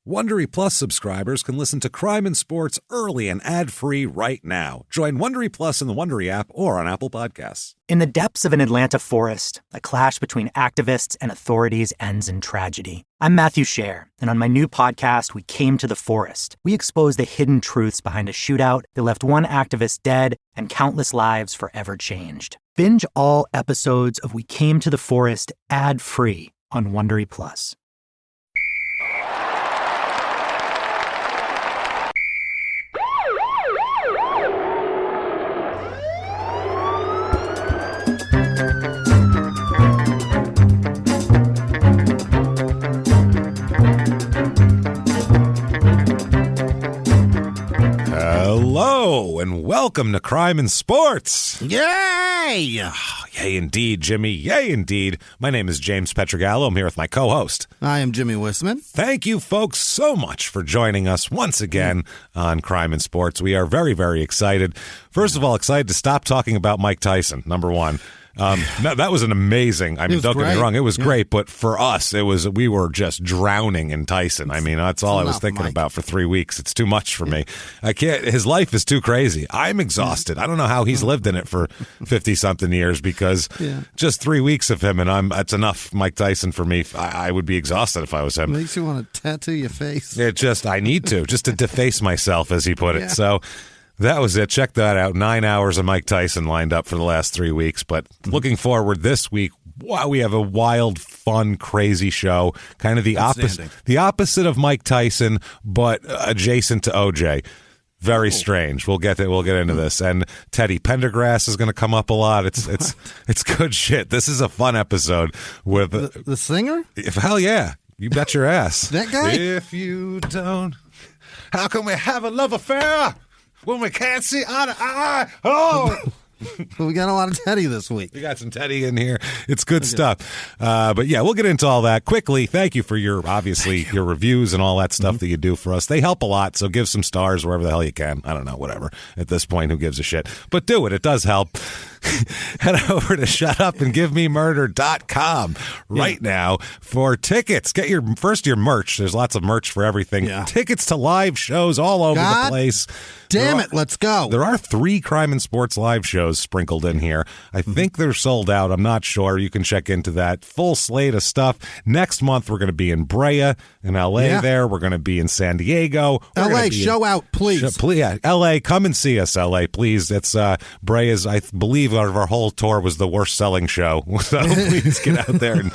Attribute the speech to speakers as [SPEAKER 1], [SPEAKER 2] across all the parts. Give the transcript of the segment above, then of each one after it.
[SPEAKER 1] Wondery Plus subscribers can listen to Crime and Sports early and ad-free right now. Join Wondery Plus in the Wondery app or on Apple Podcasts.
[SPEAKER 2] In the depths of an Atlanta forest, a clash between activists and authorities ends in tragedy. I'm Matthew Scher, and on my new podcast, We Came to the Forest, we expose the hidden truths behind a shootout that left one activist dead and countless lives forever changed. Binge all episodes of We Came to the Forest ad-free on Wondery Plus.
[SPEAKER 1] Hello, and welcome to Crime and Sports.
[SPEAKER 3] Yay!
[SPEAKER 1] Yay, indeed, Jimmy. Yay, indeed. My name is James Petrogallo. I'm here with my co-host.
[SPEAKER 3] I am Jimmy Wisman.
[SPEAKER 1] Thank you, folks, so much for joining us once again on Crime and Sports. We are very, very excited. First of all, excited to stop talking about Mike Tyson, number one. No, that was an amazing, don't get me wrong, it was great, but for us, we were just drowning in Tyson. I mean, that's all I was thinking about for 3 weeks. It's too much for me. I can't, his life is too crazy. I'm exhausted. I don't know how he's lived in it for 50-something years because just 3 weeks of him, and that's enough Mike Tyson for me. I would be exhausted if I was him.
[SPEAKER 3] Makes you want to tattoo your face.
[SPEAKER 1] I need to, just to deface myself, as he put it. So that was it. Check that out. 9 hours of Mike Tyson lined up for the last 3 weeks. But looking forward this week, wow, we have a wild, fun, crazy show. Kind of the opposite of Mike Tyson, but adjacent to OJ. Very strange. We'll get into this. And Teddy Pendergrass is going to come up a lot. It's good shit. This is a fun episode with
[SPEAKER 3] the singer.
[SPEAKER 1] Hell yeah, you bet your ass.
[SPEAKER 3] That guy.
[SPEAKER 1] If you don't, how can we have a love affair when we can't see eye to eye? Oh!
[SPEAKER 3] We got a lot of Teddy this week.
[SPEAKER 1] We got some Teddy in here. It's good stuff. But yeah, we'll get into all that quickly. Thank you for your reviews and all that stuff that you do for us. They help a lot, so give some stars wherever the hell you can. I don't know, whatever. At this point, who gives a shit? But do it. It does help. Head over to shutupandgivememurder.com right now for tickets. Get your merch. There's lots of merch for everything. Yeah. Tickets to live shows all over the place.
[SPEAKER 3] Damn it, let's go.
[SPEAKER 1] There are 3 Crime and Sports live shows sprinkled in here. I think they're sold out. I'm not sure. You can check into that. Full slate of stuff. Next month, we're going to be in Brea in L.A. there. We're going to be in San Diego.
[SPEAKER 3] L.A., show out, please.
[SPEAKER 1] L.A., come and see us, L.A., please. It's Brea's, I believe, out of our whole tour was the worst selling show. So please get out there. And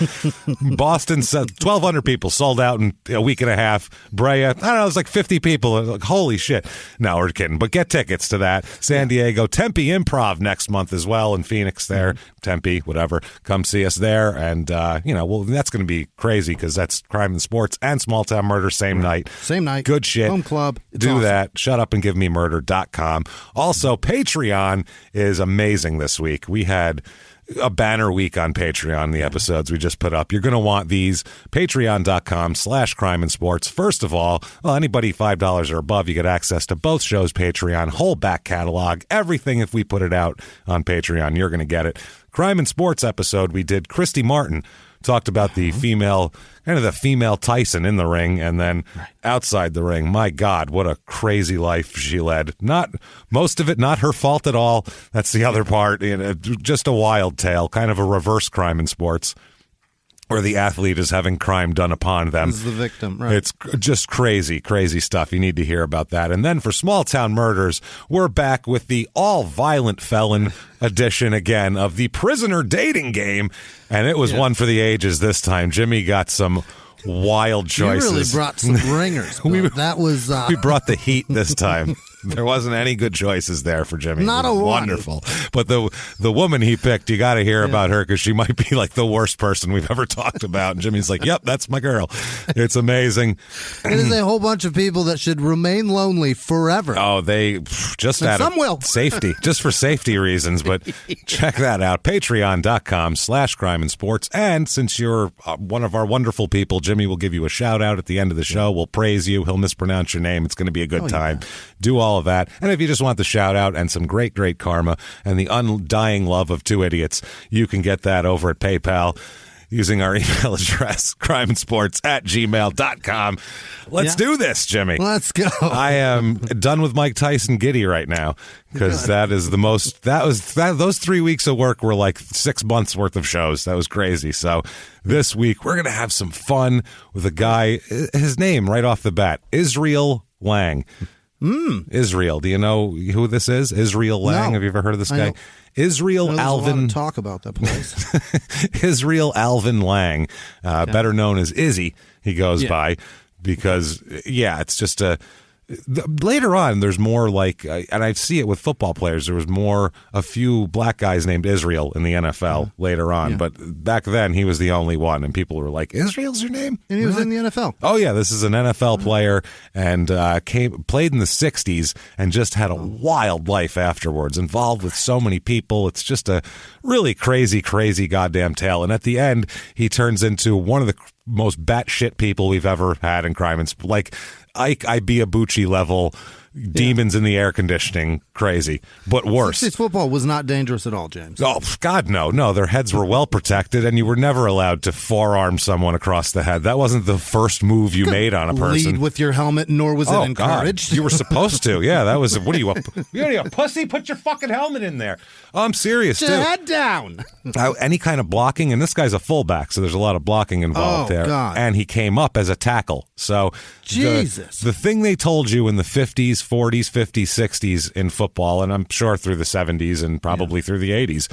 [SPEAKER 1] Boston, 1,200 people sold out in a week and a half. Brea, I don't know, it was like 50 people. Like, holy shit. No, we're kidding. But get tickets to that. San Diego, Tempe Improv next month as well in Phoenix there. Tempe, whatever. Come see us there. And, that's going to be crazy because that's Crime and Sports and Small Town Murder same night.
[SPEAKER 3] Same night.
[SPEAKER 1] Good shit.
[SPEAKER 3] Home club.
[SPEAKER 1] It's awesome. That. Shutupandgivememurder.com. Also, Patreon is amazing this week. We had a banner week on Patreon, the episodes we just put up. You're going to want these. Patreon.com/crime and sports. First of all, anybody $5 or above, you get access to both shows' Patreon, whole back catalog, everything. If we put it out on Patreon, you're going to get it. Crime and Sports episode, we did Christy Martin. Talked about the female Tyson in the ring and then outside the ring. My God, what a crazy life she led. Not most of it, not her fault at all. That's the other part. Just a wild tale, kind of a reverse Crime in Sports, where the athlete is having crime done upon them.
[SPEAKER 3] This is the victim, right?
[SPEAKER 1] It's just crazy, crazy stuff. You need to hear about that. And then for Small Town Murders, we're back with the all-violent felon edition again of the prisoner dating game. And it was one for the ages this time. Jimmy got some wild choices.
[SPEAKER 3] You really brought some ringers. We
[SPEAKER 1] brought the heat this time. There wasn't any good choices there for Jimmy.
[SPEAKER 3] Not a one.
[SPEAKER 1] Wonderful. But the woman he picked, you got to hear about her because she might be like the worst person we've ever talked about. And Jimmy's like, yep, that's my girl. It's amazing.
[SPEAKER 3] It is a whole bunch of people that should remain lonely forever.
[SPEAKER 1] Oh, they just out of safety, just for safety reasons. But check that out. Patreon.com/crime and sports. And since you're one of our wonderful people, Jimmy will give you a shout out at the end of the show. We'll praise you. He'll mispronounce your name. It's going to be a good time. Yeah. Do all of that. And if you just want the shout out and some great, great karma and the undying love of two idiots, you can get that over at PayPal. using our email address, crimeandsports@gmail.com. Let's do this, Jimmy.
[SPEAKER 3] Let's go.
[SPEAKER 1] I am done with Mike Tyson giddy right now because that is the most. Those 3 weeks of work were like 6 months worth of shows. That was crazy. So this week we're gonna have some fun with a guy. His name right off the bat, Israel Lang. Israel. Do you know who this is? Israel Lang.
[SPEAKER 3] No.
[SPEAKER 1] Have you ever heard of this guy? Israel Alvin.
[SPEAKER 3] Talk about that place.
[SPEAKER 1] Israel Alvin Lang, better known as Izzy. He goes by because it's just later on, there's more like, and I see it with football players. There was a few black guys named Israel in the NFL later on, but back then he was the only one, and people were like, "Israel's your name?"
[SPEAKER 3] And he was in the NFL.
[SPEAKER 1] Oh yeah, this is an NFL player, and played in the '60s, and just had a wild life afterwards. Involved with so many people, it's just a really crazy, crazy goddamn tale. And at the end, he turns into one of the most batshit people we've ever had in crime, and like Ike Ibeabuchi level, demons in the air conditioning, crazy, but worse.
[SPEAKER 3] 60s football was not dangerous at all, James.
[SPEAKER 1] Oh, God, no. Their heads were well protected, and you were never allowed to forearm someone across the head. That wasn't the first move you made on a person.
[SPEAKER 3] Lead with your helmet, nor was it encouraged.
[SPEAKER 1] God. You were supposed to. Yeah, that was, what are you, a pussy? Put your fucking helmet in there. Oh, I'm serious, too.
[SPEAKER 3] Head down.
[SPEAKER 1] Any kind of blocking, and this guy's a fullback, so there's a lot of blocking involved there.
[SPEAKER 3] God.
[SPEAKER 1] And he came up as a tackle. So
[SPEAKER 3] Jesus.
[SPEAKER 1] The thing they told you in the 50s, 40s, 50s, 60s in football, and I'm sure through the 70s and probably through the 80s,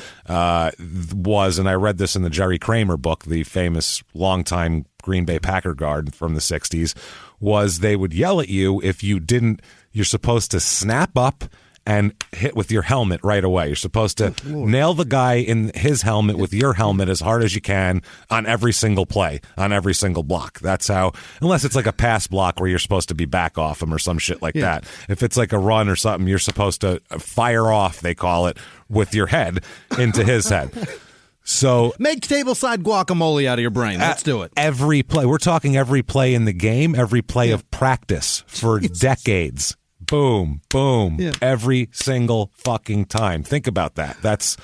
[SPEAKER 1] was, and I read this in the Jerry Kramer book, the famous longtime Green Bay Packer guard from the 60s, was they would yell at you if you didn't, you're supposed to snap up and hit with your helmet right away. You're supposed to nail the guy in his helmet with your helmet as hard as you can on every single play, on every single block. That's how, unless it's like a pass block where you're supposed to be back off him or some shit like that. If it's like a run or something, you're supposed to fire off, they call it, with your head into his head. So
[SPEAKER 3] make tableside guacamole out of your brain. Let's do it.
[SPEAKER 1] Every play. We're talking every play in the game, every play of practice for decades. Boom, boom, every single fucking time. Think about that. That's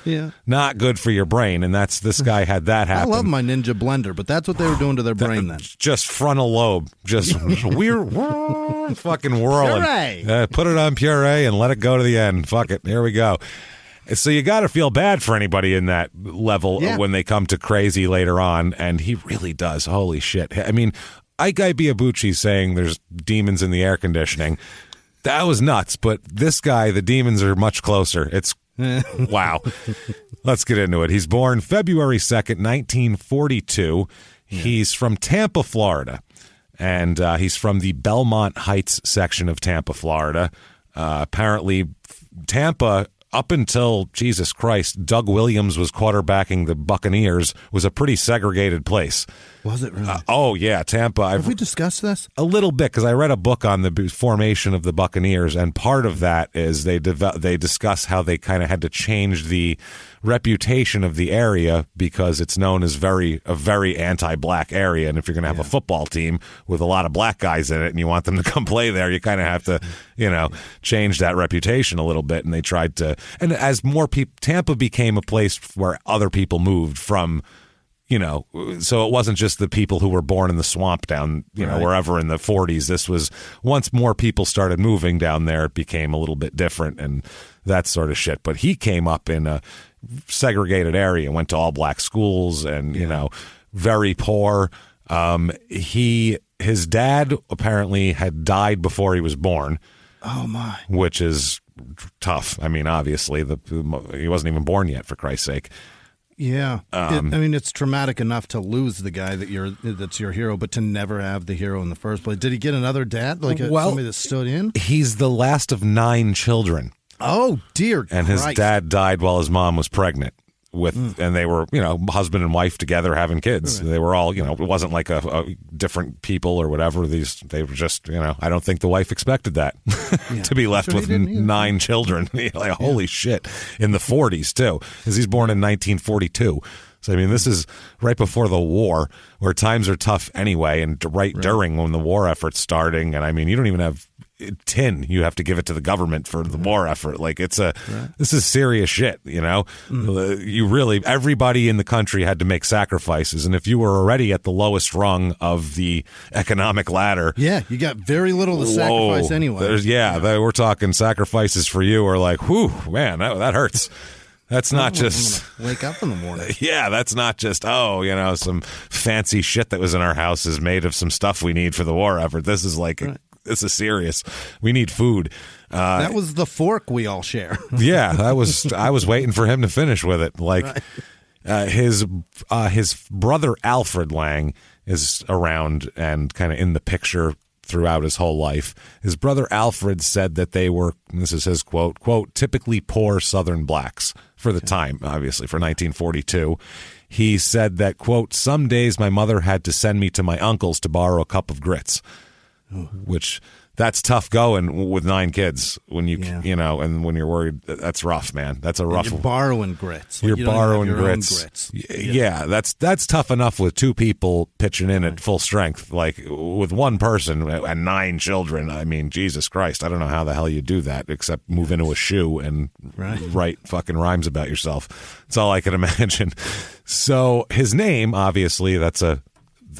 [SPEAKER 1] not good for your brain, and this guy had that happen.
[SPEAKER 3] I love my Ninja blender, but that's what they were doing to their brain then.
[SPEAKER 1] Just frontal lobe, just we're fucking whirling. Put it on puree and let it go to the end. Fuck it, here we go. So you got to feel bad for anybody in that level when they come to crazy later on, and he really does. Holy shit. I mean, Ike Ibeabuchi saying there's demons in the air conditioning. That was nuts, but this guy, the demons are much closer. It's wow. Let's get into it. He's born February 2nd, 1942. He's from Tampa, Florida, and he's from the Belmont Heights section of Tampa, Florida. Apparently, Tampa, up until, Jesus Christ, Doug Williams was quarterbacking the Buccaneers, was a pretty segregated place.
[SPEAKER 3] Was it really?
[SPEAKER 1] Oh, yeah, Tampa.
[SPEAKER 3] Have we discussed this?
[SPEAKER 1] A little bit, because I read a book on the formation of the Buccaneers, and part of that is they discuss how they kind of had to change the reputation of the area because it's known as a very anti-black area, and if you're going to have a football team with a lot of black guys in it and you want them to come play there, you kind of have to, change that reputation a little bit, and they tried to, and as more people, Tampa became a place where other people moved from, so it wasn't just the people who were born in the swamp down, wherever in the 40s. This was, once more people started moving down there, it became a little bit different and that sort of shit. But he came up in a segregated area, went to all black schools and, very poor. His dad apparently had died before he was born.
[SPEAKER 3] Oh, my.
[SPEAKER 1] Which is tough. I mean, obviously, he wasn't even born yet, for Christ's sake.
[SPEAKER 3] Yeah, it's traumatic enough to lose the guy that's your hero, but to never have the hero in the first place. Did he get another dad, somebody that stood in?
[SPEAKER 1] He's the last of 9 children.
[SPEAKER 3] Oh, dear
[SPEAKER 1] And
[SPEAKER 3] Christ.
[SPEAKER 1] his dad died while his mom was pregnant. And they were, husband and wife together having kids. Right. They were all, it wasn't like a different people or whatever. They were just, I don't think the wife expected that to be left with 9 children. Holy shit. In the 40s too, because he's born in 1942. So, I mean, this is right before the war where times are tough anyway, and right during when the war effort's starting. And I mean, you don't even have tin. You have to give it to the government for the war effort. Like this is serious shit, you know? You really, everybody in the country had to make sacrifices. And if you were already at the lowest rung of the economic ladder.
[SPEAKER 3] Yeah, you got very little to sacrifice anyway.
[SPEAKER 1] We're talking sacrifices for you are like, whew, man, that hurts. That's not just
[SPEAKER 3] wake up in the morning.
[SPEAKER 1] Yeah, that's not just some fancy shit that was in our house is made of some stuff we need for the war effort. This is like this is serious. We need food.
[SPEAKER 3] That was the fork we all share.
[SPEAKER 1] Yeah, I was waiting for him to finish with it. Like his brother Alfred Lang is around and kind of in the picture throughout his whole life. His brother Alfred said that they were, and this is his quote, typically poor Southern blacks for the time, obviously, for 1942. He said that, quote, some days my mother had to send me to my uncle's to borrow a cup of grits, which that's tough going with 9 kids when and when you're worried. That's rough, man. That's a rough.
[SPEAKER 3] You're borrowing grits.
[SPEAKER 1] You're borrowing grits. Yeah, that's tough enough with 2 people pitching in at full strength. Like with one person and 9 children. I mean, Jesus Christ. I don't know how the hell you do that except move into a shoe and write fucking rhymes about yourself. That's all I can imagine. So his name, obviously,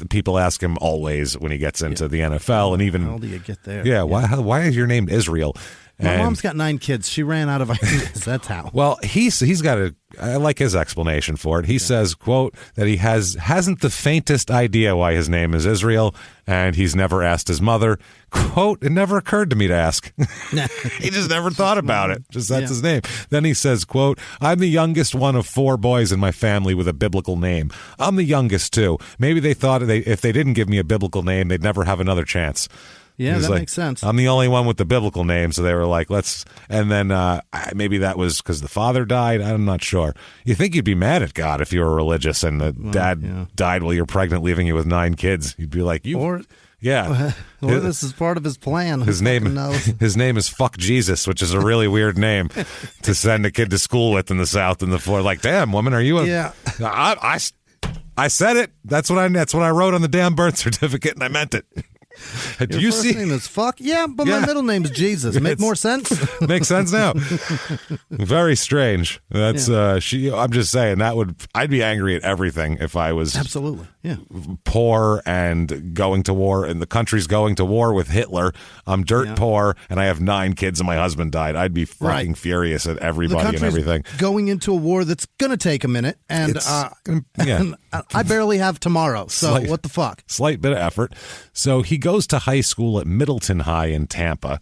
[SPEAKER 1] people ask him always when he gets into the NFL, and even
[SPEAKER 3] how do you get there?
[SPEAKER 1] Yeah, why is your name Israel?
[SPEAKER 3] My mom's got 9 kids. She ran out of ideas. That's how.
[SPEAKER 1] Well, he's got I like his explanation for it. He says, quote, that he hasn't the faintest idea why his name is Israel, and he's never asked his mother. Quote, it never occurred to me to ask. He just never thought about it. Just that's his name. Then he says, quote, I'm the youngest one of 4 boys in my family with a biblical name. I'm the youngest too. Maybe they thought if they didn't give me a biblical name, they'd never have another chance.
[SPEAKER 3] Yeah, that makes sense.
[SPEAKER 1] I'm the only one with the biblical name, so they were like, and then maybe that was because the father died. I'm not sure. You think you'd be mad at God if you were religious and the dad died while you're pregnant, leaving you with 9 kids. You'd be like, this is
[SPEAKER 3] part of his plan.
[SPEAKER 1] His name is Fuck Jesus, which is a really weird name to send a kid to school with in the South and the floor. Like, damn, woman, are you I said it. That's what I wrote on the damn birth certificate, and I meant it.
[SPEAKER 3] Your first name is Fuck? Yeah, but my middle name is Jesus. Make more sense?
[SPEAKER 1] Makes sense now. Very strange. That's I'm just saying I'd be angry at everything if I was
[SPEAKER 3] absolutely
[SPEAKER 1] poor and going to war, and the country's going to war with Hitler. I'm dirt poor, and I have 9 kids, and my husband died. I'd be fucking furious at everybody and everything.
[SPEAKER 3] Going into a war that's going to take a minute, and and I barely have tomorrow. So what the fuck?
[SPEAKER 1] Slight bit of effort. So he goes to high school at Middleton High in Tampa,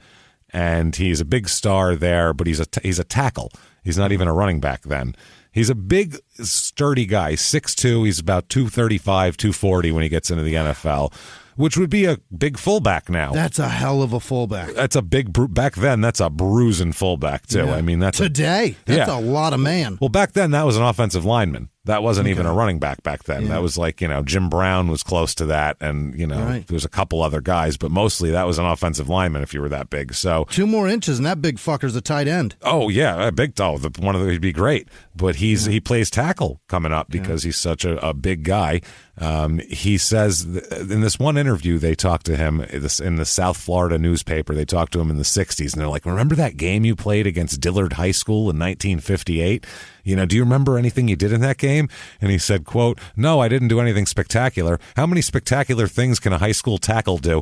[SPEAKER 1] and he's a big star there, but he's a tackle. He's not even a running back then. He's a big, sturdy guy, 6'2". He's about 235, 240 when he gets into the NFL, which would be a big fullback now.
[SPEAKER 3] That's a hell of a fullback.
[SPEAKER 1] That's a big back then. That's a bruising fullback too. Yeah. I mean, that's
[SPEAKER 3] today. That's a lot of man.
[SPEAKER 1] Well, back then that was an offensive lineman. That wasn't even a running back then. That was like, Jim Brown was close to that, and there was a couple other guys, but mostly that was an offensive lineman if you were that big. So
[SPEAKER 3] 2 more inches and that big fucker's a tight end.
[SPEAKER 1] Oh yeah, he'd be great. But he plays tackle coming up because he's such a big guy. He says in this one interview they talked to him in the South Florida newspaper. They talked to him in the 60s, and they're like, remember that game you played against Dillard High School in 1958? Do you remember anything you did in that game? And he said, quote, no, I didn't do anything spectacular. How many spectacular things can a high school tackle do?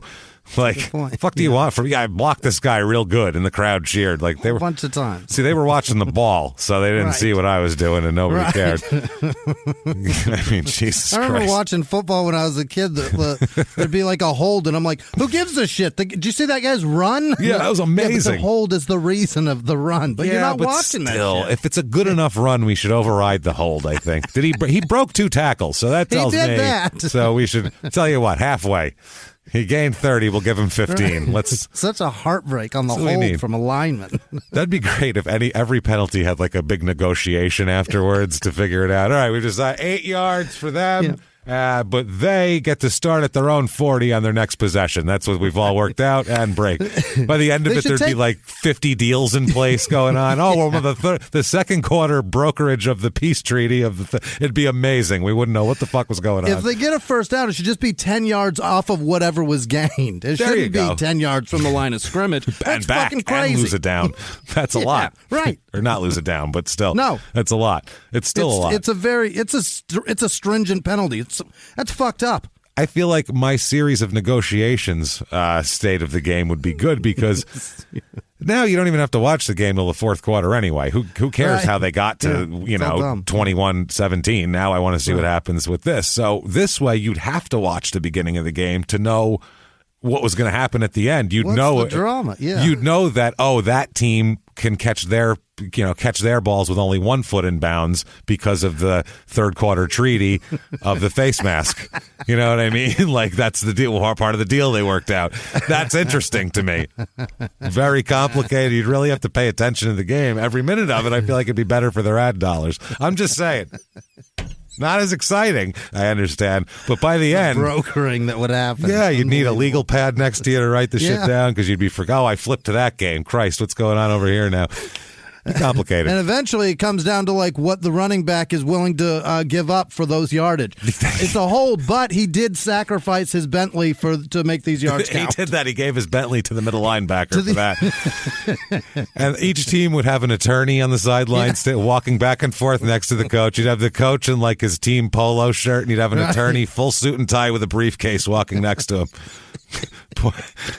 [SPEAKER 1] Like, fuck do you want from me? I blocked this guy real good, and the crowd cheered. Like they were
[SPEAKER 3] a bunch of times.
[SPEAKER 1] See, they were watching the ball, so they didn't see what I was doing, and nobody cared. I mean, Jesus Christ.
[SPEAKER 3] I remember watching football when I was a kid. There'd be like a hold, and I'm like, who gives a shit? Did you see that guy's run?
[SPEAKER 1] Yeah, that was amazing.
[SPEAKER 3] But the hold is the reason of the run, but you're not watching that shit.
[SPEAKER 1] If it's a good enough run, we should override the hold, I think. He broke 2 tackles, so that tells me.
[SPEAKER 3] He did that.
[SPEAKER 1] So we should tell you what, halfway. He gained 30. We'll give him 15. Let's.
[SPEAKER 3] Such a heartbreak on the hold from a lineman.
[SPEAKER 1] That'd be great if every penalty had like a big negotiation afterwards to figure it out. All right, we just 8 yards for them. but they get to start at their own 40 on their next possession. That's what we've all worked out and break. By the end of it, there'd be like 50 deals in place going on. Oh, well, the second quarter brokerage of the peace treaty it'd be amazing. We wouldn't know what the fuck was going on.
[SPEAKER 3] If they get a first down, it should just be 10 yards off of whatever was gained. It shouldn't be 10 yards from the line of scrimmage. That's
[SPEAKER 1] and back
[SPEAKER 3] fucking crazy.
[SPEAKER 1] And lose it down. That's a lot.
[SPEAKER 3] Right.
[SPEAKER 1] Or not lose it down, but still.
[SPEAKER 3] No.
[SPEAKER 1] That's a lot. It's still a lot.
[SPEAKER 3] It's a stringent penalty. That's fucked up.
[SPEAKER 1] I feel like my series of negotiations state of the game would be good because now you don't even have to watch the game till the fourth quarter anyway. Who cares how they got to 21-17? Now I want to see what happens with this. So this way you'd have to watch the beginning of the game to know what was going to happen at the end. You'd know
[SPEAKER 3] the drama. Yeah.
[SPEAKER 1] You'd know that that team can catch their balls with only 1 foot in bounds because of the third quarter treaty of the face mask. You know what I mean? Like that's the deal, part of the deal they worked out. That's interesting to me. Very complicated. You'd really have to pay attention to the game. Every minute of it, I feel like it'd be better for their ad dollars. I'm just saying. Not as exciting, I understand. But by the end...
[SPEAKER 3] brokering that would happen.
[SPEAKER 1] Yeah, you'd need a legal pad next to you to write the shit down because you'd be I flipped to that game. Christ, what's going on over here now? Complicated.
[SPEAKER 3] And eventually it comes down to like what the running back is willing to give up for those yardage. It's a hold, but he did sacrifice his Bentley to make these yards count.
[SPEAKER 1] He did that. He gave his Bentley to the middle linebacker for that. And each team would have an attorney on the sidelines walking back and forth next to the coach. You'd have the coach in like his team polo shirt, and you'd have an attorney full suit and tie with a briefcase walking next to him.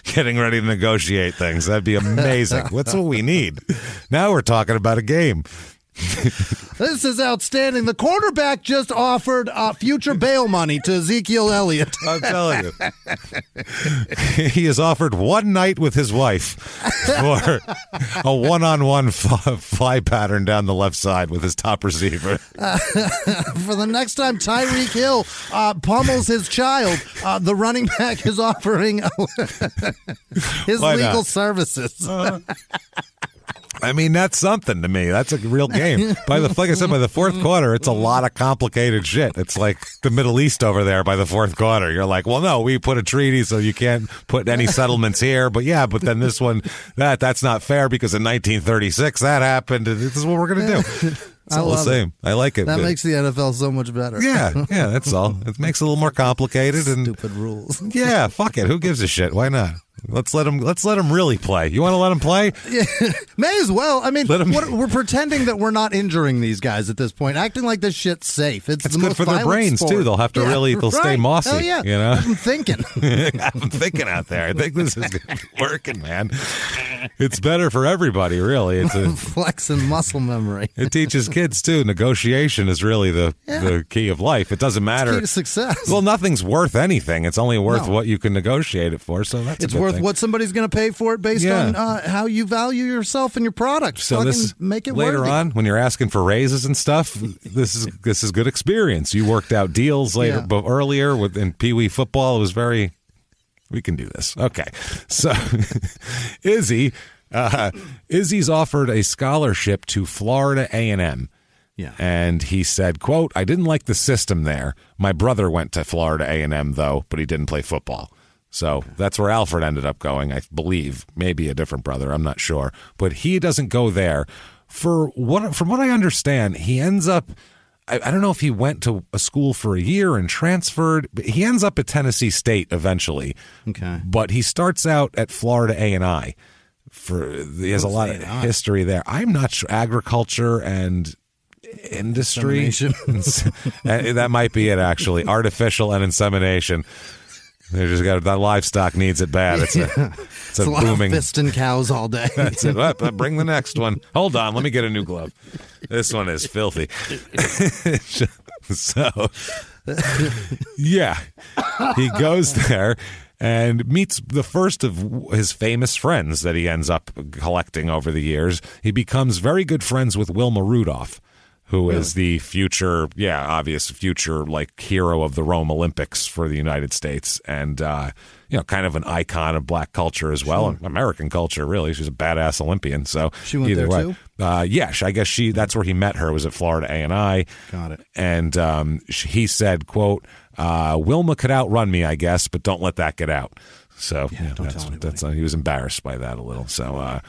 [SPEAKER 1] Getting ready to negotiate things. That'd be amazing. That's what we need. Now we're talking about a game.
[SPEAKER 3] This is outstanding. The quarterback just offered future bail money to Ezekiel Elliott.
[SPEAKER 1] I'm telling you. He has offered one night with his wife for a one-on-one fly pattern down the left side with his top receiver.
[SPEAKER 3] For the next time Tyreek Hill pummels his child, the running back is offering his legal services.
[SPEAKER 1] I mean, that's something to me. That's a real game. Like I said, by the fourth quarter, it's a lot of complicated shit. It's like the Middle East over there by the fourth quarter. You're like, well, no, we put a treaty, so you can't put any settlements here. But then this one, that's not fair because in 1936 that happened. And this is what we're going to do. It's all the same. I like it.
[SPEAKER 3] That makes the NFL so much better.
[SPEAKER 1] Yeah, that's all. It makes it a little more complicated.
[SPEAKER 3] Stupid rules.
[SPEAKER 1] Yeah, fuck it. Who gives a shit? Why not? Let's let him really play. You want to let him play?
[SPEAKER 3] Yeah, may as well. I mean, we're pretending that we're not injuring these guys at this point, acting like this shit's safe. It's the
[SPEAKER 1] good
[SPEAKER 3] most
[SPEAKER 1] for their brains
[SPEAKER 3] sport.
[SPEAKER 1] too. They'll have to they'll stay mossy.
[SPEAKER 3] Hell yeah.
[SPEAKER 1] You know,
[SPEAKER 3] I'm thinking.
[SPEAKER 1] I'm thinking out there. I think this is working, man. It's better for everybody, really. It's a
[SPEAKER 3] flex and muscle memory.
[SPEAKER 1] It teaches kids too. Negotiation is really the key of life. It doesn't matter.
[SPEAKER 3] It's key to success.
[SPEAKER 1] Well, nothing's worth anything. It's only worth what you can negotiate it for. So it's
[SPEAKER 3] worth what somebody's going to pay for it based on how you value yourself and your product.
[SPEAKER 1] So
[SPEAKER 3] make it
[SPEAKER 1] later
[SPEAKER 3] worthy.
[SPEAKER 1] on when you're asking for raises and stuff. This is good experience. You worked out deals earlier in Pee Wee football. It was very. We can do this. Okay, so Izzy's offered a scholarship to Florida A&M.
[SPEAKER 3] Yeah.
[SPEAKER 1] And he said, quote, I didn't like the system there. My brother went to Florida A&M, though, but he didn't play football. So that's where Alfred ended up going, I believe. Maybe a different brother. I'm not sure. But he doesn't go there. From what I understand, he ends up, I don't know if he went to a school for a year and transferred, but he ends up at Tennessee State eventually.
[SPEAKER 3] Okay.
[SPEAKER 1] But he starts out at Florida A&I. He has a lot of history there. I'm not sure. Agriculture and industry. That might be it, actually. Artificial and insemination. They just got that livestock needs it bad. It's a booming.
[SPEAKER 3] Lot of fisting cows all day.
[SPEAKER 1] That's it. Well, bring the next one. Hold on, let me get a new glove. This one is filthy. So, yeah, he goes there and meets the first of his famous friends that he ends up collecting over the years. He becomes very good friends with Wilma Rudolph, who is the future, obvious future, like, hero of the Rome Olympics for the United States. And, kind of an icon of black culture as well. Sure. American culture, really. She's a badass Olympian. So
[SPEAKER 3] she went there too?
[SPEAKER 1] I guess that's where he met her, was at Florida A&I.
[SPEAKER 3] Got it.
[SPEAKER 1] And he said, quote, Wilma could outrun me, I guess, but don't let that get out. So
[SPEAKER 3] don't tell anybody.
[SPEAKER 1] he was embarrassed by that a little. So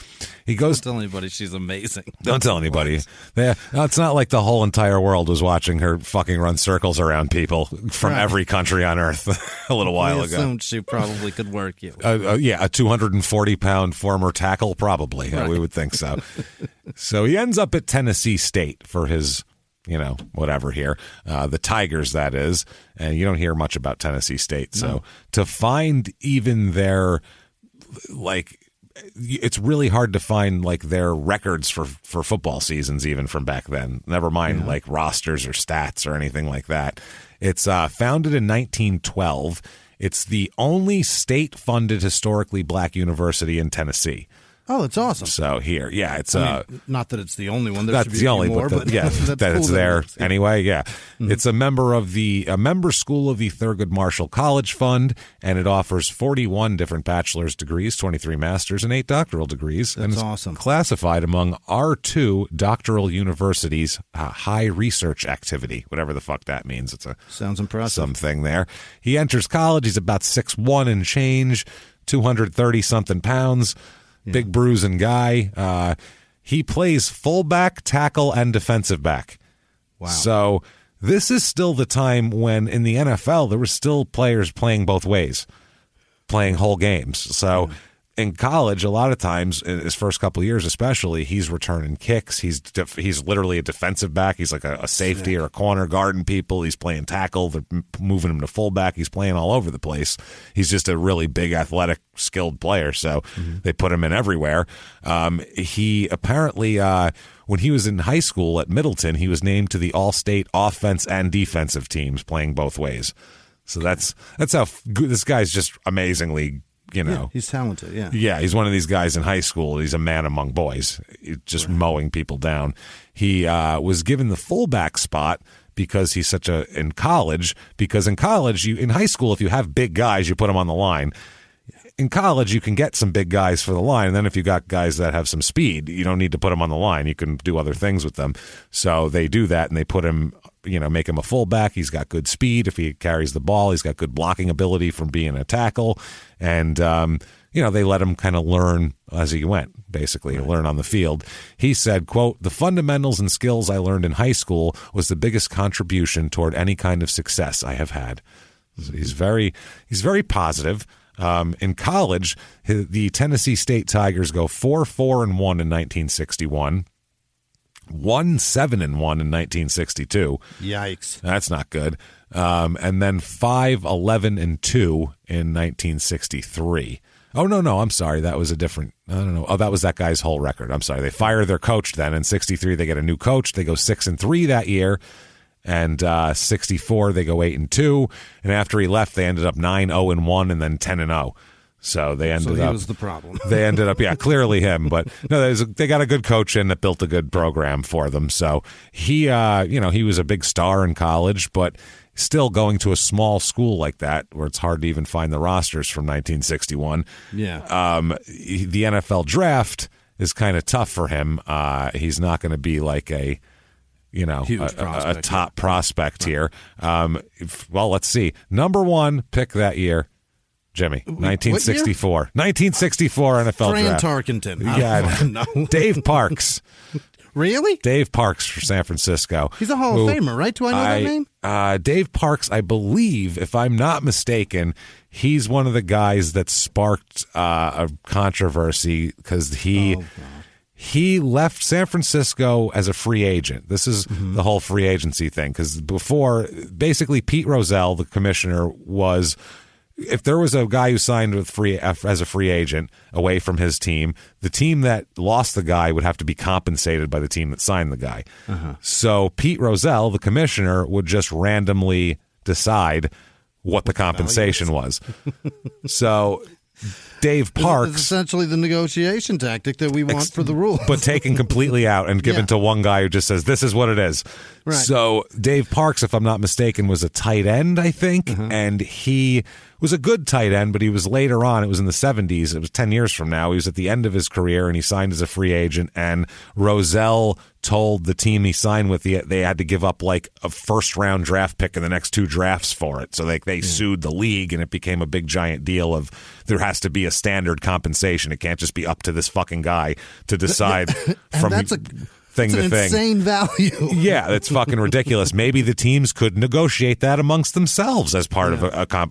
[SPEAKER 1] he goes.
[SPEAKER 3] Don't tell anybody she's amazing.
[SPEAKER 1] Don't tell anybody. It's not like the whole entire world was watching her fucking run circles around people from every country on earth a little while ago.
[SPEAKER 3] Assumed she probably could work you.
[SPEAKER 1] A 240-pound former tackle, probably. We would think so. So he ends up at Tennessee State for his, whatever here, the Tigers, that is. And you don't hear much about Tennessee State. So to find even their, it's really hard to find their records for football seasons, even from back then. Never mind rosters or stats or anything like that. It's founded in 1912. It's the only state-funded historically black university in Tennessee.
[SPEAKER 3] Oh, that's awesome.
[SPEAKER 1] So here, it's
[SPEAKER 3] not that it's the only one. There
[SPEAKER 1] that's
[SPEAKER 3] should be
[SPEAKER 1] the only,
[SPEAKER 3] more,
[SPEAKER 1] but that cool it's there anyway. Yeah, It's a member school of the Thurgood Marshall College Fund, and it offers 41 different bachelor's degrees, 23 master's, and 8 doctoral degrees.
[SPEAKER 3] That's awesome.
[SPEAKER 1] Classified among R2 doctoral universities, high research activity, whatever the fuck that means.
[SPEAKER 3] Sounds impressive.
[SPEAKER 1] Something there. He enters college. He's about 6'1" and change, 230 something pounds. Big bruising guy. He plays fullback, tackle, and defensive back.
[SPEAKER 3] Wow.
[SPEAKER 1] So this is still the time when in the NFL there were still players playing both ways, playing whole games. So in college, a lot of times, in his first couple of years especially, he's returning kicks. He's literally a defensive back. He's like a safety or a corner guarding people. He's playing tackle. They're moving him to fullback. He's playing all over the place. He's just a really big, athletic, skilled player, so they put him in everywhere. He apparently, when he was in high school at Middleton, he was named to the All-State offense and defensive teams, playing both ways. So that's how good this guy's just amazingly.
[SPEAKER 3] He's talented,
[SPEAKER 1] Yeah, he's one of these guys in high school. He's a man among boys, just mowing people down. He was given the fullback spot because he's in college, in high school, if you have big guys, you put them on the line. In college, you can get some big guys for the line, and then if you got guys that have some speed, you don't need to put them on the line. You can do other things with them. So they do that, and they put him, make him a fullback. He's got good speed. If he carries the ball, he's got good blocking ability from being a tackle. And, they let him kind of learn as he went, basically, learn on the field. He said, quote, "The fundamentals and skills I learned in high school was the biggest contribution toward any kind of success I have had." So he's very positive. In college, the Tennessee State Tigers go 4-4-1 in 1961, 1-7-1 in 1962.
[SPEAKER 3] Yikes.
[SPEAKER 1] That's not good. And then 5-11-2 in 1963. Oh, no, I'm sorry. That was a different, I don't know. Oh, that was that guy's whole record. I'm sorry. They fire their coach then. In 63, they get a new coach. They go 6-3 that year. And 64, they go 8-2, and after he left, they ended up 9-0-1, and then 10-0. So they ended up.
[SPEAKER 3] He was the problem.
[SPEAKER 1] They ended up, clearly him. But no, they got a good coach in that built a good program for them. So he, he was a big star in college, but still going to a small school like that where it's hard to even find the rosters from 1961.
[SPEAKER 3] Yeah.
[SPEAKER 1] The NFL draft is kind of tough for him. He's not going to be like a top prospect here. Well, let's see. Number 1 pick that year, Jimmy, 1964. 1964 NFL
[SPEAKER 3] Fran
[SPEAKER 1] draft.
[SPEAKER 3] Tarkenton.
[SPEAKER 1] Yeah, Dave Parks.
[SPEAKER 3] Really?
[SPEAKER 1] Dave Parks for San Francisco.
[SPEAKER 3] He's a Hall of Famer, right? Do I know that name?
[SPEAKER 1] Dave Parks, I believe, if I'm not mistaken, he's one of the guys that sparked a controversy because he left San Francisco as a free agent. This is the whole free agency thing, because before, basically, Pete Rozelle, the commissioner, was, if there was a guy who signed as a free agent away from his team, the team that lost the guy would have to be compensated by the team that signed the guy. So Pete Rozelle, the commissioner, would just randomly decide what the compensation was. So Dave Parks.
[SPEAKER 3] It's essentially the negotiation tactic that we want for the rules.
[SPEAKER 1] But taken completely out and given to one guy who just says, this is what it is. Right. So Dave Parks, if I'm not mistaken, was a tight end, I think. And he was a good tight end, but he was later on. It was in the 70s. It was 10 years from now. He was at the end of his career, and he signed as a free agent. And Rozelle told the team he signed with they had to give up like a first-round draft pick in the next 2 drafts for it. So they sued the league, and it became a big giant deal of there has to be a standard compensation. It can't just be up to this fucking guy to decide from thing to thing.
[SPEAKER 3] Insane value.
[SPEAKER 1] Yeah, it's fucking ridiculous. Maybe the teams could negotiate that amongst themselves as part of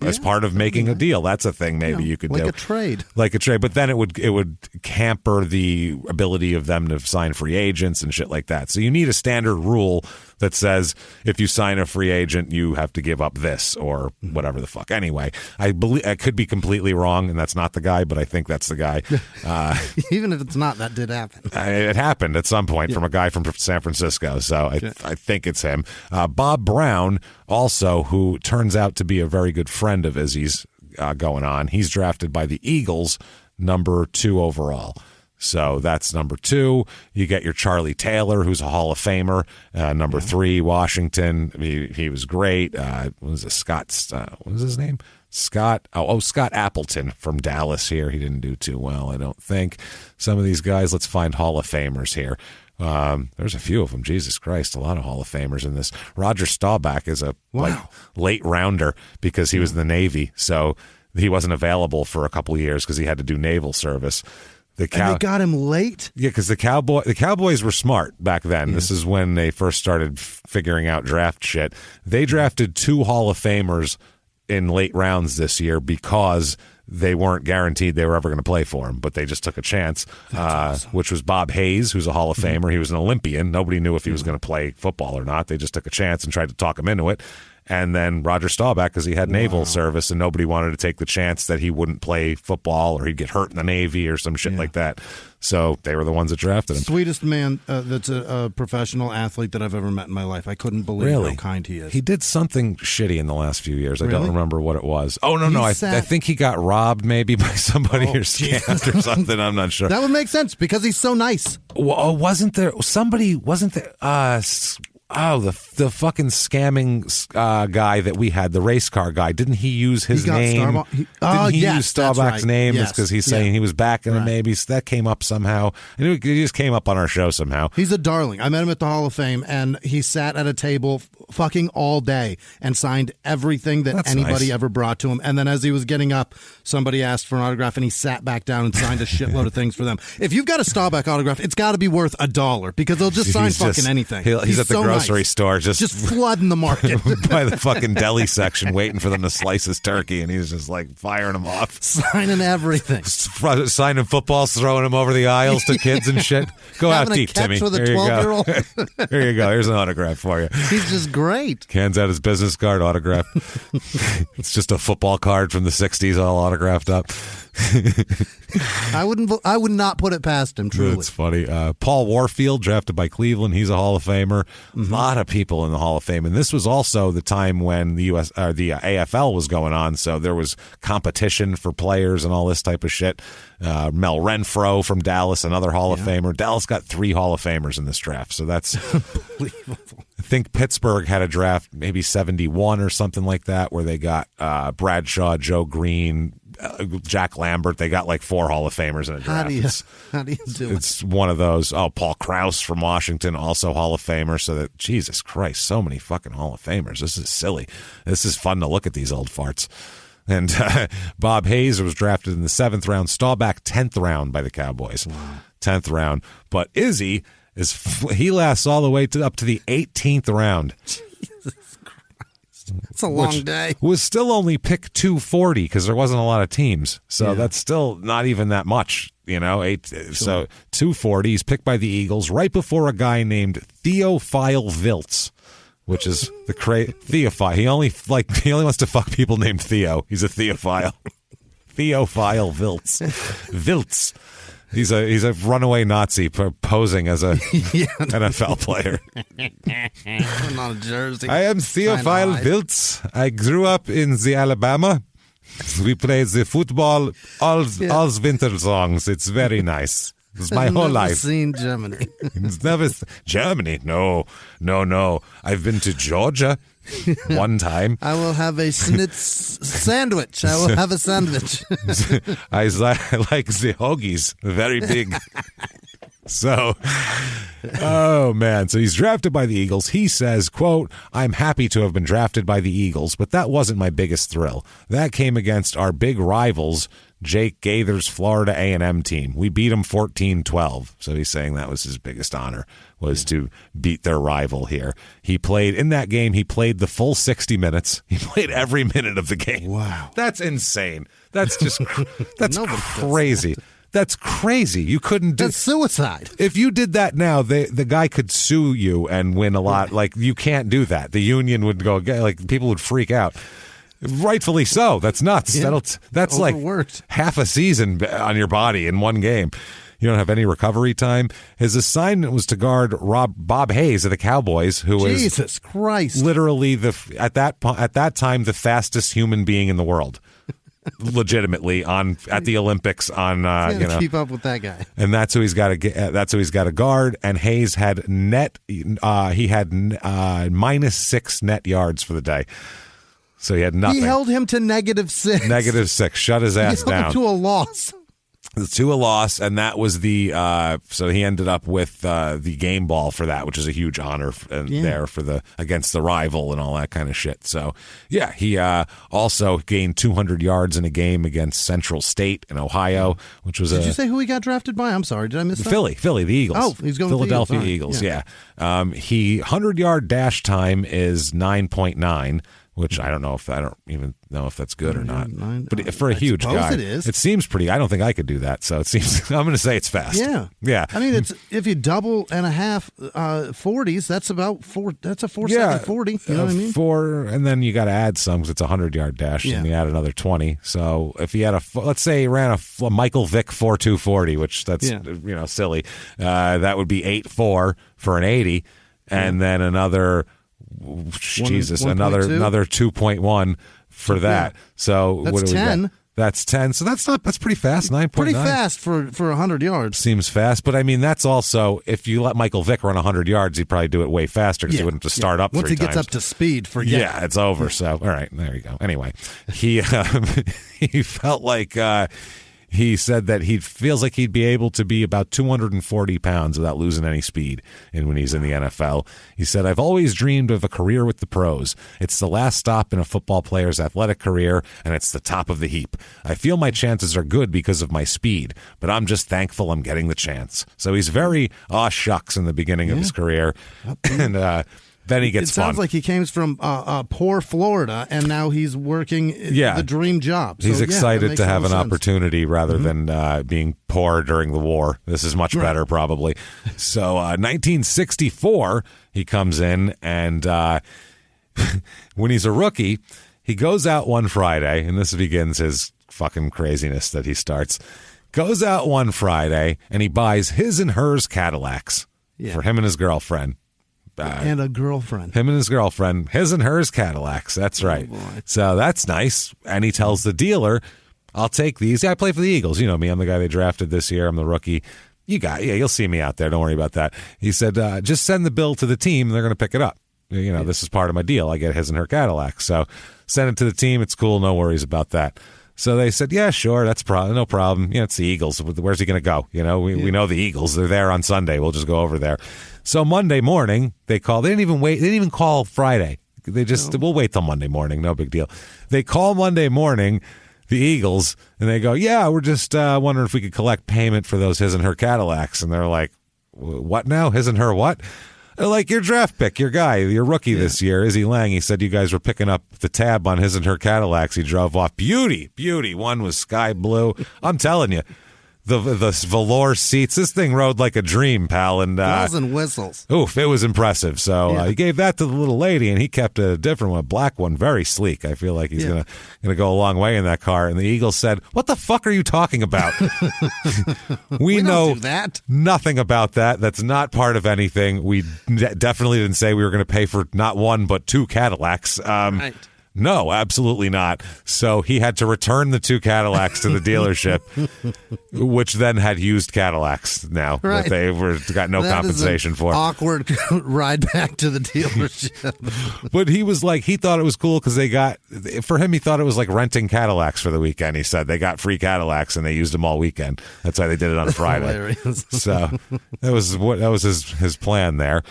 [SPEAKER 1] as part of making a deal. That's a thing maybe you could do.
[SPEAKER 3] Like a trade.
[SPEAKER 1] Like a trade, but then it would hamper the ability of them to sign free agents and shit like that. So you need a standard rule that says if you sign a free agent, you have to give up this or whatever the fuck. Anyway, I could be completely wrong, and that's not the guy, but I think that's the guy.
[SPEAKER 3] Even if it's not, that did happen.
[SPEAKER 1] It happened at some point from a guy from San Francisco, so I think it's him. Bob Brown, also, who turns out to be a very good friend of Izzy's going on. He's drafted by the Eagles, number 2 overall. So that's number 2. You get your Charlie Taylor, who's a Hall of Famer. Number 3, Washington. He was great. What was it, Scott? What was his name? Scott Appleton from Dallas here. He didn't do too well, I don't think. Some of these guys, let's find Hall of Famers here. There's a few of them. Jesus Christ, a lot of Hall of Famers in this. Roger Staubach is a late rounder because he was in the Navy, so he wasn't available for a couple of years because he had to do naval service.
[SPEAKER 3] And they got him late?
[SPEAKER 1] Yeah, because the Cowboys were smart back then. Yeah. This is when they first started figuring out draft shit. They drafted 2 Hall of Famers in late rounds this year because they weren't guaranteed they were ever going to play for him, but they just took a chance, awesome. Which was Bob Hayes, who's a Hall of Famer. He was an Olympian. Nobody knew if he was going to play football or not. They just took a chance and tried to talk him into it. And then Roger Staubach, because he had naval service and nobody wanted to take the chance that he wouldn't play football or he'd get hurt in the Navy or some shit like that. So they were the ones that drafted him.
[SPEAKER 3] Sweetest man that's a professional athlete that I've ever met in my life. I couldn't believe how kind he is.
[SPEAKER 1] He did something shitty in the last few years. I don't remember what it was. Oh, no. I think he got robbed maybe by somebody or scammed or something. I'm not sure.
[SPEAKER 3] That would make sense because he's so nice.
[SPEAKER 1] Well, wasn't there the fucking scamming guy that we had, the race car guy, didn't he use his name? Didn't he use Staubach's name? It's because he's saying he was back in the Navy. So that came up somehow. He just came up on our show somehow.
[SPEAKER 3] He's a darling. I met him at the Hall of Fame, and he sat at a table fucking all day and signed everything that anybody ever brought to him. And then as he was getting up, somebody asked for an autograph, and he sat back down and signed a shitload of things for them. If you've got a Staubach autograph, it's got to be worth $1 because they'll just sign fucking anything.
[SPEAKER 1] He's at the grocery store just
[SPEAKER 3] flooding the market
[SPEAKER 1] by the fucking deli section waiting for them to slice his turkey, and he's just like firing them off,
[SPEAKER 3] signing everything,
[SPEAKER 1] signing footballs, throwing them over the aisles to kids and shit. Go out deep, Timmy.
[SPEAKER 3] With a 12-year-old.
[SPEAKER 1] Here you go. Here's an autograph for you.
[SPEAKER 3] He's just great.
[SPEAKER 1] Hands out his business card, autograph. It's just a football card from the 60s all autographed up.
[SPEAKER 3] I would not put it past him, truly.
[SPEAKER 1] It's funny. Paul Warfield, drafted by Cleveland. He's a Hall of Famer. A lot of people in the Hall of Fame. And this was also the time when the AFL was going on, so there was competition for players and all this type of shit. Mel Renfro from Dallas, another Hall of Famer. Dallas got 3 Hall of Famers in this draft, so that's
[SPEAKER 3] unbelievable.
[SPEAKER 1] I think Pittsburgh had a draft, maybe 71 or something like that, where they got Bradshaw, Joe Green, Jack Lambert. They got like 4 Hall of Famers in a draft.
[SPEAKER 3] How do you do it?
[SPEAKER 1] It's one of those. Oh, Paul Krause from Washington, also Hall of Famer. So that, Jesus Christ, so many fucking Hall of Famers. This is silly. This is fun to look at these old farts. And Bob Hayes was drafted in the 7th round. Staubach 10th round by the Cowboys. Wow. 10th round. But Izzy he lasts all the way up to the 18th round.
[SPEAKER 3] Jesus Christ. It's a long day.
[SPEAKER 1] Was still only pick 240 because there wasn't a lot of teams. So that's still not even that much, you know. So 240. He's picked by the Eagles right before a guy named Theophile Viltz, which is the Theophile. He only wants to fuck people named Theo. He's a Theophile. Theophile Viltz. Viltz. He's a runaway Nazi posing as a NFL player.
[SPEAKER 3] Putting on a jersey.
[SPEAKER 1] I am Theophile Viltz. I grew up in the Alabama. We played the football, all winter songs. It's very nice. It's my whole life.
[SPEAKER 3] Seen Germany.
[SPEAKER 1] Germany? No. I've been to Georgia. one time.
[SPEAKER 3] I will have a schnitz sandwich. I will have a sandwich.
[SPEAKER 1] I like the hoagies, very big. So, oh man. So he's drafted by the Eagles. He says, quote, "I'm happy to have been drafted by the Eagles, but that wasn't my biggest thrill. That came against our big rivals, Jake Gaither's Florida A&M team. We beat them 14-12. So he's saying that was his biggest honor, was to beat their rival here. He played in that game. He played the full 60 minutes. He played every minute of the game.
[SPEAKER 3] Wow.
[SPEAKER 1] That's insane. That's just, that's crazy. That's crazy. You couldn't do...
[SPEAKER 3] That's suicide.
[SPEAKER 1] If you did that now, the guy could sue you and win a lot. Like, you can't do that. The union would go... Like, people would freak out. Rightfully so. That's nuts.
[SPEAKER 3] Yeah.
[SPEAKER 1] That's
[SPEAKER 3] overworked.
[SPEAKER 1] Like half a season on your body in one game. You don't have any recovery time. His assignment was to guard Bob Hayes of the Cowboys, who was...
[SPEAKER 3] Jesus Christ.
[SPEAKER 1] Literally, at that time, the fastest human being in the world. Legitimately at the Olympics
[SPEAKER 3] keep up with that guy,
[SPEAKER 1] and that's who he's got to get. That's who he's got to guard. And Hayes had -6 net yards for the day, so he had nothing.
[SPEAKER 3] He held him to -6.
[SPEAKER 1] -6. Shut his ass down
[SPEAKER 3] to a loss.
[SPEAKER 1] To a loss, and that was the so he ended up with the game ball for that, which is a huge honor there for the against the rival and all that kind of shit. So yeah, he also gained 200 yards in a game against Central State in Ohio, which was
[SPEAKER 3] Did you say who he got drafted by? I'm sorry, did I miss that?
[SPEAKER 1] Philly, the Eagles.
[SPEAKER 3] Oh, he's going
[SPEAKER 1] Philadelphia
[SPEAKER 3] with the
[SPEAKER 1] Eagles. Yeah. He 100-yard dash time is 9.9. Which I don't even know if that's good or not. But for a huge guy, it seems pretty. I don't think I could do that. So it seems I'm going to say it's fast.
[SPEAKER 3] Yeah. I mean, it's if you double and a half 40s, that's about four. That's a 4.7 40. You know what I mean?
[SPEAKER 1] And then you got to add some because it's a 100-yard dash, and you add another 20. So if he had let's say he ran a Michael Vick 4.240, which that's silly. That would be 8.4 for an 80, and then another. Jesus, another 2.1 for that. So
[SPEAKER 3] that's
[SPEAKER 1] what do
[SPEAKER 3] 10.
[SPEAKER 1] We got? That's 10. So that's pretty fast. 9.9.
[SPEAKER 3] Pretty fast for 100 yards.
[SPEAKER 1] Seems fast, but I mean that's also if you let Michael Vick run 100 yards, he'd probably do it way faster because he wouldn't have to start up.
[SPEAKER 3] Once he gets
[SPEAKER 1] times.
[SPEAKER 3] up to speed, forget.
[SPEAKER 1] Yeah, it's over. So all right, there you go. Anyway, he he felt like. He said that he feels like he'd be able to be about 240 pounds without losing any speed when he's in the NFL. He said, "I've always dreamed of a career with the pros. It's the last stop in a football player's athletic career, and it's the top of the heap. I feel my chances are good because of my speed, but I'm just thankful I'm getting the chance." So he's very shucks in the beginning of his career. And then he gets fun.
[SPEAKER 3] It sounds like he came from poor Florida, and now he's working the dream job. So,
[SPEAKER 1] he's excited to have an
[SPEAKER 3] sense.
[SPEAKER 1] opportunity rather than being poor during the war. This is much better, probably. So 1964, he comes in, and when he's a rookie, he goes out one Friday, and this begins his fucking craziness that he starts. Goes out one Friday, and he buys his and hers Cadillacs for him and his girlfriend.
[SPEAKER 3] And a girlfriend.
[SPEAKER 1] Him and his girlfriend. His and hers Cadillacs. That's right. So that's nice. And he tells the dealer, "I'll take these. Yeah, I play for the Eagles. You know me. I'm the guy they drafted this year. I'm the rookie. You'll see me out there. Don't worry about that." He said, "Just send the bill to the team. And they're going to pick it up. This is part of my deal. I get his and her Cadillacs. So send it to the team. It's cool. No worries about that." So they said, "Yeah, sure. That's no problem. It's the Eagles. Where's he going to go? We know the Eagles. They're there on Sunday. We'll just go over there." So Monday morning, they call. They didn't even wait. They didn't even call Friday. They just, we'll wait till Monday morning. No big deal. They call Monday morning, the Eagles, and they go, "Yeah, we're just wondering if we could collect payment for those his and her Cadillacs." And they're like, "What now? His and her what?" They're like, "Your draft pick, your guy, your rookie this year, Izzy Lang. He said you guys were picking up the tab on his and her Cadillacs. He drove off. Beauty. One was sky blue. I'm telling you. The velour seats. This thing rode like a dream, pal. And
[SPEAKER 3] bells and whistles.
[SPEAKER 1] Oof, it was impressive. So he gave that to the little lady, and he kept a different one, a black one, very sleek. I feel like he's gonna go a long way in that car. And the Eagles said, "What the fuck are you talking about? we know
[SPEAKER 3] don't do that.
[SPEAKER 1] Nothing about that. That's not part of anything. We definitely didn't say we were going to pay for not one but two Cadillacs."
[SPEAKER 3] Right.
[SPEAKER 1] No, absolutely not. So he had to return the 2 Cadillacs to the dealership, which then had used Cadillacs now that they got no compensation for.
[SPEAKER 3] Awkward ride back to the dealership.
[SPEAKER 1] But he was like, he thought it was cool because he thought it was like renting Cadillacs for the weekend. He said they got free Cadillacs and they used them all weekend. That's why they did it on Friday. So that was his plan there.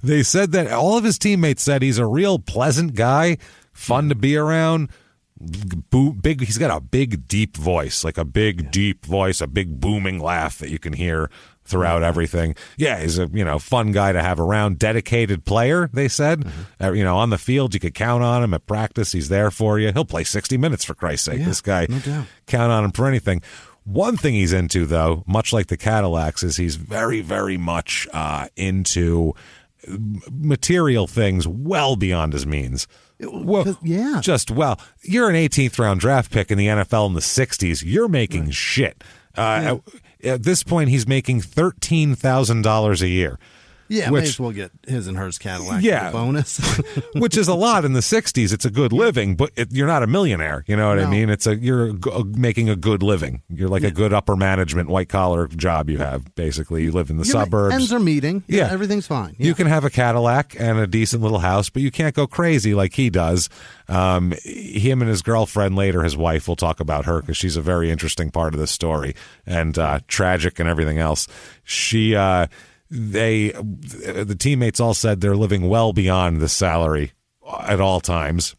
[SPEAKER 1] They said that all of his teammates said he's a real pleasant guy, fun to be around. He's got a big, deep voice, like a big, deep voice, a big booming laugh that you can hear throughout everything. Yeah, he's a fun guy to have around. Dedicated player, they said. On the field, you could count on him. At practice, he's there for you. He'll play 60 minutes, for Christ's sake. This guy,
[SPEAKER 3] no doubt.
[SPEAKER 1] Count on him for anything. One thing he's into, though, much like the Cadillacs, is he's very, very much into material things well beyond his means. Well,
[SPEAKER 3] yeah.
[SPEAKER 1] You're an 18th round draft pick in the NFL in the 60s. You're making shit. At this point, he's making $13,000 a year.
[SPEAKER 3] Yeah, may as well get his and hers Cadillac as a bonus.
[SPEAKER 1] Which is a lot in the 60s. It's a good living, but you're not a millionaire. You know what I mean? You're making a good living. You're like a good upper management, white-collar job you have, basically. You live in the suburbs.
[SPEAKER 3] Ends are meeting. Yeah, everything's fine. Yeah.
[SPEAKER 1] You can have a Cadillac and a decent little house, but you can't go crazy like he does. Him and his girlfriend later, his wife, we'll talk about her because she's a very interesting part of this story and tragic and everything else. The teammates all said they're living well beyond the salary at all times.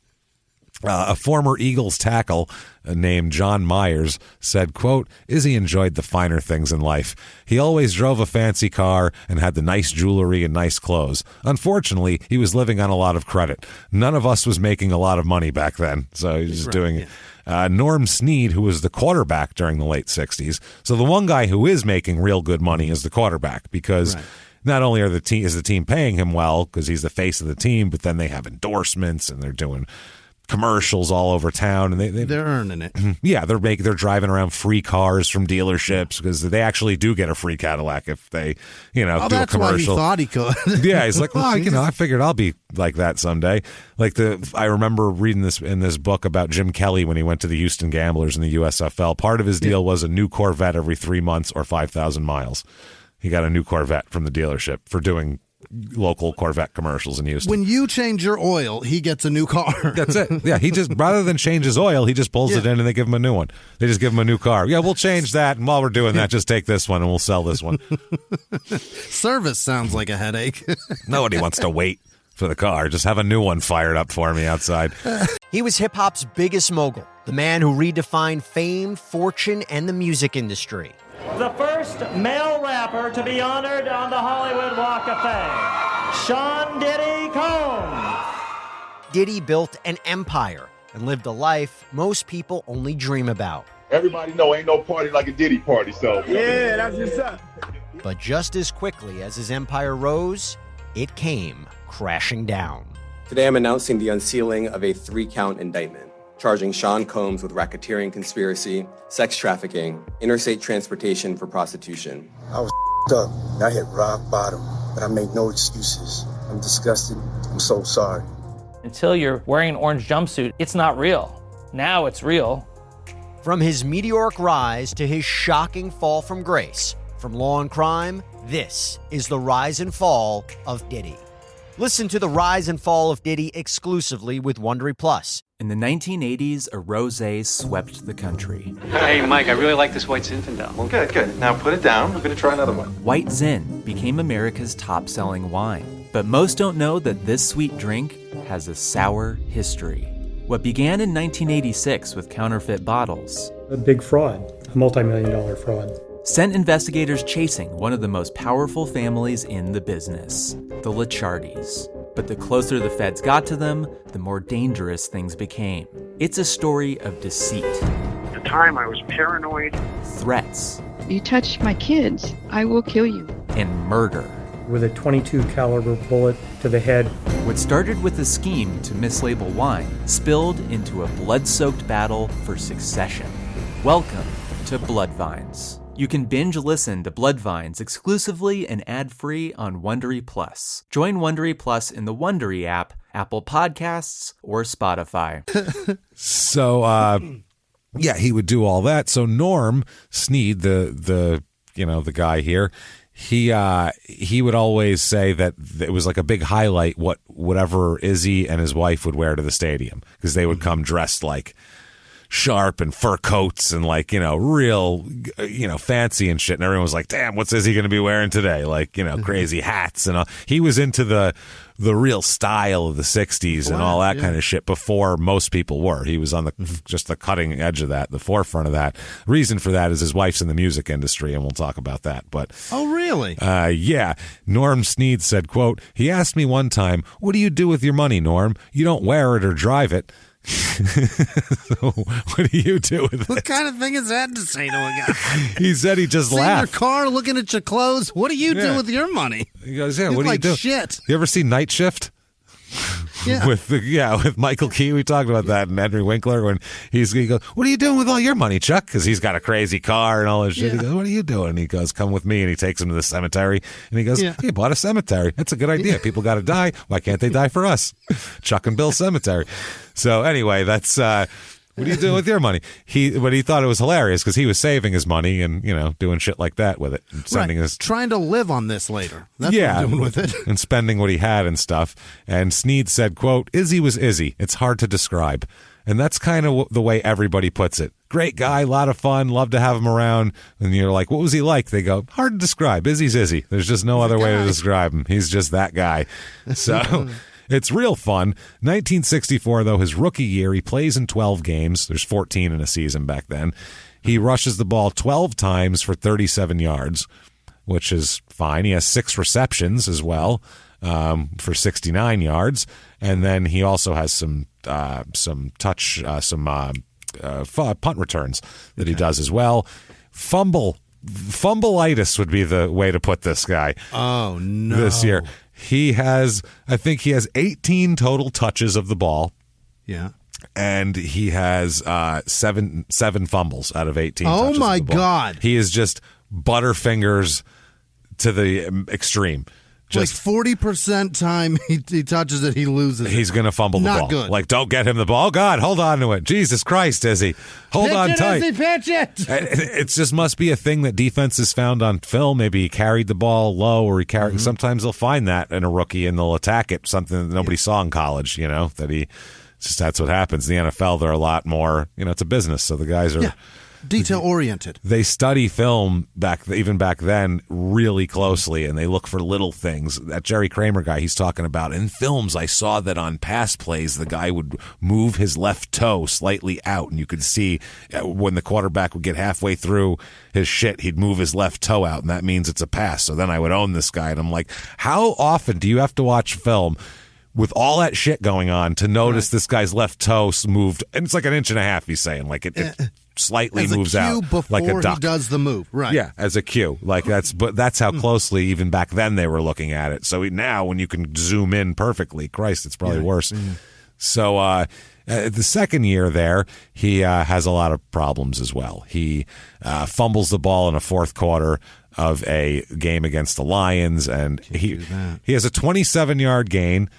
[SPEAKER 1] A former Eagles tackle named John Myers said, quote, Izzy enjoyed the finer things in life. He always drove a fancy car and had the nice jewelry and nice clothes. Unfortunately, he was living on a lot of credit. None of us was making a lot of money back then, so he was just doing it. Norm Snead, who was the quarterback during the late 60s. So the one guy who is making real good money is the quarterback because not only is the team paying him well because he's the face of the team, but then they have endorsements and they're doing commercials all over town, and
[SPEAKER 3] they're earning it.
[SPEAKER 1] Yeah, they're driving around free cars from dealerships because they actually do get a free Cadillac if they, do a commercial.
[SPEAKER 3] That's why he thought he could.
[SPEAKER 1] Yeah, he's like, I figured I'll be like that someday. I remember reading this in this book about Jim Kelly when he went to the Houston Gamblers in the USFL. Part of his deal was a new Corvette every 3 months or 5,000 miles. He got a new Corvette from the dealership for doing local Corvette commercials in Houston.
[SPEAKER 3] When you change your oil, he gets a new car.
[SPEAKER 1] That's it. Yeah, he just, rather than change his oil, he just pulls it in and they give him a new one. They just give him a new car. Yeah, we'll change that, and while we're doing that, just take this one and we'll sell this one.
[SPEAKER 3] Service sounds like a headache.
[SPEAKER 1] Nobody wants to wait for the car. Just have a new one fired up for me outside.
[SPEAKER 4] He was hip-hop's biggest mogul, the man who redefined fame, fortune, and the music industry.
[SPEAKER 5] The first male rapper to be honored on the Hollywood Walk of Fame, Sean Diddy Combs.
[SPEAKER 4] Diddy built an empire and lived a life most people only dream about.
[SPEAKER 6] Everybody know ain't no party like a Diddy party, so.
[SPEAKER 7] Yeah, that's what's up.
[SPEAKER 4] But just as quickly as his empire rose, it came crashing down.
[SPEAKER 8] Today I'm announcing the unsealing of a 3-count indictment, charging Sean Combs with racketeering conspiracy, sex trafficking, interstate transportation for prostitution.
[SPEAKER 9] I was up. I hit rock bottom, but I make no excuses. I'm disgusted. I'm so sorry.
[SPEAKER 10] Until you're wearing an orange jumpsuit, it's not real. Now it's real.
[SPEAKER 4] From his meteoric rise to his shocking fall from grace, from law and crime, this is the rise and fall of Diddy. Listen to the rise and fall of Diddy exclusively with Wondery Plus.
[SPEAKER 11] In the 1980s, a rosé swept the country.
[SPEAKER 12] Hey, Mike, I really like this White Zinfandel.
[SPEAKER 13] Well, good. Now put it down. We're going to try another one.
[SPEAKER 11] White Zin became America's top-selling wine. But most don't know that this sweet drink has a sour history. What began in 1986 with counterfeit bottles.
[SPEAKER 14] A big fraud, a multi-million-dollar fraud.
[SPEAKER 11] Sent investigators chasing one of the most powerful families in the business, the Licciardis. But the closer the feds got to them, the more dangerous things became. It's a story of deceit.
[SPEAKER 15] At the time, I was paranoid.
[SPEAKER 11] Threats.
[SPEAKER 16] You touch my kids, I will kill you.
[SPEAKER 11] And murder.
[SPEAKER 14] With a .22 caliber bullet to the head.
[SPEAKER 11] What started with a scheme to mislabel wine spilled into a blood-soaked battle for succession. Welcome to Bloodvines. You can binge listen to Bloodvines exclusively and ad-free on Wondery Plus. Join Wondery Plus in the Wondery app, Apple Podcasts, or Spotify.
[SPEAKER 1] So, yeah, he would do all that. So Norm Sneed, the guy here, he would always say that it was like a big highlight whatever Izzy and his wife would wear to the stadium, because they would come dressed like sharp and fur coats and like, real, fancy and shit. And everyone was like, damn, what's Izzy going to be wearing today? Like, crazy hats and all. He was into the real style of the 60s and all that kind of shit before most people were. He was on just the cutting edge of that, the forefront of that. Reason for that is his wife's in the music industry, and we'll talk about that. But
[SPEAKER 3] oh, really?
[SPEAKER 1] Yeah. Norm Sneed said, quote, he asked me one time, what do you do with your money, Norm? You don't wear it or drive it. So what do you do with it?
[SPEAKER 3] What kind of thing is that to say to a guy?
[SPEAKER 1] He said he just
[SPEAKER 3] Sitting
[SPEAKER 1] laughed.
[SPEAKER 3] in your car looking at your clothes. What do you do with your money?
[SPEAKER 1] He goes, yeah, what do you do?
[SPEAKER 3] Shit.
[SPEAKER 1] You ever see Night Shift?
[SPEAKER 3] Yeah.
[SPEAKER 1] with Michael Key, we talked about that, and Henry Winkler, when he goes, what are you doing with all your money, Chuck? Because he's got a crazy car and all this shit. He goes, what are you doing? And he goes, come with me, and he takes him to the cemetery, and he goes, he bought a cemetery. That's a good idea. People got to die. Why can't they die for us? Chuck and Bill Cemetery. So anyway, that's what are you doing with your money? But he thought it was hilarious because he was saving his money and doing shit like that with it, and sending his
[SPEAKER 3] trying to live on this later. That's what I'm doing with it,
[SPEAKER 1] and spending what he had and stuff. And Sneed said, "quote Izzy was Izzy. It's hard to describe." And that's kind of the way everybody puts it. Great guy, a lot of fun, love to have him around. And you're like, what was he like? They go, hard to describe. Izzy's Izzy. There's just no other way to describe him. He's just that guy. So it's real fun. 1964, though, his rookie year, he plays in 12 games. There's 14 in a season back then. He rushes the ball 12 times for 37 yards, which is fine. He has 6 receptions as well for 69 yards. And then he also has some punt returns that he does as well. Fumbleitis would be the way to put this guy.
[SPEAKER 3] Oh, no.
[SPEAKER 1] This year. I think he has 18 total touches of the ball.
[SPEAKER 3] Yeah.
[SPEAKER 1] And he has seven fumbles out of 18 touches.
[SPEAKER 3] Oh, my
[SPEAKER 1] of the ball.
[SPEAKER 3] God.
[SPEAKER 1] He is just butterfingers to the extreme.
[SPEAKER 3] Just, like 40% time he touches it, he loses.
[SPEAKER 1] He's going to fumble the ball.
[SPEAKER 3] Not good.
[SPEAKER 1] Like, don't get him the ball. Oh, God, hold on to it. Jesus Christ, Izzy. Hold on tight.
[SPEAKER 3] Izzy, pitch it.
[SPEAKER 1] It just must be a thing that defenses found on film. Maybe he carried the ball low, or he carried. Sometimes they'll find that in a rookie and they'll attack it. Something that nobody saw in college. That he just that's what happens. In the NFL, they're a lot more. It's a business, so the guys are.
[SPEAKER 3] Detail oriented.
[SPEAKER 1] They study film even back then really closely, and they look for little things. That Jerry Kramer guy he's talking about, in films I saw that on pass plays the guy would move his left toe slightly out, and you could see when the quarterback would get halfway through his shit, he'd move his left toe out, and that means it's a pass. So then I would own this guy, and I'm like, how often do you have to watch film with all that shit going on to notice this guy's left toe moved? And it's like an inch and a half, he's saying. Like it slightly moves out like a duck.
[SPEAKER 3] He does the move, right?
[SPEAKER 1] Yeah, as a cue. Like that's how closely even back then they were looking at it. So now when you can zoom in perfectly, Christ, it's probably worse. So the second year there, he has a lot of problems as well. He fumbles the ball in a fourth quarter of a game against the Lions, and he has a 27-yard gain.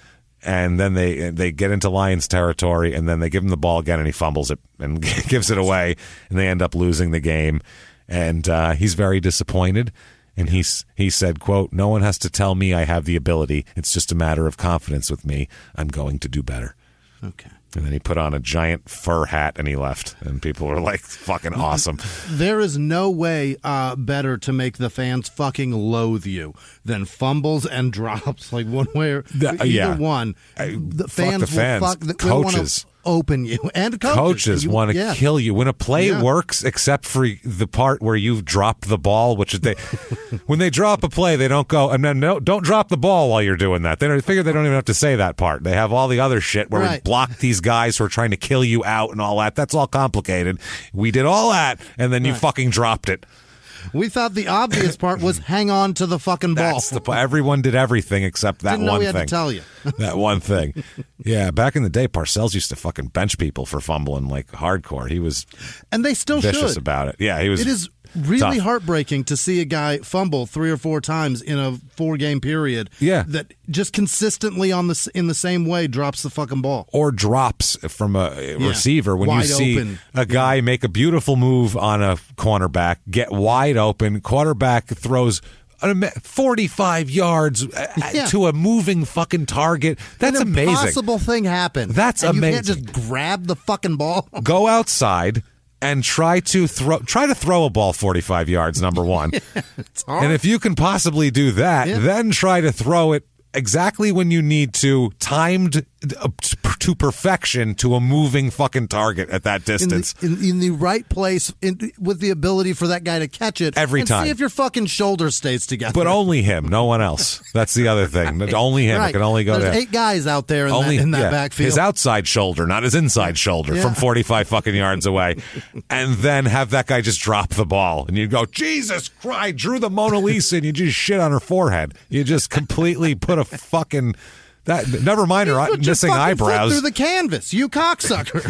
[SPEAKER 1] And then they get into Lions territory, and then they give him the ball again, and he fumbles it and gives it away, and they end up losing the game. And he's very disappointed. And he said, quote, no one has to tell me I have the ability. It's just a matter of confidence with me. I'm going to do better.
[SPEAKER 3] Okay.
[SPEAKER 1] And then he put on a giant fur hat and he left. And people were like, fucking awesome.
[SPEAKER 3] There is no way better to make the fans fucking loathe you than fumbles and drops. Like one way or either one. The fans will fuck.
[SPEAKER 1] Coaches.
[SPEAKER 3] Open you, and
[SPEAKER 1] coaches want to kill you when a play works, except for the part where you've dropped the ball. Which they, when they drop a play, they don't go and then don't drop the ball while you're doing that. They figure they don't even have to say that part. They have all the other shit where we block these guys who are trying to kill you out and all that. That's all complicated. We did all that, and then you fucking dropped it.
[SPEAKER 3] We thought the obvious part was hang on to the fucking ball.
[SPEAKER 1] Everyone did everything except that
[SPEAKER 3] Didn't know
[SPEAKER 1] one
[SPEAKER 3] we
[SPEAKER 1] thing.
[SPEAKER 3] had to tell you.
[SPEAKER 1] That one thing. Yeah, back in the day, Parcells used to fucking bench people for fumbling like hardcore. He was
[SPEAKER 3] and they still
[SPEAKER 1] vicious
[SPEAKER 3] should.
[SPEAKER 1] about it. Yeah, he was.
[SPEAKER 3] It is really
[SPEAKER 1] tough.
[SPEAKER 3] heartbreaking to see a guy fumble 3 or 4 times in a 4-game period.
[SPEAKER 1] Yeah.
[SPEAKER 3] That just consistently in the same way drops the fucking ball.
[SPEAKER 1] Or drops from a receiver when
[SPEAKER 3] Wide
[SPEAKER 1] you see
[SPEAKER 3] open.
[SPEAKER 1] a guy make a beautiful move on a cornerback, get wide open, quarterback throws 45 yards to a moving fucking target. That's
[SPEAKER 3] An
[SPEAKER 1] amazing.
[SPEAKER 3] impossible thing happened.
[SPEAKER 1] That's
[SPEAKER 3] and
[SPEAKER 1] amazing.
[SPEAKER 3] You can't just grab the fucking ball.
[SPEAKER 1] Go outside and try to throw a ball 45 yards, number one.
[SPEAKER 3] It's hard.
[SPEAKER 1] And if you can possibly do that, then try to throw it exactly when you need to, timed to perfection to a moving fucking target at that distance.
[SPEAKER 3] In the right place, with the ability for that guy to catch it
[SPEAKER 1] every time.
[SPEAKER 3] See if your fucking shoulder stays together.
[SPEAKER 1] But only him, no one else. That's the other thing. Only him.
[SPEAKER 3] Right.
[SPEAKER 1] It can only go
[SPEAKER 3] There's
[SPEAKER 1] there.
[SPEAKER 3] 8 guys out there in that backfield.
[SPEAKER 1] His outside shoulder, not his inside shoulder, from 45 fucking yards away. And then have that guy just drop the ball. And you go, Jesus Christ, I drew the Mona Lisa, and you just shit on her forehead. You just completely put a fucking... never mind her missing eyebrows.
[SPEAKER 3] Through the canvas, you cocksucker.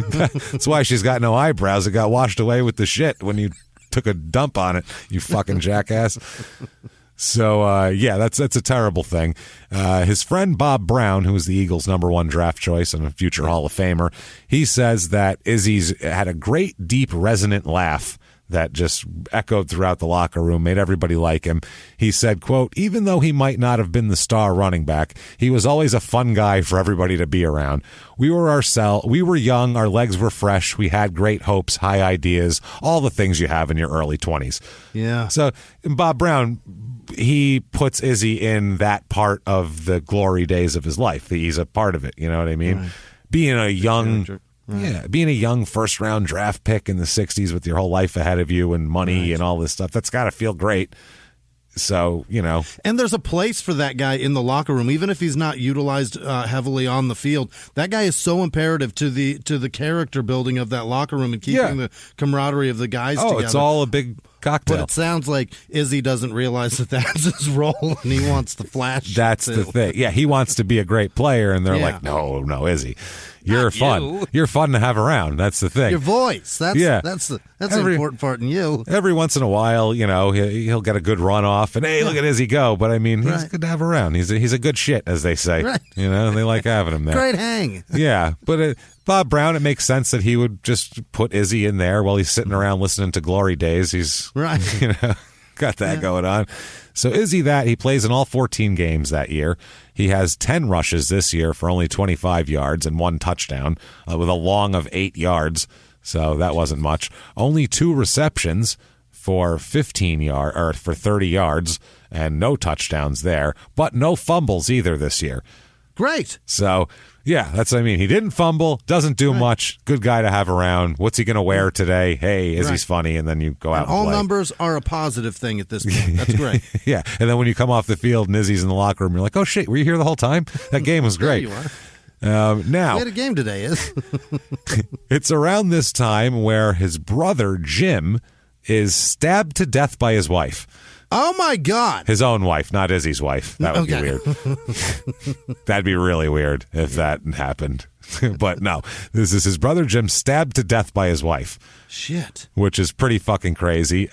[SPEAKER 1] That's why she's got no eyebrows. It got washed away with the shit when you took a dump on it, you fucking jackass. So, that's a terrible thing. His friend Bob Brown, who was the Eagles' #1 draft choice and a future Hall of Famer, he says that Izzy's had a great, deep, resonant laugh that just echoed throughout the locker room, made everybody like him. He said, quote, even though he might not have been the star running back, he was always a fun guy for everybody to be around. We were young, our legs were fresh, we had great hopes, high ideas, all the things you have in your early 20s.
[SPEAKER 3] Yeah.
[SPEAKER 1] So Bob Brown, he puts Izzy in that part of the glory days of his life. He's a part of it, you know what I mean?
[SPEAKER 3] Right.
[SPEAKER 1] Being a young... Yeah, being a young first-round draft pick in the 60s with your whole life ahead of you and money and all this stuff, that's got to feel great. So,
[SPEAKER 3] And there's a place for that guy in the locker room, even if he's not utilized heavily on the field. That guy is so imperative to the character building of that locker room and keeping the camaraderie of the guys together.
[SPEAKER 1] It's all a big cocktail.
[SPEAKER 3] But it sounds like Izzy doesn't realize that that's his role, and he wants the flash.
[SPEAKER 1] That's the thing. Yeah, he wants to be a great player, and they're like, no, Izzy. You're fun.
[SPEAKER 3] You.
[SPEAKER 1] You're fun to have around. That's the thing.
[SPEAKER 3] Your voice. That's the important part in you.
[SPEAKER 1] Every once in a while, he'll get a good run off, and hey, look at Izzy go. But I mean, he's good to have around. He's a good shit, as they say.
[SPEAKER 3] Right.
[SPEAKER 1] They like having him there.
[SPEAKER 3] Great hang.
[SPEAKER 1] Yeah, but Bob Brown, it makes sense that he would just put Izzy in there while he's sitting around listening to Glory Days. He's got that going on. So Izzy, he plays in all 14 games that year. He has 10 rushes this year for only 25 yards and 1 touchdown with a long of 8 yards. So that wasn't much. Only 2 receptions for 30 yards and no touchdowns there, but no fumbles either this year.
[SPEAKER 3] Great.
[SPEAKER 1] So, yeah, that's what I mean. He didn't fumble, doesn't do much. Good guy to have around. What's he going to wear today? Hey, Izzy's funny, and then you go out and
[SPEAKER 3] all
[SPEAKER 1] play.
[SPEAKER 3] numbers are a positive thing at this point. That's great.
[SPEAKER 1] Yeah, and then when you come off the field and Izzy's in the locker room, you're like, oh, shit, were you here the whole time? That game was great.
[SPEAKER 3] There you are.
[SPEAKER 1] Now,
[SPEAKER 3] we had a game today, is
[SPEAKER 1] it's around this time where his brother, Jim, is stabbed to death by his wife.
[SPEAKER 3] Oh, my God.
[SPEAKER 1] His own wife, not Izzy's wife. That would be weird. That'd be really weird if that happened. But no, this is his brother Jim stabbed to death by his wife.
[SPEAKER 3] Shit.
[SPEAKER 1] Which is pretty fucking crazy.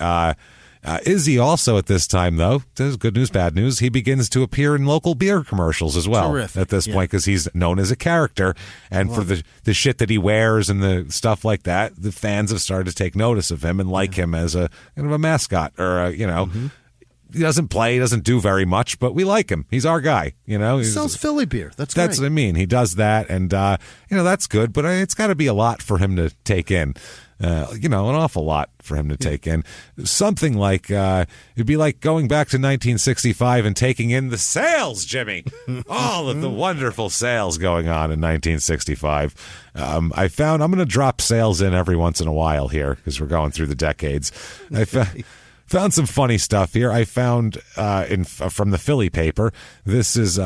[SPEAKER 1] Izzy also at this time, though, there's good news, bad news, he begins to appear in local beer commercials as well.
[SPEAKER 3] Terrific.
[SPEAKER 1] At this point, because he's known as a character. And for the shit that he wears and the stuff like that, the fans have started to take notice of him and like him as a kind of a mascot or, He doesn't play, he doesn't do very much, but we like him. He's our guy, He
[SPEAKER 3] sells Philly beer. That's great.
[SPEAKER 1] That's what I mean. He does that, and, that's good, but it's got to be a lot for him to take in. An awful lot for him to take in. Something like, it'd be like going back to 1965 and taking in the sales, Jimmy. All of the wonderful sales going on in 1965. I'm going to drop sales in every once in a while here because we're going through the decades. Found some funny stuff here. I found from the Philly paper. This is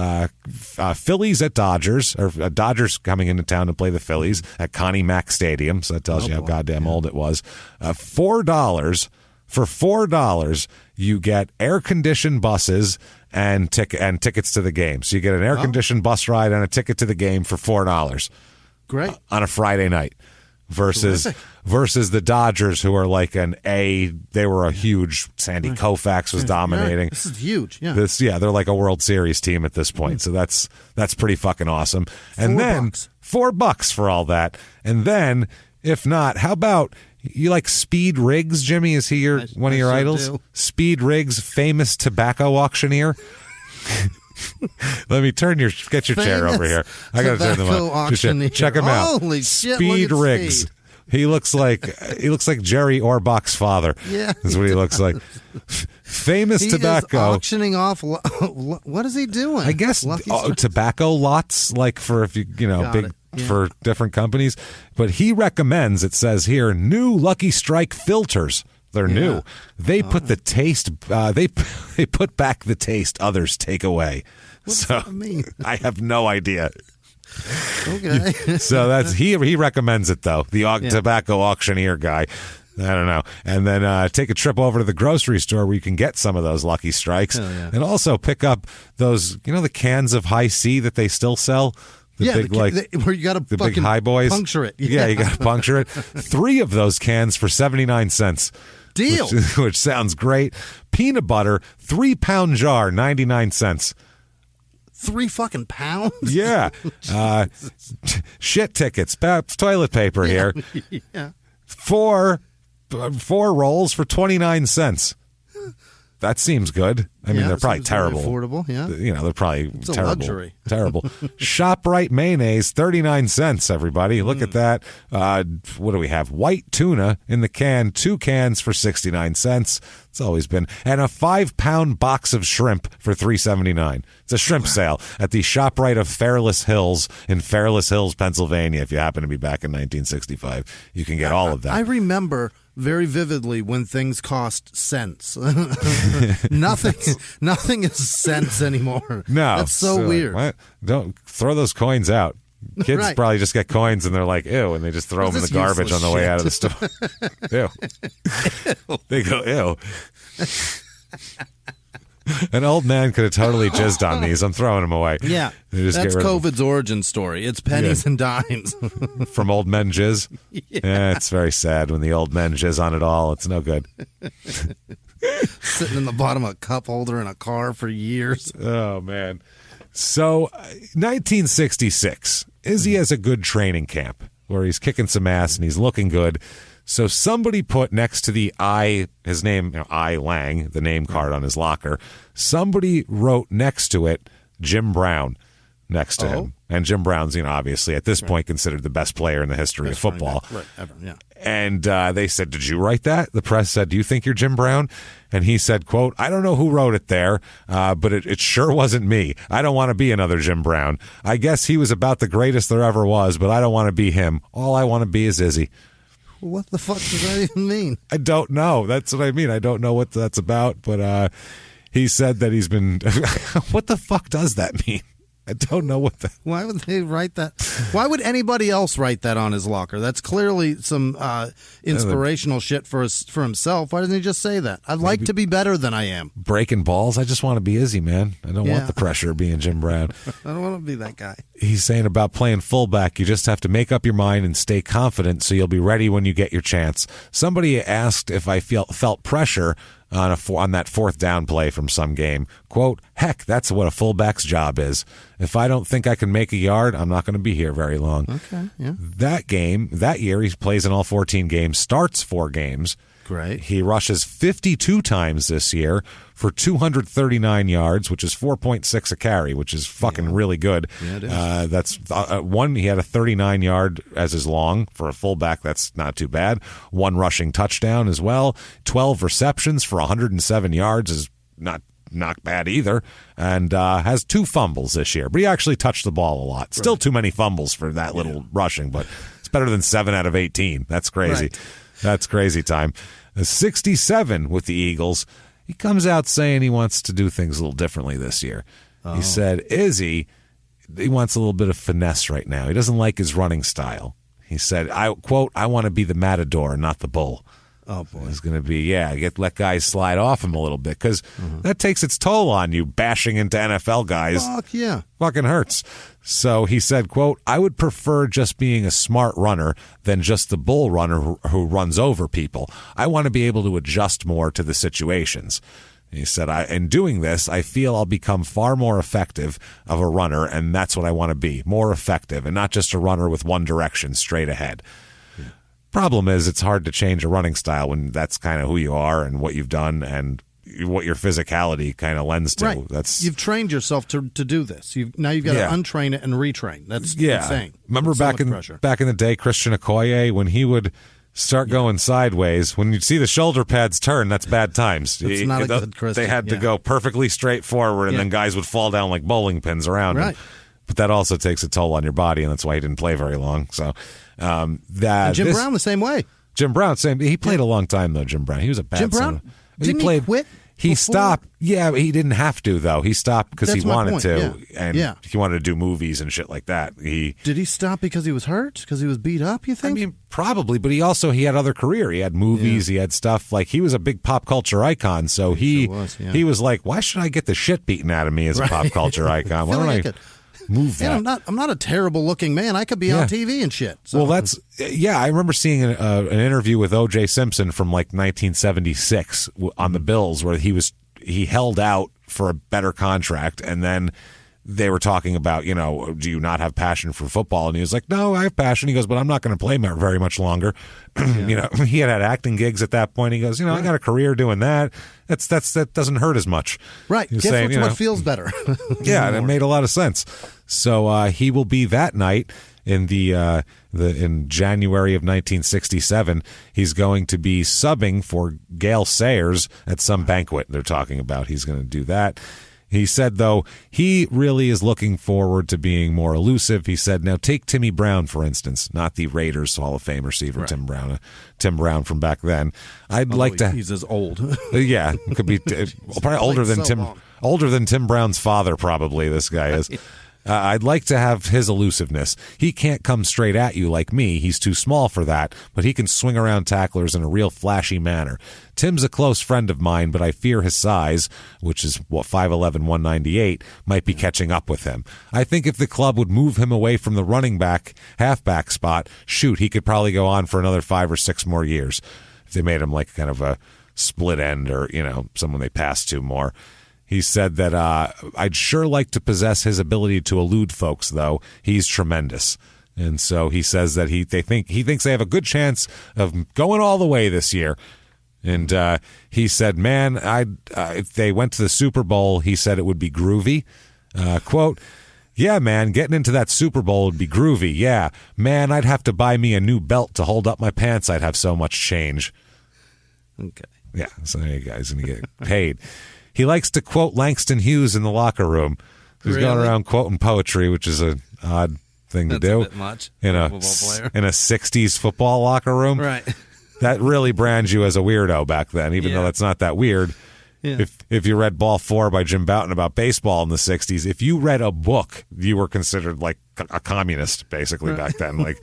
[SPEAKER 1] Phillies at Dodgers, or Dodgers coming into town to play the Phillies at Connie Mack Stadium. So that tells you how goddamn old it was. $4 for $4, you get air-conditioned buses and tickets to the game. So you get an air-conditioned bus ride and a ticket to the game for $4.
[SPEAKER 3] Great.
[SPEAKER 1] On a Friday night. versus the Dodgers, who are like an A. They were a huge. Sandy Koufax was dominating.
[SPEAKER 3] Yeah, this is huge. Yeah,
[SPEAKER 1] they're like a World Series team at this point. So that's pretty fucking awesome. And then $4 for all that. And then, if not, how about you like Speed Riggs, Jimmy? Is he one of your idols?
[SPEAKER 3] Do.
[SPEAKER 1] Speed Riggs, famous tobacco auctioneer. Let me get your chair over here. I got to turn them on. Check him out.
[SPEAKER 3] Holy shit!
[SPEAKER 1] Speed
[SPEAKER 3] look at
[SPEAKER 1] Riggs.
[SPEAKER 3] Speed.
[SPEAKER 1] He looks like Jerry Orbach's father.
[SPEAKER 3] Yeah,
[SPEAKER 1] is what he looks like. Famous
[SPEAKER 3] he
[SPEAKER 1] tobacco.
[SPEAKER 3] Is auctioning off. What is he doing?
[SPEAKER 1] I guess tobacco lots, like for if for different companies. But he recommends. It says here, new Lucky Strike filters. They're new. They put the taste. They put back the taste others take away.
[SPEAKER 3] What does that mean?
[SPEAKER 1] I have no idea.
[SPEAKER 3] Okay.
[SPEAKER 1] So that's he recommends it though. The tobacco auctioneer guy. I don't know. And then take a trip over to the grocery store where you can get some of those Lucky Strikes, and also pick up those. The cans of High C that they still sell.
[SPEAKER 3] Where you got to
[SPEAKER 1] the big high boys
[SPEAKER 3] puncture it.
[SPEAKER 1] Yeah, you got to puncture it. 3 of those cans for 79 cents.
[SPEAKER 3] Deal.
[SPEAKER 1] Which sounds great. Peanut butter, 3-pound jar, 99 cents.
[SPEAKER 3] 3 fucking pounds?
[SPEAKER 1] Yeah. Shit tickets, toilet paper here.
[SPEAKER 3] Yeah.
[SPEAKER 1] 4 rolls for 29 cents. That seems good. I mean, they're probably terrible.
[SPEAKER 3] Affordable, yeah.
[SPEAKER 1] They're probably
[SPEAKER 3] it's
[SPEAKER 1] terrible.
[SPEAKER 3] A luxury.
[SPEAKER 1] Terrible. ShopRite mayonnaise, 39 cents, everybody. Look at that. What do we have? White tuna in the can, 2 cans for 69 cents. It's always been. And a 5-pound box of shrimp for $3.79. It's a shrimp sale at the ShopRite of Fairless Hills in Fairless Hills, Pennsylvania. If you happen to be back in 1965, you can get all of that.
[SPEAKER 3] I remember very vividly when things cost cents. Nothing is cents anymore.
[SPEAKER 1] No,
[SPEAKER 3] that's so weird.
[SPEAKER 1] What? Don't throw those coins out. Kids probably just get coins and they're like, ew, and they just throw them in the garbage on the way out of the store. Ew. They go, ew. An old man could have totally jizzed on these. I'm throwing them away.
[SPEAKER 3] Yeah, that's COVID's origin story. It's pennies and dimes.
[SPEAKER 1] From old men jizz? Yeah, it's very sad when the old men jizz on it all. It's no good.
[SPEAKER 3] Sitting in the bottom of a cup holder in a car for years.
[SPEAKER 1] Oh, man. So, 1966, Izzy has a good training camp where he's kicking some ass and he's looking good. So somebody put next to the his name, I Lang, the name card on his locker, somebody wrote next to it Jim Brown next to him. And Jim Brown's, obviously at this point considered the best player in the history of football.
[SPEAKER 3] Ever, yeah.
[SPEAKER 1] And they said, did you write that? The press said, do you think you're Jim Brown? And he said, quote, I don't know who wrote it there, but it sure wasn't me. I don't want to be another Jim Brown. I guess he was about the greatest there ever was, but I don't want to be him. All I want to be is Izzy.
[SPEAKER 3] What the fuck does that even mean?
[SPEAKER 1] I don't know. That's what I mean. I don't know what that's about, but he said that he's been... What the fuck does that mean? I don't know what the...
[SPEAKER 3] Why would they write that? Why would anybody else write that on his locker? That's clearly some inspirational shit for himself. Why doesn't he just say that? I'd like to be better than I am.
[SPEAKER 1] Breaking balls? I just want to be Izzy, man. I don't want the pressure of being Jim Brown.
[SPEAKER 3] I don't want to be that guy.
[SPEAKER 1] He's saying about playing fullback, you just have to make up your mind and stay confident so you'll be ready when you get your chance. Somebody asked if I felt pressure on that 4th down play from some game. Quote, heck, that's what a fullback's job is. If I don't think I can make a yard, I'm not going to be here very long.
[SPEAKER 3] Okay, yeah.
[SPEAKER 1] That year, he plays in all 14 games, starts 4 games.
[SPEAKER 3] Great.
[SPEAKER 1] He rushes 52 times this year for 239 yards, which is 4.6 a carry, which is fucking really good.
[SPEAKER 3] Yeah, it is.
[SPEAKER 1] That's one. He had a 39-yard as his long for a fullback. That's not too bad. 1 rushing touchdown as well. 12 receptions for 107 yards is not bad either. And has 2 fumbles this year. But he actually touched the ball a lot. Still too many fumbles for that little rushing, but it's better than 7 out of 18. That's crazy.
[SPEAKER 3] Right.
[SPEAKER 1] That's crazy time. 67 with the Eagles. He comes out saying he wants to do things a little differently this year. He said, Izzy, he wants a little bit of finesse right now. He doesn't like his running style. He said, I want to be the matador, not the bull.
[SPEAKER 3] Oh, boy.
[SPEAKER 1] It's going to be, let guys slide off him a little bit because that takes its toll on you, bashing into NFL guys.
[SPEAKER 3] Fuck yeah.
[SPEAKER 1] Fucking hurts. So he said, quote, I would prefer just being a smart runner than just the bull runner who runs over people. I want to be able to adjust more to the situations. He said, in doing this, I feel I'll become far more effective of a runner, and that's what I want to be, more effective, and not just a runner with one direction straight ahead. Problem is, it's hard to change a running style when that's kind of who you are and what you've done and what your physicality kind of lends to.
[SPEAKER 3] Right. You've trained yourself to do this. Now you've got to untrain it and retrain. That's insane.
[SPEAKER 1] Remember back in the day, Christian Okoye, when he would start going sideways, when you'd see the shoulder pads turn, that's bad times.
[SPEAKER 3] It's not a good Christian.
[SPEAKER 1] They had to go perfectly straight forward, and then guys would fall down like bowling pins around him. But that also takes a toll on your body, and that's why he didn't play very long. So
[SPEAKER 3] and Jim Brown the same way.
[SPEAKER 1] Jim Brown, same. He played a long time though. Jim Brown, he was a bad.
[SPEAKER 3] Jim Brown, didn't he quit?
[SPEAKER 1] He stopped. Yeah, he didn't have to though. He stopped because he wanted to, and he wanted to do movies and shit like that.
[SPEAKER 3] Did he stop because he was hurt? Because he was beat up? You think?
[SPEAKER 1] I mean, probably. But he had other career. He had movies. He had stuff like he was a big pop culture icon. So he was like, why should I get the shit beaten out of me as a pop culture icon? Why don't I move that?
[SPEAKER 3] And I'm not a terrible looking man. I could be on TV and shit. So.
[SPEAKER 1] Well, I remember seeing an interview with O.J. Simpson from like 1976 on the Bills where he held out for a better contract, and then they were talking about, do you not have passion for football? And he was like, no, I have passion. He goes, but I'm not going to play very much longer. He had acting gigs at that point. He goes, I got a career doing that. That doesn't hurt as much.
[SPEAKER 3] Right. Guess what feels better.
[SPEAKER 1] Yeah, and it made a lot of sense. So he will be that night in in January of 1967. He's going to be subbing for Gale Sayers at some banquet they're talking about. He's going to do that. He said, though, he really is looking forward to being more elusive. He said, now take Timmy Brown, for instance, not the Raiders Hall of Fame receiver, Tim Brown from back then.
[SPEAKER 3] He's as old.
[SPEAKER 1] Could be probably older than Tim Brown's father, probably, this guy is. I'd like to have his elusiveness. He can't come straight at you like me. He's too small for that, but he can swing around tacklers in a real flashy manner. Tim's a close friend of mine, but I fear his size, which is 5'11", 198, might be catching up with him. I think if the club would move him away from the running back, halfback spot, he could probably go on for another 5 or 6 more years. If they made him like kind of a split end or, someone they pass to more. He said that I'd sure like to possess his ability to elude folks, though. He's tremendous. And so he says that he thinks they have a good chance of going all the way this year. And he said, man, if they went to the Super Bowl, he said it would be groovy. Quote, yeah, man, getting into that Super Bowl would be groovy. Yeah, man, I'd have to buy me a new belt to hold up my pants. I'd have so much change.
[SPEAKER 3] Okay.
[SPEAKER 1] Yeah, so there you guys going to get paid. He likes to quote Langston Hughes in the locker room. He's going around quoting poetry, which is an odd thing to do.
[SPEAKER 3] A bit much
[SPEAKER 1] in a 60s football locker room.
[SPEAKER 3] Right.
[SPEAKER 1] That really brands you as a weirdo back then, even though that's not that weird. Yeah. If you read Ball 4 by Jim Bouton about baseball in the 60s, if you read a book, you were considered like a communist, basically, back then. Like,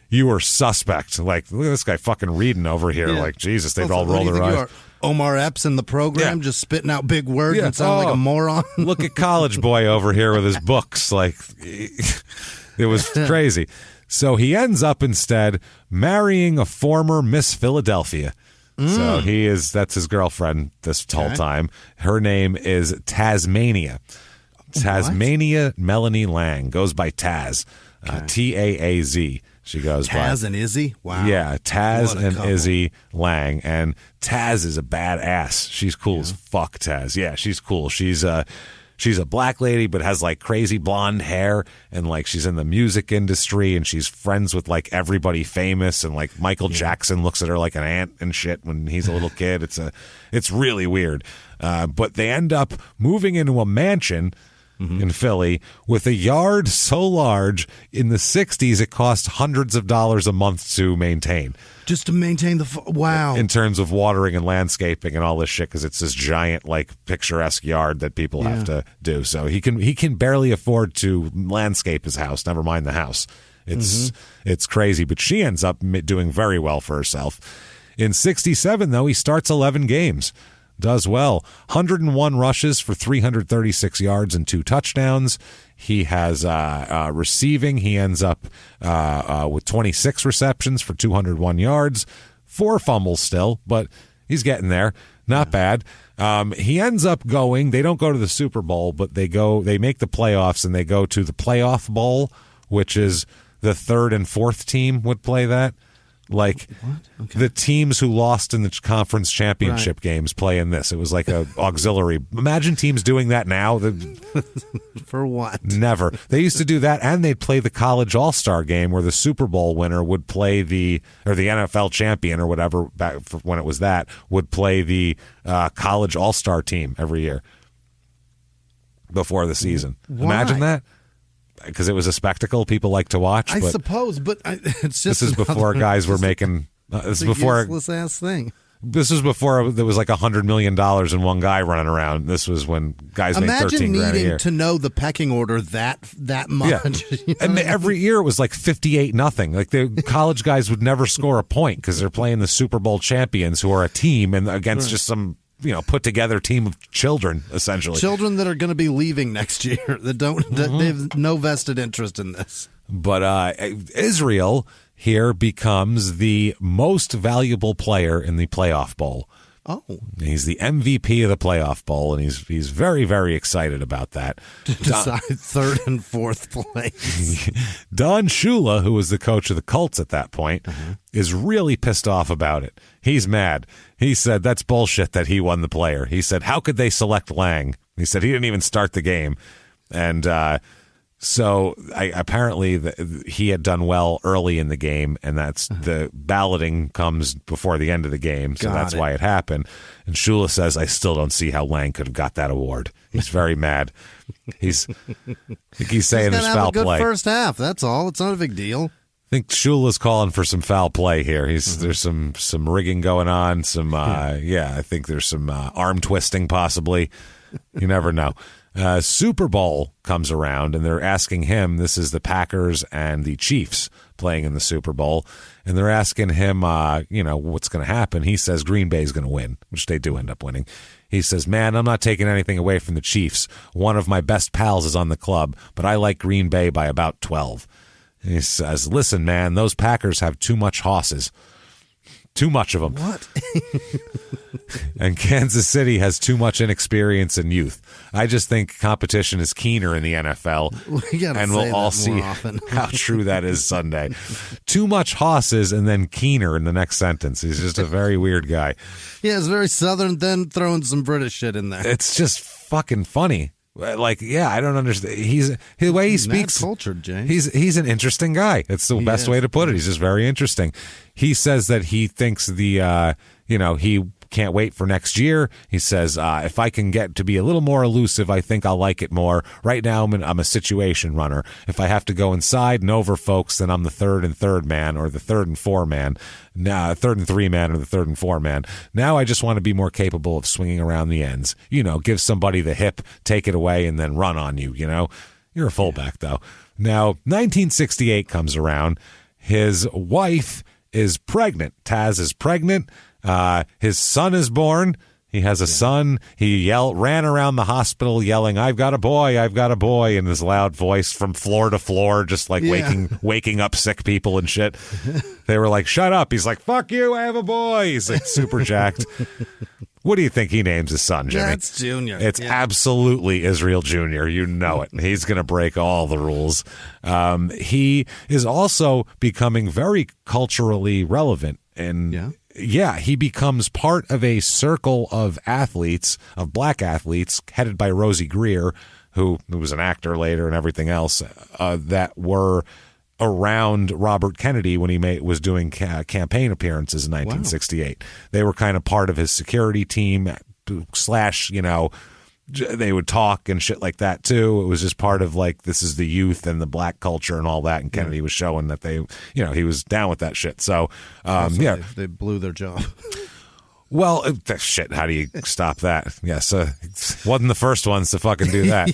[SPEAKER 1] you were suspect. Like, look at this guy fucking reading over here. Yeah. Like, Jesus, they'd all roll their eyes.
[SPEAKER 3] Omar Epps in the program, just spitting out big words and sounding like a moron.
[SPEAKER 1] Look at college boy over here with his books. Like, it was crazy. So he ends up instead marrying a former Miss Philadelphia. So that's his girlfriend this whole time. Her name is Tasmania. Tasmania Melanie Lang, goes by Taz. Taaz. She goes by
[SPEAKER 3] Taz and Izzy. Wow.
[SPEAKER 1] Yeah, Taz and Izzy Lang, and Taz is a badass. She's cool as fuck. Taz. Yeah, she's cool. She's a black lady, but has like crazy blonde hair, and like she's in the music industry, and she's friends with like everybody famous, and like Michael Jackson looks at her like an aunt and shit when he's a little kid. It's really weird. But they end up moving into a mansion in Philly with a yard so large in the 60s it cost hundreds of dollars a month to maintain.
[SPEAKER 3] Just to maintain wow.
[SPEAKER 1] In terms of watering and landscaping and all this shit, because it's this giant, like, picturesque yard that people have to do. So he can barely afford to landscape his house, never mind the house. It's crazy. But she ends up doing very well for herself. In 67, though, he starts 11 games. Does well. 101 rushes for 336 yards and 2 touchdowns. He has receiving. He ends up with 26 receptions for 201 yards. 4 fumbles still, but he's getting there. Not bad. He ends up going. They don't go to the Super Bowl, but they make the playoffs, and they go to the Playoff Bowl, which is the 3rd and 4th team would play that. Like the teams who lost in the conference championship games play in this. It was like a auxiliary. Imagine teams doing that now.
[SPEAKER 3] For what?
[SPEAKER 1] Never. They used to do that, and they'd play the college all-star game where the Super Bowl winner would play the NFL champion or whatever, back when it was that, would play the college all-star team every year before the season.
[SPEAKER 3] Why?
[SPEAKER 1] Imagine that. Because it was a spectacle people like to watch.
[SPEAKER 3] I suppose, but it's just
[SPEAKER 1] this is before guys were making. This is before
[SPEAKER 3] useless ass thing.
[SPEAKER 1] This was before there was like $100 million in one guy running around. This was when guys made $13 grand a year.
[SPEAKER 3] Imagine needing to know the pecking order that much.
[SPEAKER 1] Yeah.
[SPEAKER 3] You know?
[SPEAKER 1] And every year it was like 58-0. Like the college guys would never score a point because they're playing the Super Bowl champions, who are a team, and against just some put together team of children, essentially.
[SPEAKER 3] Children that are going to be leaving next year that they have no vested interest in this.
[SPEAKER 1] But Israel here becomes the most valuable player in the Playoff Bowl.
[SPEAKER 3] Oh.
[SPEAKER 1] He's the MVP of the Playoff Bowl, and he's very, very excited about that.
[SPEAKER 3] To decide 3rd and 4th place.
[SPEAKER 1] Don Shula, who was the coach of the Colts at that point, is really pissed off about it. He's mad. He said that's bullshit that he won the player. He said, how could they select Lang? He said he didn't even start the game. And so apparently he had done well early in the game, and that's the balloting comes before the end of the game, so that's why it happened. And Shula says, I still don't see how Lang could have got that award. He's very mad. He's saying there's foul play.
[SPEAKER 3] Have a good first half. That's all. It's not a big deal.
[SPEAKER 1] I think Shula's calling for some foul play here. There's some rigging going on. I think there's some arm twisting possibly. You never know. Super Bowl comes around, and they're asking him, this is the Packers and the Chiefs playing in the Super Bowl, and they're asking him, what's going to happen. He says Green Bay's going to win, which they do end up winning. He says, man, I'm not taking anything away from the Chiefs. One of my best pals is on the club, but I like Green Bay by about 12. And he says, listen, man, those Packers have too much hosses. Too much of them.
[SPEAKER 3] What?
[SPEAKER 1] And Kansas City has too much inexperience and youth. I just think competition is keener in the NFL. And we'll all see how true that is Sunday. Too much hosses and then keener in the next sentence. He's just a very weird guy.
[SPEAKER 3] Yeah, it's very Southern, then throwing some British shit in there.
[SPEAKER 1] It's just fucking funny. Like, I don't understand. The way he speaks,
[SPEAKER 3] cultured, James.
[SPEAKER 1] He's an interesting guy. It's the best way to put it. He's just very interesting. He says that he thinks he can't wait for next year. He says, if I can get to be a little more elusive, I think I'll like it more. Right now, I'm a situation runner. If I have to go inside and over folks, then I'm the 3rd and 3rd man, or the 3rd and 4 man. Now, 3rd and 3 man, or the 3rd and 4 man. Now I just want to be more capable of swinging around the ends. Give somebody the hip, take it away, and then run on you. You're a fullback, though. Now, 1968 comes around. His wife is pregnant. Taz is pregnant. His son is born. He has a son. He ran around the hospital yelling, I've got a boy, in his loud voice from floor to floor, just like waking up sick people and shit. They were like, shut up. He's like, fuck you, I have a boy. He's like super jacked. What do you think he names his son, Jimmy?
[SPEAKER 3] That's Junior.
[SPEAKER 1] It's absolutely Israel Jr. You know it. He's going to break all the rules. He is also becoming very culturally relevant. And he becomes part of a circle of athletes, of black athletes, headed by Rosie Greer, who was an actor later and everything else, that were around Robert Kennedy when he was doing campaign appearances in 1968. Wow. They were kind of part of his security team / they would talk and shit like that too. It was just part of like, this is the youth and the black culture and all that. And Kennedy was showing that he was down with that shit. So,
[SPEAKER 3] they blew their job.
[SPEAKER 1] Well, shit, how do you stop that? Yes, wasn't the first ones to fucking do that.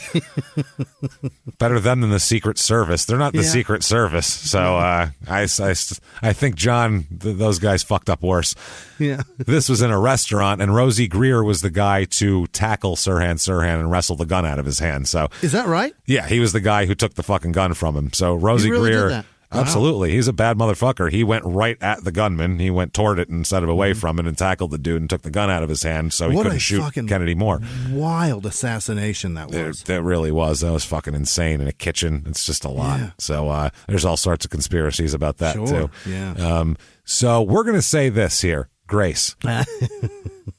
[SPEAKER 1] Better them than the Secret Service. They're not the Secret Service. So I think, John, those guys fucked up worse.
[SPEAKER 3] Yeah.
[SPEAKER 1] This was in a restaurant, and Rosie Greer was the guy to tackle Sirhan Sirhan and wrestle the gun out of his hand. So
[SPEAKER 3] is that right?
[SPEAKER 1] Yeah, he was the guy who took the fucking gun from him. So Rosie
[SPEAKER 3] He really
[SPEAKER 1] Greer...
[SPEAKER 3] did that?
[SPEAKER 1] Absolutely. He's a bad motherfucker. He went right at the gunman. He went toward it instead of away from it and tackled the dude and took the gun out of his hand so he couldn't shoot Kennedy Moore.
[SPEAKER 3] Wild assassination that was.
[SPEAKER 1] That really was. That was fucking insane in a kitchen. It's just a lot.
[SPEAKER 3] Yeah.
[SPEAKER 1] So there's all sorts of conspiracies about that too.
[SPEAKER 3] Yeah.
[SPEAKER 1] So we're going to say this here. Grace.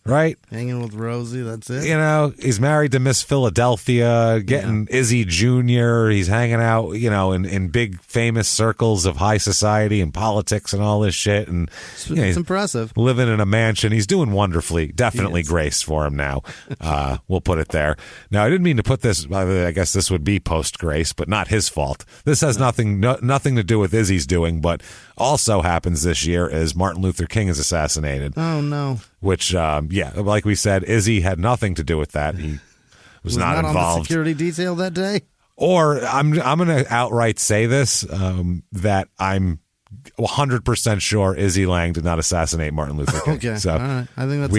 [SPEAKER 1] Right?
[SPEAKER 3] Hanging with Rosie, that's it.
[SPEAKER 1] You know, he's married to Miss Philadelphia, getting Izzy Jr. He's hanging out, you know, in big famous circles of high society and politics and all this shit. And
[SPEAKER 3] it's impressive.
[SPEAKER 1] Living in a mansion. He's doing wonderfully. Definitely Grace for him now. We'll put it there. Now, I didn't mean to put this, I guess this would be post-Grace, but not his fault. This has nothing to do with Izzy's doing, but also happens this year is Martin Luther King is assassinated.
[SPEAKER 3] Oh, no.
[SPEAKER 1] Which, like we said, Izzy had nothing to do with that. He was not involved.
[SPEAKER 3] On the security detail that day?
[SPEAKER 1] Or I'm going to outright say this, that I'm 100% sure Izzy Lang did not assassinate Martin Luther King.
[SPEAKER 3] Okay,
[SPEAKER 1] so
[SPEAKER 3] all right. I think that's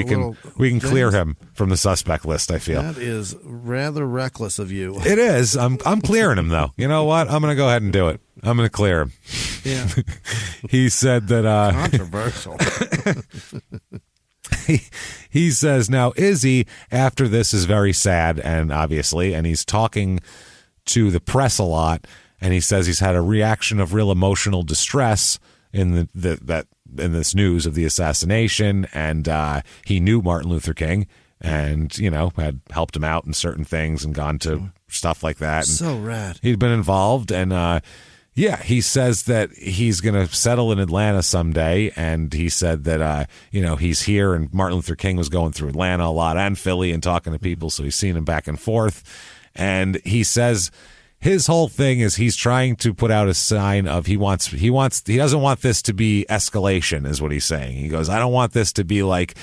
[SPEAKER 1] we can clear him from the suspect list, I feel.
[SPEAKER 3] That is rather reckless of you.
[SPEAKER 1] It is. I'm clearing him, though. You know what? I'm going to go ahead and do it. I'm going to clear him.
[SPEAKER 3] Yeah.
[SPEAKER 1] He said that...
[SPEAKER 3] Controversial.
[SPEAKER 1] He says, now, Izzy, after this, is very sad, and he's talking to the press a lot, and he says he's had a reaction of real emotional distress in this news of the assassination, and he knew Martin Luther King, and, you know, had helped him out in certain things and gone to stuff like that. And
[SPEAKER 3] so rad.
[SPEAKER 1] He'd been involved, and he says that he's going to settle in Atlanta someday, and he said that, he's here, and Martin Luther King was going through Atlanta a lot and Philly and talking to people, so he's seen him back and forth. And he says his whole thing is he's trying to put out a sign of he doesn't want this to be escalation, is what he's saying. He goes, I don't want this to be like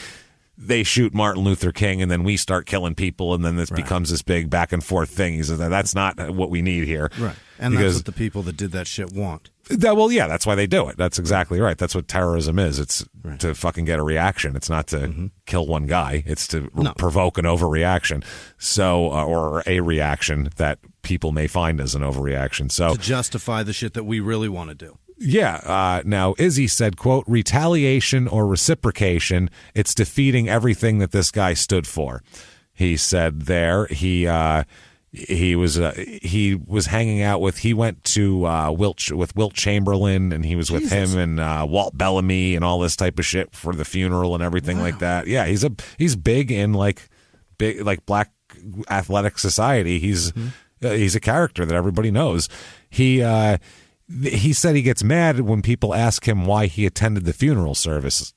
[SPEAKER 1] they shoot Martin Luther King and then we start killing people and then this becomes this big back and forth thing. He says that's not what we need here.
[SPEAKER 3] Right. And that's what the people that did that shit want.
[SPEAKER 1] That's why they do it. That's exactly right. That's what terrorism is. It's to fucking get a reaction. It's not to kill one guy. It's to provoke an overreaction. So, or a reaction that people may find as an overreaction. So
[SPEAKER 3] to justify the shit that we really want to do.
[SPEAKER 1] Yeah. Now, Izzy said, quote, retaliation or reciprocation, it's defeating everything that this guy stood for. He said there he was hanging out with, he went to Wilt Chamberlain, and he was with him and Walt Bellamy and all this type of shit for the funeral and everything like that. Yeah, he's big in like black athletic society. He's a character that everybody knows. He said he gets mad when people ask him why he attended the funeral service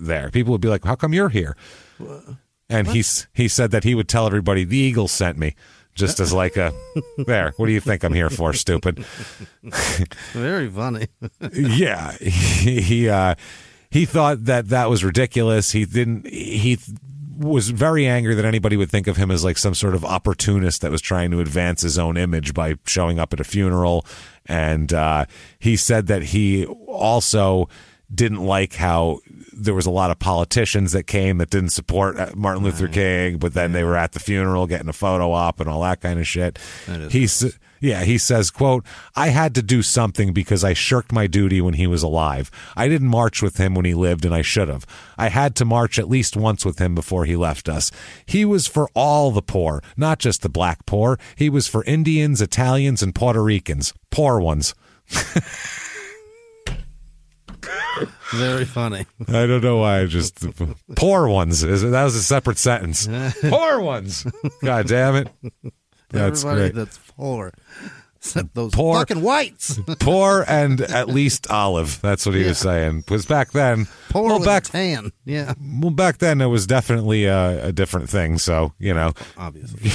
[SPEAKER 1] there. People would be like, how come you're here? And he said that he would tell everybody, the Eagles sent me. Just as like there, what do you think I'm here for, stupid?
[SPEAKER 3] Very funny.
[SPEAKER 1] Yeah. He thought that was ridiculous. He was very angry that anybody would think of him as like some sort of opportunist that was trying to advance his own image by showing up at a funeral. And he said that he also didn't like how there was a lot of politicians that came that didn't support Martin Luther King, but then they were at the funeral getting a photo op and all that kind of shit. He says, quote, I had to do something because I shirked my duty when he was alive. I didn't march with him when he lived, and I should have. I had to march at least once with him before he left us. He was for all the poor, not just the black poor. He was for Indians, Italians, and Puerto Ricans. Poor ones.
[SPEAKER 3] Very funny.
[SPEAKER 1] I don't know why I just poor ones. That was a separate sentence. Poor ones. God damn it. That's
[SPEAKER 3] everybody
[SPEAKER 1] great.
[SPEAKER 3] That's poor. Those
[SPEAKER 1] poor,
[SPEAKER 3] fucking whites.
[SPEAKER 1] Poor and at least olive. That's what he was saying. Because back then,
[SPEAKER 3] poor with a tan. Yeah.
[SPEAKER 1] Well, back then it was definitely a different thing. So,
[SPEAKER 3] obviously,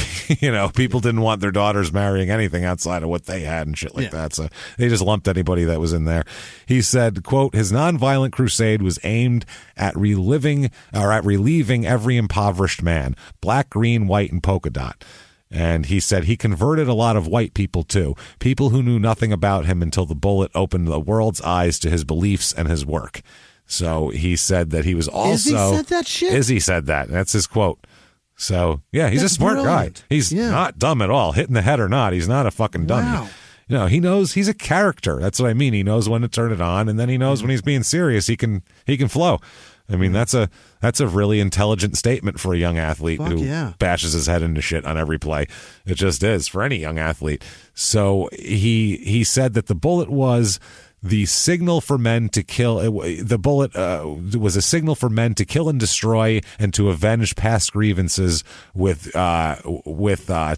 [SPEAKER 1] people didn't want their daughters marrying anything outside of what they had and shit like that. So they just lumped anybody that was in there. He said, quote, his nonviolent crusade was aimed at relieving every impoverished man, black, green, white, and polka dot. And he said he converted a lot of white people, too. People who knew nothing about him until the bullet opened the world's eyes to his beliefs and his work. So he said that he was also...
[SPEAKER 3] Izzy said that shit?
[SPEAKER 1] Izzy said that. That's his quote. So, yeah, he's a smart guy. He's not dumb at all. Hitting the head or not, he's not a fucking dummy. Wow. He knows he's a character. That's what I mean. He knows when to turn it on, and then he knows when he's being serious. He can flow. I mean, that's a really intelligent statement for a young athlete who bashes his head into shit on every play. It just is for any young athlete. So he said that the bullet was the signal for men to kill. The bullet was a signal for men to kill and destroy and to avenge past grievances with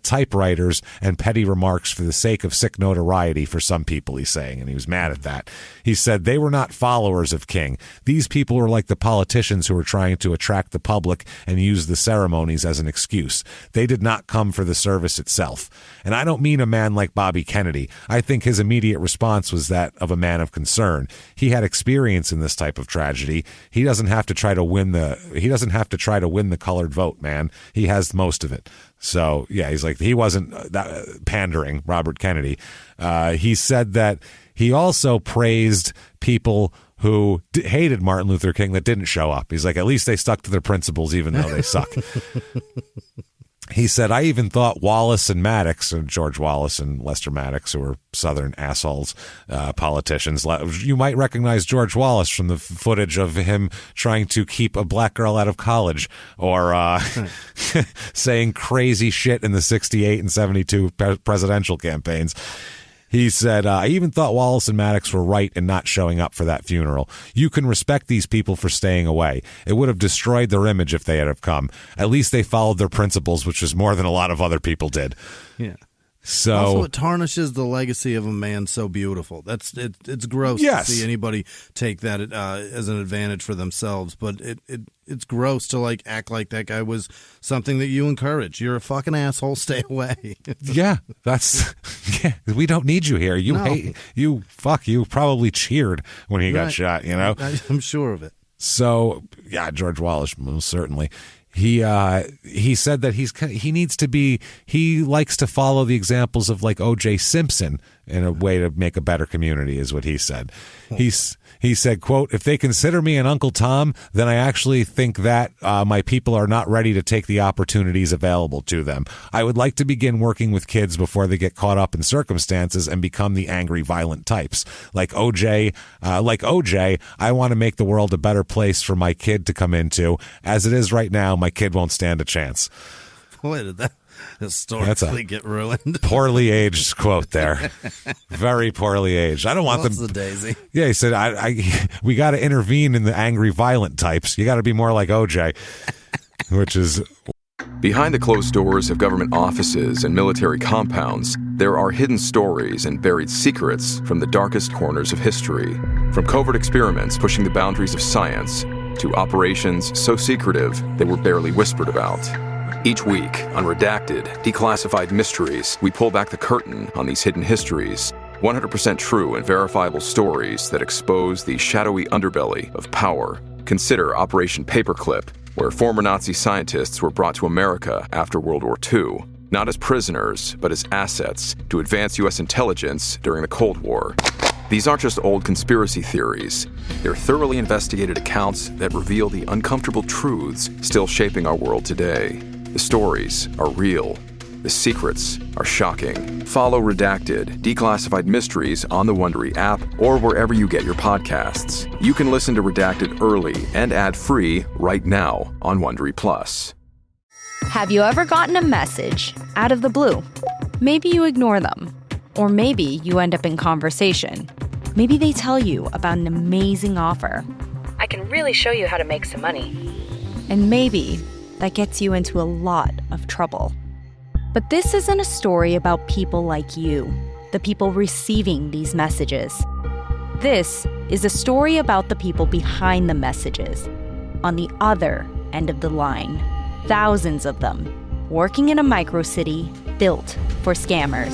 [SPEAKER 1] typewriters and petty remarks for the sake of sick notoriety for some people, he's saying, and he was mad at that. He said they were not followers of King. These people were like the politicians who were trying to attract the public and use the ceremonies as an excuse. They did not come for the service itself. And I don't mean a man like Bobby Kennedy. I think his immediate response was that of a man of concern. He had experience in this type of tragedy. He doesn't have to try to win the colored vote, man. He has most of it. So, yeah, he's like, he wasn't pandering, Robert Kennedy. He said that he also praised people who hated Martin Luther King that didn't show up. He's like, at least they stuck to their principles even though they suck. He said, I even thought Wallace and Maddox, and George Wallace and Lester Maddox, who were Southern assholes, politicians. You might recognize George Wallace from the footage of him trying to keep a black girl out of college or saying crazy shit in the 68 and 72 presidential campaigns. He said, I even thought Wallace and Maddox were right in not showing up for that funeral. You can respect these people for staying away. It would have destroyed their image if they had have come. At least they followed their principles, which is more than a lot of other people did.
[SPEAKER 3] Yeah.
[SPEAKER 1] So
[SPEAKER 3] also, it tarnishes the legacy of a man so beautiful. It's gross to see anybody take that as an advantage for themselves. But it's gross to act like that guy was something that you encourage. You're a fucking asshole. Stay away.
[SPEAKER 1] We don't need you here. You probably cheered when he got shot.
[SPEAKER 3] I'm sure of it.
[SPEAKER 1] So yeah, George Wallace most certainly. He said that he likes to follow the examples of like O.J. Simpson in a way to make a better community, is what he said. He said, quote, if they consider me an Uncle Tom, then I actually think that my people are not ready to take the opportunities available to them. I would like to begin working with kids before they get caught up in circumstances and become the angry, violent types. Like OJ, I want to make the world a better place for my kid to come into. As it is right now, my kid won't stand a chance.
[SPEAKER 3] Boy, did that historically get ruined.
[SPEAKER 1] Poorly aged quote there. Very poorly aged. I don't want them.
[SPEAKER 3] The daisy.
[SPEAKER 1] Yeah, he said, we got to intervene in the angry, violent types. You got to be more like OJ, which is...
[SPEAKER 7] Behind the closed doors of government offices and military compounds, there are hidden stories and buried secrets from the darkest corners of history. From covert experiments pushing the boundaries of science to operations so secretive they were barely whispered about. Each week, on Redacted, Declassified Mysteries, we pull back the curtain on these hidden histories. 100% true and verifiable stories that expose the shadowy underbelly of power. Consider Operation Paperclip, where former Nazi scientists were brought to America after World War II, not as prisoners, but as assets to advance U.S. intelligence during the Cold War. These aren't just old conspiracy theories. They're thoroughly investigated accounts that reveal the uncomfortable truths still shaping our world today. The stories are real. The secrets are shocking. Follow Redacted, Declassified Mysteries on the Wondery app or wherever you get your podcasts. You can listen to Redacted early and ad-free right now on Wondery Plus.
[SPEAKER 17] Have you ever gotten a message out of the blue? Maybe you ignore them. Or maybe you end up in conversation. Maybe they tell you about an amazing offer.
[SPEAKER 18] I can really show you how to make some money.
[SPEAKER 17] And maybe that gets you into a lot of trouble. But this isn't a story about people like you. the people receiving these messages. This is a story about the people behind the messages, on the other end of the line. Thousands of them, working in a microcity built for scammers.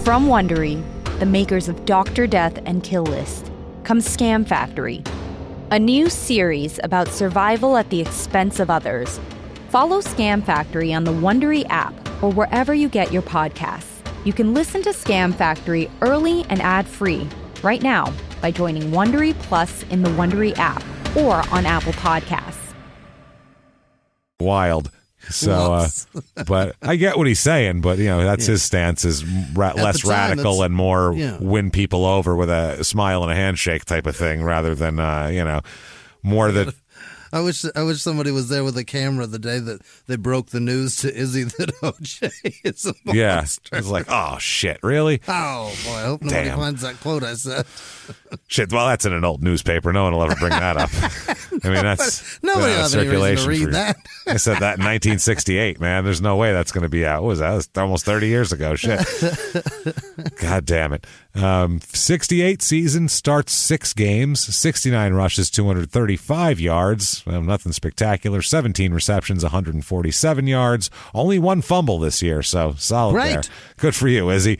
[SPEAKER 17] From Wondery, the makers of Dr. Death and Kill List, comes Scam Factory, a new series about survival at the expense of others. Follow Scam Factory on the Wondery app or wherever you get your podcasts. You can listen to Scam Factory early and ad-free right now by joining Wondery Plus in the Wondery app or on Apple Podcasts.
[SPEAKER 1] Wild. So, but I get what he's saying, but, that's his stance is less radical and more win people over with a smile and a handshake type of thing rather than, more that...
[SPEAKER 3] I wish somebody was there with a camera the day that they broke the news to Izzy that OJ is a monster.
[SPEAKER 1] Yeah, it's like, oh, shit, really?
[SPEAKER 3] Oh, boy, I hope nobody finds that quote I said.
[SPEAKER 1] Shit, well, that's in an old newspaper. No one will ever bring that up. I mean, that's
[SPEAKER 3] nobody will have any reason to read that.
[SPEAKER 1] I said that in 1968, man. There's no way that's going to be out. What was that? That was almost 30 years ago. Shit. God damn it. 68 season, starts 6 games, 69 rushes, 235 yards. Well, nothing spectacular. 17 receptions, 147 yards. Only 1 fumble this year, so solid there. Good for you, Izzy.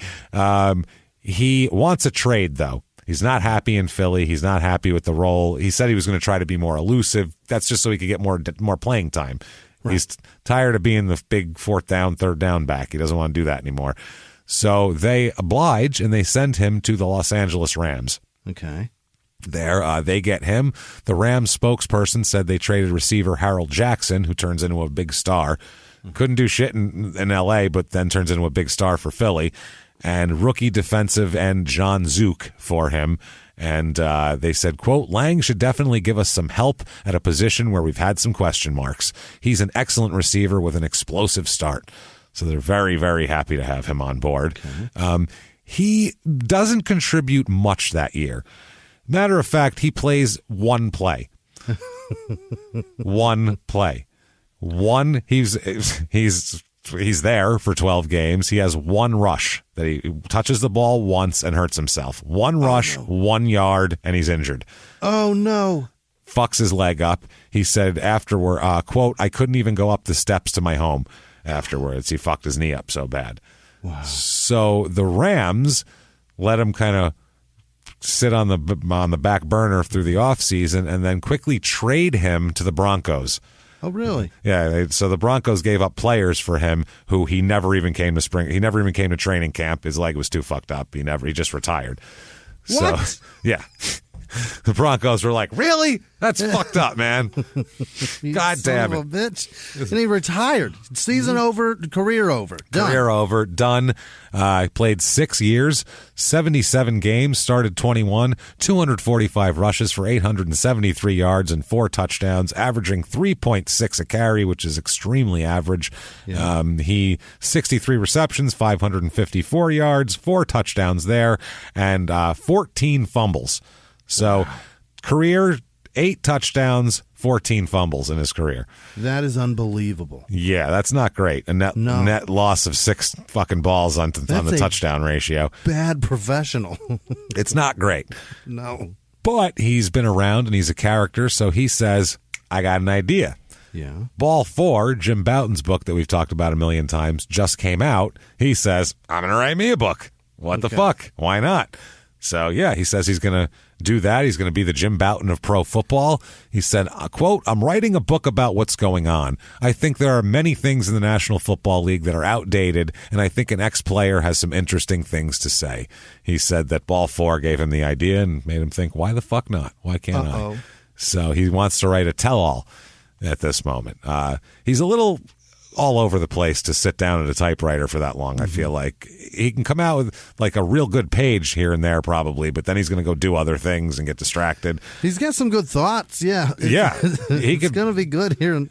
[SPEAKER 1] He wants a trade, though. He's not happy in Philly. He's not happy with the role. He said he was going to try to be more elusive. That's just so he could get more playing time. Right. He's tired of being the big 4th down, 3rd down back. He doesn't want to do that anymore. So they oblige, and they send him to the Los Angeles Rams.
[SPEAKER 3] Okay.
[SPEAKER 1] There, they get him. The Rams spokesperson said they traded receiver Harold Jackson, who turns into a big star. Couldn't do shit in L.A., but then turns into a big star for Philly. And rookie defensive end John Zook for him. And they said, quote, Lang should definitely give us some help at a position where we've had some question marks. He's an excellent receiver with an explosive start. So they're very, very happy to have him on board. Okay. He doesn't contribute much that year. Matter of fact, he plays 1 play. 1 play. He's there for 12 games. He has 1 rush that he touches the ball once and hurts himself. 1 rush, 1 yard, and he's injured.
[SPEAKER 3] Oh, no.
[SPEAKER 1] Fucks his leg up. He said afterward, quote, I couldn't even go up the steps to my home afterwards. He fucked his knee up so bad.
[SPEAKER 3] Wow.
[SPEAKER 1] So the Rams let him kind of sit on the back burner through the offseason and then quickly trade him to the Broncos.
[SPEAKER 3] Oh, really?
[SPEAKER 1] Yeah. So the Broncos gave up players for him who he never even came to spring. He never even came to training camp. His leg was too fucked up. He just retired.
[SPEAKER 3] What?
[SPEAKER 1] So, yeah. The Broncos were like, really? That's fucked up, man. God damn it.
[SPEAKER 3] Son of a bitch. And he retired. Season over, career over. Done.
[SPEAKER 1] Career over, done. Played 6 years, 77 games, started 21, 245 rushes for 873 yards and 4 touchdowns, averaging 3.6 a carry, which is extremely average. Yeah. He 63 receptions, 554 yards, 4 touchdowns there, and 14 fumbles. So, career, 8 touchdowns, 14 fumbles in his career.
[SPEAKER 3] That is unbelievable.
[SPEAKER 1] Yeah, that's not great. A net loss of 6 fucking balls on the touchdown ratio.
[SPEAKER 3] Bad professional.
[SPEAKER 1] It's not great.
[SPEAKER 3] No.
[SPEAKER 1] But he's been around and he's a character, so he says, I got an idea.
[SPEAKER 3] Yeah.
[SPEAKER 1] Ball 4, Jim Bouton's book that we've talked about a million times, just came out. He says, I'm going to write me a book. What the fuck? Why not? So, yeah, he says he's going to do that. He's going to be the Jim Bouton of pro football. He said, quote, I'm writing a book about what's going on. I think there are many things in the National Football League that are outdated, and I think an ex-player has some interesting things to say. He said that Ball 4 gave him the idea and made him think, why the fuck not? Why can't I? So he wants to write a tell-all at this moment. He's a little all over the place to sit down at a typewriter for that long. I feel like he can come out with like a real good page here and there probably, but then he's going to go do other things and get distracted.
[SPEAKER 3] He's got some good thoughts. Yeah.
[SPEAKER 1] Yeah.
[SPEAKER 3] It's going to be good here.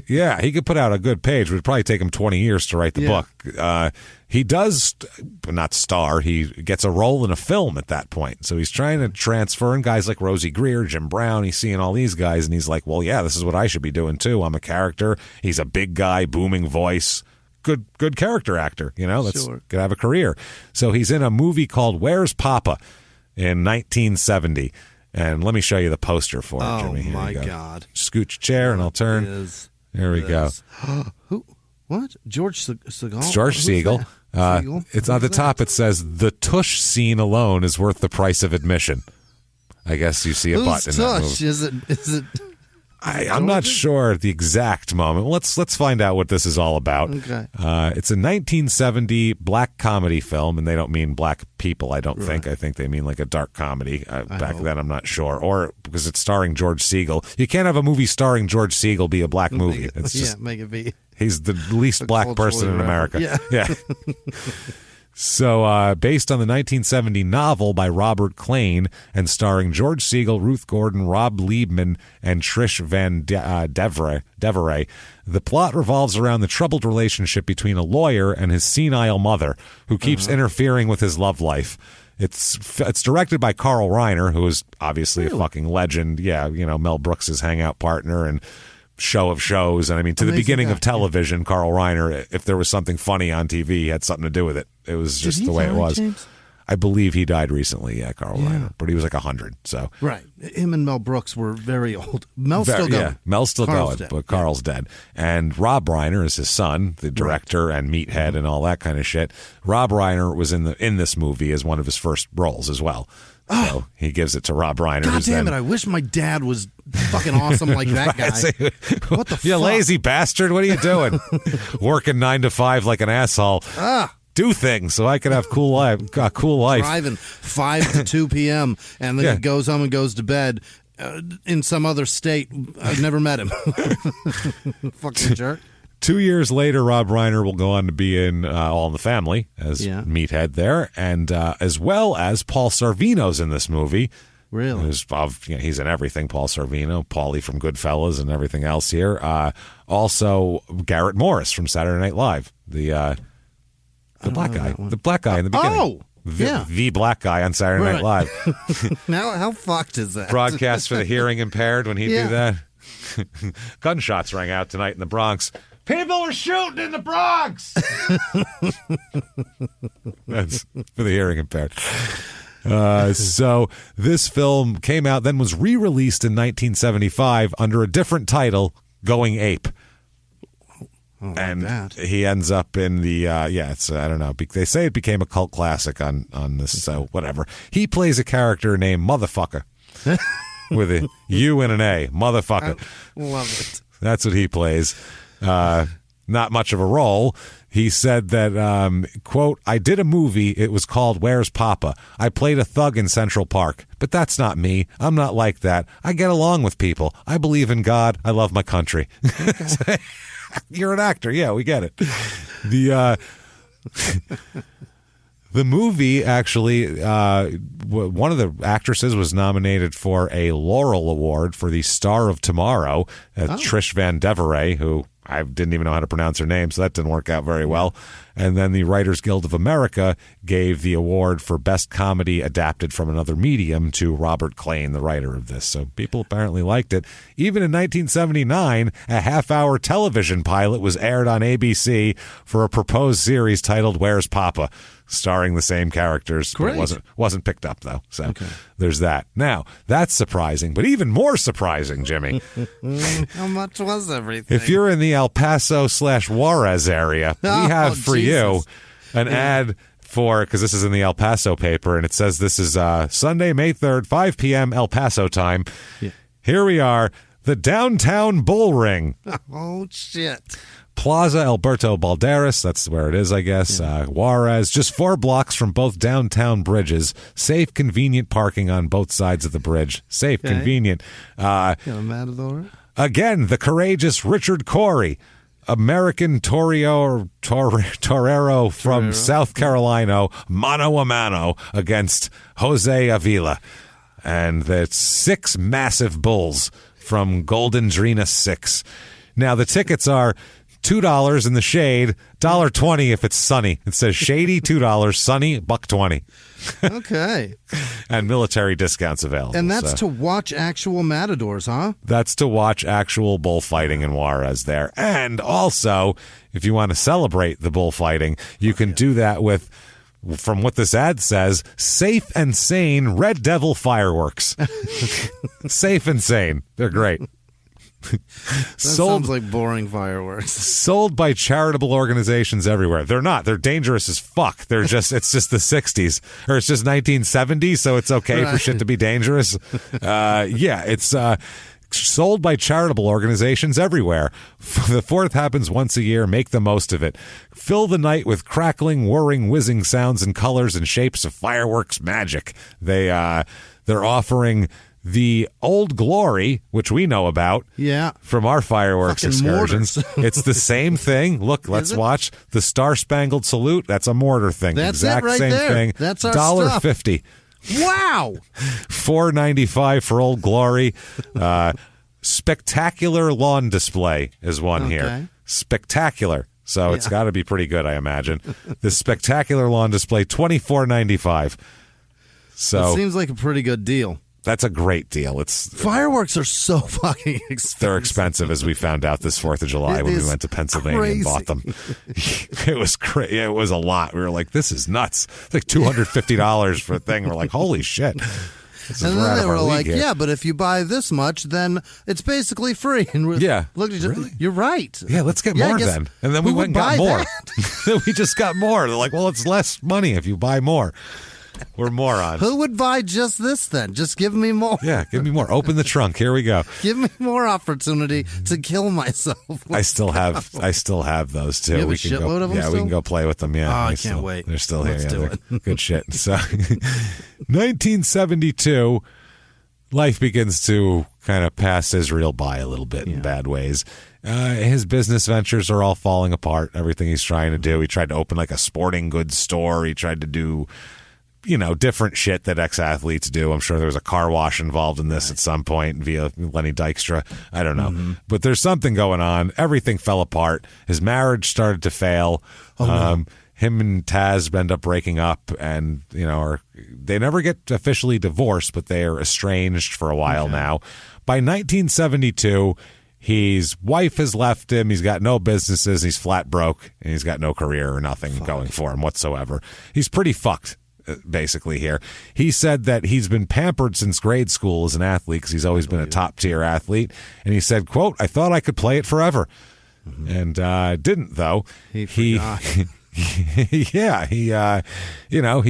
[SPEAKER 1] Yeah. He could put out a good page. It would probably take him 20 years to write the book. He does not star. He gets a role in a film at that point. So he's trying to transfer, and guys like Rosie Greer, Jim Brown, he's seeing all these guys, and he's like, well, yeah, this is what I should be doing too. I'm a character. He's a big guy, booming voice, good character actor. Let's
[SPEAKER 3] Sure.
[SPEAKER 1] could have a career. So he's in a movie called Where's Papa in 1970. And let me show you the poster for it, Jimmy. Here
[SPEAKER 3] my
[SPEAKER 1] you go.
[SPEAKER 3] God.
[SPEAKER 1] Scooch a chair and I'll turn. There we go.
[SPEAKER 3] Who? What? George Segal?
[SPEAKER 1] It's George
[SPEAKER 3] Who's
[SPEAKER 1] Siegel.
[SPEAKER 3] that? Siegel?
[SPEAKER 1] It's on the top. It says the tush scene alone is worth the price of admission. I guess you see a butt in that
[SPEAKER 3] tush?
[SPEAKER 1] movie.
[SPEAKER 3] Is it?
[SPEAKER 1] I'm not sure at the exact moment. Let's find out what this is all about.
[SPEAKER 3] Okay.
[SPEAKER 1] It's a 1970 black comedy film, and they don't mean black people, I don't think.
[SPEAKER 3] Right.
[SPEAKER 1] I think they mean like a dark comedy. Back then, I'm not sure. Or because it's starring George Siegel. You can't have a movie starring George Siegel be a black movie. It's just,
[SPEAKER 3] make it be.
[SPEAKER 1] he's the least black person in America. Yeah. So, based on the 1970 novel by Robert Klein and starring George Siegel, Ruth Gordon, Rob Liebman, and Trish Van Devere, the plot revolves around the troubled relationship between a lawyer and his senile mother, who keeps interfering with his love life. It's directed by Carl Reiner, who is obviously a fucking legend. Yeah, Mel Brooks' hangout partner and show of shows. And I mean, to the beginning of television, Carl Reiner, if there was something funny on TV, he had something to do with it. It was just the way it was.
[SPEAKER 3] James?
[SPEAKER 1] I believe he died recently, Carl Reiner, but he was like 100. So
[SPEAKER 3] Right. Him and Mel Brooks were very old. Mel's still going.
[SPEAKER 1] Yeah, Mel's still
[SPEAKER 3] Carl's
[SPEAKER 1] going,
[SPEAKER 3] dead.
[SPEAKER 1] but Carl's dead. And Rob Reiner is his son, the director and Meathead and all that kind of shit. Rob Reiner was in this movie as one of his first roles as well. So he gives it to Rob Reiner.
[SPEAKER 3] God damn it, I wish my dad was fucking awesome like that guy. What the fuck?
[SPEAKER 1] You lazy bastard, what are you doing? Working 9 to 5 like an asshole. Do things so I can have a cool life.
[SPEAKER 3] Driving 5 to 2 p.m. and then he goes home and goes to bed in some other state. I've never met him. Fucking jerk.
[SPEAKER 1] 2 years later, Rob Reiner will go on to be in All in the Family as Meathead there, and as well as Paul Sorvino's in this movie.
[SPEAKER 3] Really?
[SPEAKER 1] He's in everything, Paul Sorvino, Paulie from Goodfellas and everything else here. Also, Garrett Morris from Saturday Night Live, the black guy. The black guy in the beginning.
[SPEAKER 3] Oh!
[SPEAKER 1] The black guy on Saturday Night Live.
[SPEAKER 3] Now, how fucked is that?
[SPEAKER 1] Broadcast for the hearing impaired when he'd do that. Gunshots rang out tonight in the Bronx. People are shooting in the Bronx. That's for the hearing impaired. So this film came out, then was re-released in 1975 under a different title, Going Ape. And he ends up in the it's I don't know. They say it became a cult classic on this. So whatever. He plays a character named Motherfucker with a U and an A. Motherfucker.
[SPEAKER 3] I love it.
[SPEAKER 1] That's what he plays. Not much of a role. He said that, quote, I did a movie. It was called Where's Papa? I played a thug in Central Park, but that's not me. I'm not like that. I get along with people. I believe in God. I love my country. Okay. You're an actor. Yeah, we get it. The movie, actually, one of the actresses was nominated for a Laurel Award for the Star of Tomorrow, Trish Van Devere, who I didn't even know how to pronounce her name, so that didn't work out very well. And then the Writers Guild of America gave the award for Best Comedy Adapted from Another Medium to Robert Klein, the writer of this. So people apparently liked it. Even in 1979, a half-hour television pilot was aired on ABC for a proposed series titled Where's Papa?, starring the same characters.
[SPEAKER 3] Great.
[SPEAKER 1] But it wasn't picked up, though. So there's that. Now, that's surprising, but even more surprising, Jimmy.
[SPEAKER 3] How much was everything?
[SPEAKER 1] If you're in the El Paso/Juarez area, we have for you an ad for, because this is in the El Paso paper, and it says this is Sunday, May 3rd, 5 p.m. El Paso time.
[SPEAKER 3] Yeah.
[SPEAKER 1] Here we are, the Downtown Bull Ring.
[SPEAKER 3] Oh, shit.
[SPEAKER 1] Plaza Alberto Balderas, that's where it is, I guess. Juarez, just 4 blocks from both downtown bridges. Safe, convenient parking on both sides of the bridge. Safe, convenient.
[SPEAKER 3] Got a Matador?
[SPEAKER 1] Again, the courageous Richard Corey, American torero from South Carolina, mano a mano against Jose Avila. And that's 6 massive bulls from Golden Drina 6. Now, the tickets are $2 in the shade, $1.20 if it's sunny. It says shady, $2, sunny, $1.20.
[SPEAKER 3] Okay.
[SPEAKER 1] And military discounts available.
[SPEAKER 3] And that's to watch actual matadors, huh?
[SPEAKER 1] That's to watch actual bullfighting in Juarez there. And also, if you want to celebrate the bullfighting, you can do that with, from what this ad says, safe and sane Red Devil fireworks. Safe and sane. They're great.
[SPEAKER 3] Sounds like boring fireworks.
[SPEAKER 1] Sold by charitable organizations everywhere. They're not. They're dangerous as fuck. They're just, it's just the 60s. Or it's just 1970, so it's okay for shit to be dangerous. It's sold by charitable organizations everywhere. The 4th happens once a year. Make the most of it. Fill the night with crackling, whirring, whizzing sounds and colors and shapes of fireworks magic. They're offering the Old Glory, which we know about from our fireworks excursions. It's the same thing. Look, let's watch the Star Spangled Salute. That's a mortar thing.
[SPEAKER 3] That's
[SPEAKER 1] exact
[SPEAKER 3] it right
[SPEAKER 1] same
[SPEAKER 3] there.
[SPEAKER 1] thing.
[SPEAKER 3] That's our
[SPEAKER 1] $1.50.
[SPEAKER 3] Wow.
[SPEAKER 1] $4.95 for Old Glory. Spectacular lawn display is one here. Spectacular. So it's got to be pretty good, I imagine. The spectacular lawn display, $24.95. So
[SPEAKER 3] it seems like a pretty good deal.
[SPEAKER 1] That's a great deal.
[SPEAKER 3] Fireworks are so fucking expensive.
[SPEAKER 1] They're expensive, as we found out this 4th of July when we went to Pennsylvania and bought them. It was crazy. It was a lot. We were like, this is nuts. It's like $250 for a thing. We're like, holy shit.
[SPEAKER 3] And then they were like, yeah, but if you buy this much, then it's basically free. And look at each other. You're right.
[SPEAKER 1] Yeah, let's get more then. And then we went and got more. We just got more. They're like, well, it's less money if you buy more. We're morons.
[SPEAKER 3] Who would buy just this then? Just give me more.
[SPEAKER 1] Yeah, give me more. Open the trunk. Here we go.
[SPEAKER 3] Give me more opportunity to kill myself.
[SPEAKER 1] I still have those too.
[SPEAKER 3] You have a shitload of them still?
[SPEAKER 1] We can go play with them. Yeah.
[SPEAKER 3] Oh, I can't wait.
[SPEAKER 1] They're still
[SPEAKER 3] Let's
[SPEAKER 1] here.
[SPEAKER 3] do
[SPEAKER 1] it. Good shit. So 1972, life begins to kind of pass Israel by a little bit in bad ways. His business ventures are all falling apart. Everything he's trying to do. He tried to open like a sporting goods store. He tried to do different shit that ex-athletes do. I'm sure there was a car wash involved in this at some point via Lenny Dykstra. I don't know. Mm-hmm. But there's something going on. Everything fell apart. His marriage started to fail. Him and Taz end up breaking up and, they never get officially divorced, but they are estranged for a while now. By 1972, his wife has left him. He's got no businesses. He's flat broke, and he's got no career or nothing going for him whatsoever. He's pretty fucked. Basically here. He said that he's been pampered since grade school as an athlete because he's always been a top-tier athlete. And he said, quote, I thought I could play it forever. And didn't, though. He he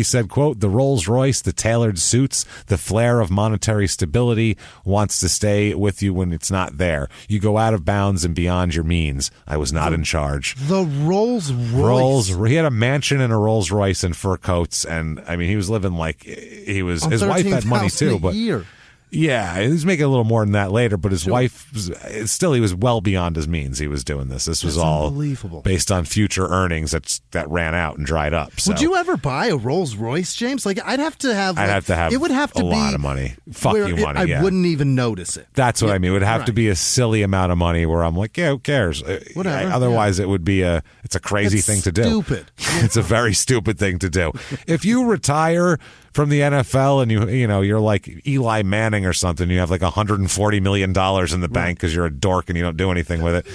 [SPEAKER 1] said, quote, the Rolls Royce, the tailored suits, the flair of monetary stability wants to stay with you when it's not there. You go out of bounds and beyond your means. I was not in charge.
[SPEAKER 3] The Rolls Royce.
[SPEAKER 1] He had a mansion and a Rolls Royce and fur coats. And I mean, he was living like his wife had money too, but yeah, he was making a little more than that later, but his wife, he was well beyond his means. He was doing this. This was all based on future earnings that ran out and dried up. So.
[SPEAKER 3] Would you ever buy a Rolls Royce, James? Like, I'd have to have it would have to
[SPEAKER 1] a
[SPEAKER 3] be
[SPEAKER 1] lot of money. Fuck you money,
[SPEAKER 3] I wouldn't even notice it.
[SPEAKER 1] That's what I mean. It would have to be a silly amount of money where I'm like, yeah, who cares?
[SPEAKER 3] Whatever.
[SPEAKER 1] Otherwise, it would be it's a crazy thing to do.
[SPEAKER 3] Stupid.
[SPEAKER 1] It's a very stupid thing to do. If you retire from the NFL and you're like Eli Manning or something, you have like $140 million in the bank because you're a dork and you don't do anything with it.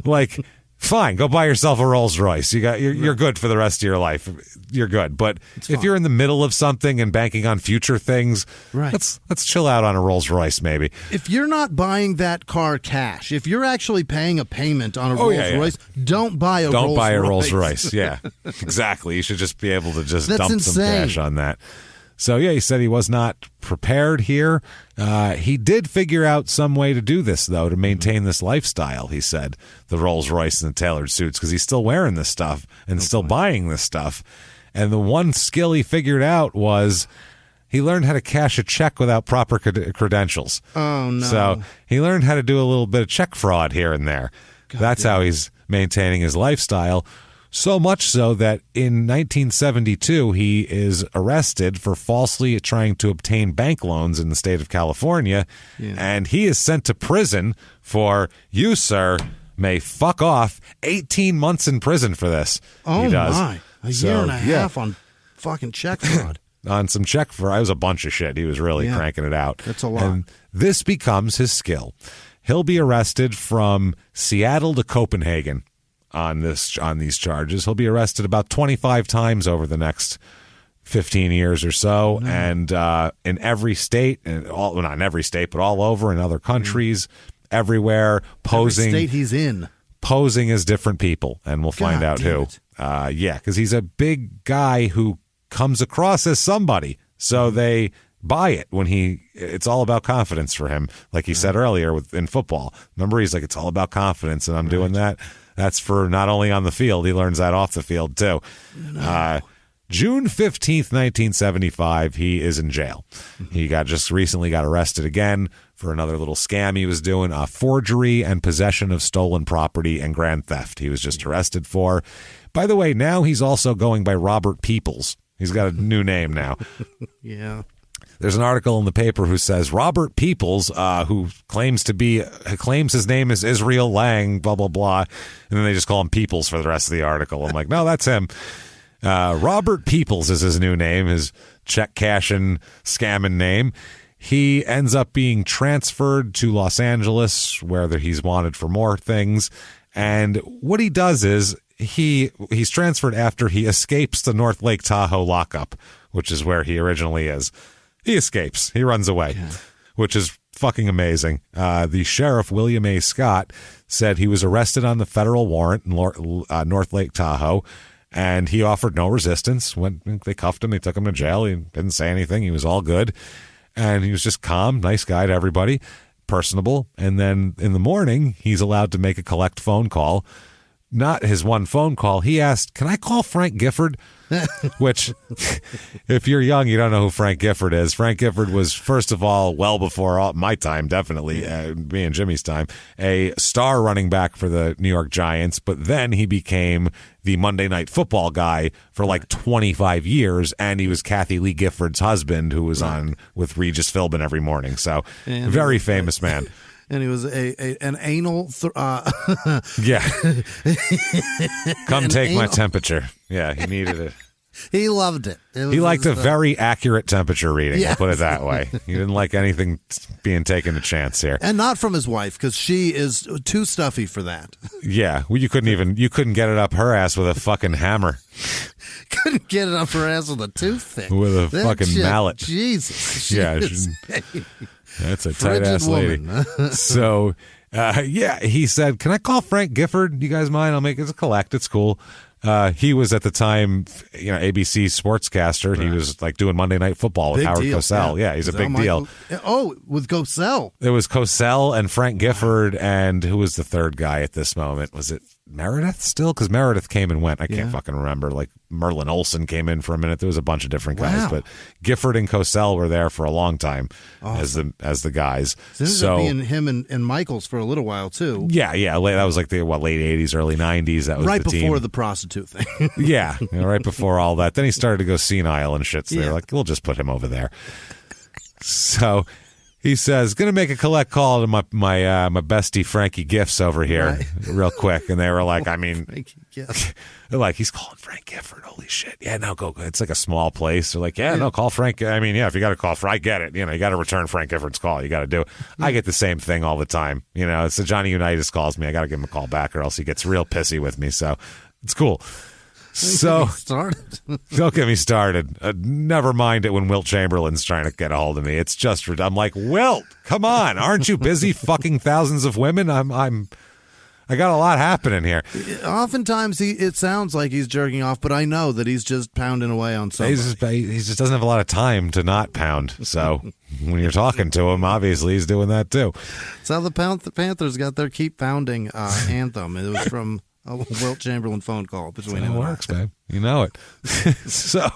[SPEAKER 1] Like, fine, go buy yourself a Rolls Royce. You're good for the rest of your life. You're good. But if you're in the middle of something and banking on future things, let's chill out on a Rolls Royce maybe.
[SPEAKER 3] If you're not buying that car cash, if you're actually paying a payment on a Rolls Royce, don't buy a
[SPEAKER 1] Rolls Royce. Yeah, exactly. You should just be able to just dump some cash on that. So, yeah, he said he was not prepared here. He did figure out some way to do this, though, to maintain this lifestyle, he said, the Rolls Royce and the tailored suits, because he's still wearing this stuff and still buying this stuff. And the one skill he figured out was he learned how to cash a check without proper credentials.
[SPEAKER 3] Oh, no.
[SPEAKER 1] So he learned how to do a little bit of check fraud here and there. That's how he's maintaining his lifestyle. So much so that in 1972, he is arrested for falsely trying to obtain bank loans in the state of California, and he is sent to prison for, you, sir, may fuck off 18 months in prison for this.
[SPEAKER 3] Oh,
[SPEAKER 1] he does.
[SPEAKER 3] my. A year and a half on fucking check fraud.
[SPEAKER 1] On some check fraud. It was a bunch of shit. He was really cranking it out.
[SPEAKER 3] That's a lot.
[SPEAKER 1] And this becomes his skill. He'll be arrested from Seattle to Copenhagen on these charges. He'll be arrested about 25 times over the next 15 years or so, and in every state, and not in every state, but all over in other countries, everywhere, posing.
[SPEAKER 3] Every state he's in.
[SPEAKER 1] Posing as different people, and we'll find out who. Because he's a big guy who comes across as somebody, so they buy it when it's all about confidence for him, like he said earlier in football. Remember, he's like, it's all about confidence, and I'm doing that. That's for not only on the field, he learns that off the field too. June 15th, 1975, he is in jail. He just recently got arrested again for another little scam he was doing, forgery and possession of stolen property and grand theft. He was just arrested for. By the way, now he's also going by Robert Peoples. He's got a new name now.
[SPEAKER 3] Yeah.
[SPEAKER 1] There's an article in the paper who says Robert Peoples, who claims his name is Israel Lang, blah, blah, blah. And then they just call him Peoples for the rest of the article. I'm like, no, that's him. Robert Peoples is his new name, his check cashing, scamming name. He ends up being transferred to Los Angeles, where he's wanted for more things. And what he does is he's transferred after he escapes the North Lake Tahoe lockup, which is where he originally is. He escapes. He runs away, which is fucking amazing. The sheriff, William A. Scott, said he was arrested on the federal warrant in North Lake Tahoe. And he offered no resistance. When they cuffed him, they took him to jail. He didn't say anything. He was all good. And he was just calm, nice guy to everybody, personable. And then in the morning, he's allowed to make a collect phone call. Not his one phone call. He asked, can I call Frank Gifford? Which, if you're young, you don't know who Frank Gifford is. Frank Gifford was, first of all, well before my time, definitely, me and Jimmy's time, a star running back for the New York Giants. But then he became the Monday Night Football guy for like 25 years, and he was Kathy Lee Gifford's husband, who was on with Regis Philbin every morning. So, very famous man.
[SPEAKER 3] And he was an anal...
[SPEAKER 1] Yeah. Come take my temperature. Yeah, he needed it.
[SPEAKER 3] He loved it.
[SPEAKER 1] He liked a very accurate temperature reading, we'll put it that way. He didn't like anything being taken a chance here.
[SPEAKER 3] And not from his wife, because she is too stuffy for that.
[SPEAKER 1] Yeah, well, you couldn't get it up her ass with a fucking hammer.
[SPEAKER 3] Couldn't get it up her ass with a toothpick.
[SPEAKER 1] With a fucking mallet.
[SPEAKER 3] Jesus.
[SPEAKER 1] That's a tight-ass lady. So, he said, can I call Frank Gifford? You guys mind? I'll make it a collect. It's cool. He was at the time, ABC sportscaster. Right. He was like doing Monday Night Football with Howard Cosell. Yeah, he's a big deal.
[SPEAKER 3] Oh, with Cosell.
[SPEAKER 1] It was Cosell and Frank Gifford, and who was the third guy at this moment? Was it Meredith still? Because Meredith came and went. I can't fucking remember. Like Merlin Olsen came in for a minute. There was a bunch of different guys, but Gifford and Cosell were there for a long time as the guys.
[SPEAKER 3] So being him and Michaels for a little while too.
[SPEAKER 1] Yeah. That was like the late '80s, early '90s. That was
[SPEAKER 3] right
[SPEAKER 1] the
[SPEAKER 3] before
[SPEAKER 1] team.
[SPEAKER 3] The prostitute thing.
[SPEAKER 1] Yeah, right before all that. Then he started to go senile and shit. So they're like, we'll just put him over there. So he says, going to make a collect call to my bestie Frankie Gifts over here real quick. And they were like, I mean, they're like, he's calling Frank Gifford. Holy shit. Yeah, no, go. It's like a small place. They're like, no, call Frank. I mean, if you got to call, I get it. You got to return Frank Gifford's call. You got to do it. I get the same thing all the time. It's Johnny Unitas calls me. I got to give him a call back or else he gets real pissy with me. So it's cool. So don't get me started. Never mind it when Wilt Chamberlain's trying to get a hold of me. It's just I'm like, Wilt, come on, aren't you busy fucking thousands of women? I got a lot happening here.
[SPEAKER 3] Oftentimes it sounds like he's jerking off, but I know that he's just pounding away on something.
[SPEAKER 1] He just doesn't have a lot of time to not pound. So when you're talking to him, obviously he's doing that too.
[SPEAKER 3] That's how the Panthers got their Keep Pounding anthem. It was from a Wilt Chamberlain phone call between him.
[SPEAKER 1] It works, babe. You know it. So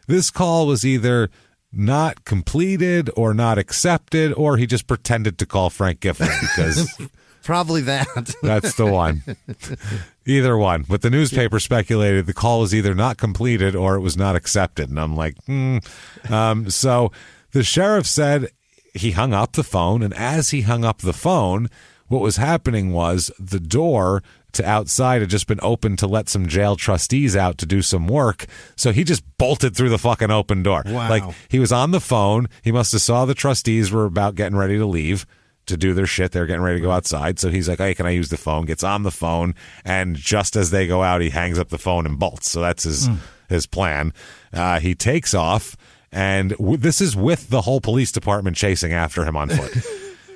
[SPEAKER 1] this call was either not completed or not accepted, or he just pretended to call Frank Gifford because
[SPEAKER 3] probably that.
[SPEAKER 1] That's the one. Either one. But the newspaper speculated the call was either not completed or it was not accepted. And I'm like, So the sheriff said he hung up the phone, and as he hung up the phone, what was happening was the door to outside had just been opened to let some jail trustees out to do some work. So he just bolted through the fucking open door.
[SPEAKER 3] Wow.
[SPEAKER 1] Like, he was on the phone. He must have saw the trustees were about getting ready to leave to do their shit. They're getting ready to go outside. So he's like, hey, can I use the phone? Gets on the phone. And just as they go out, he hangs up the phone and bolts. So that's his plan. He takes off. And this is with the whole police department chasing after him on foot.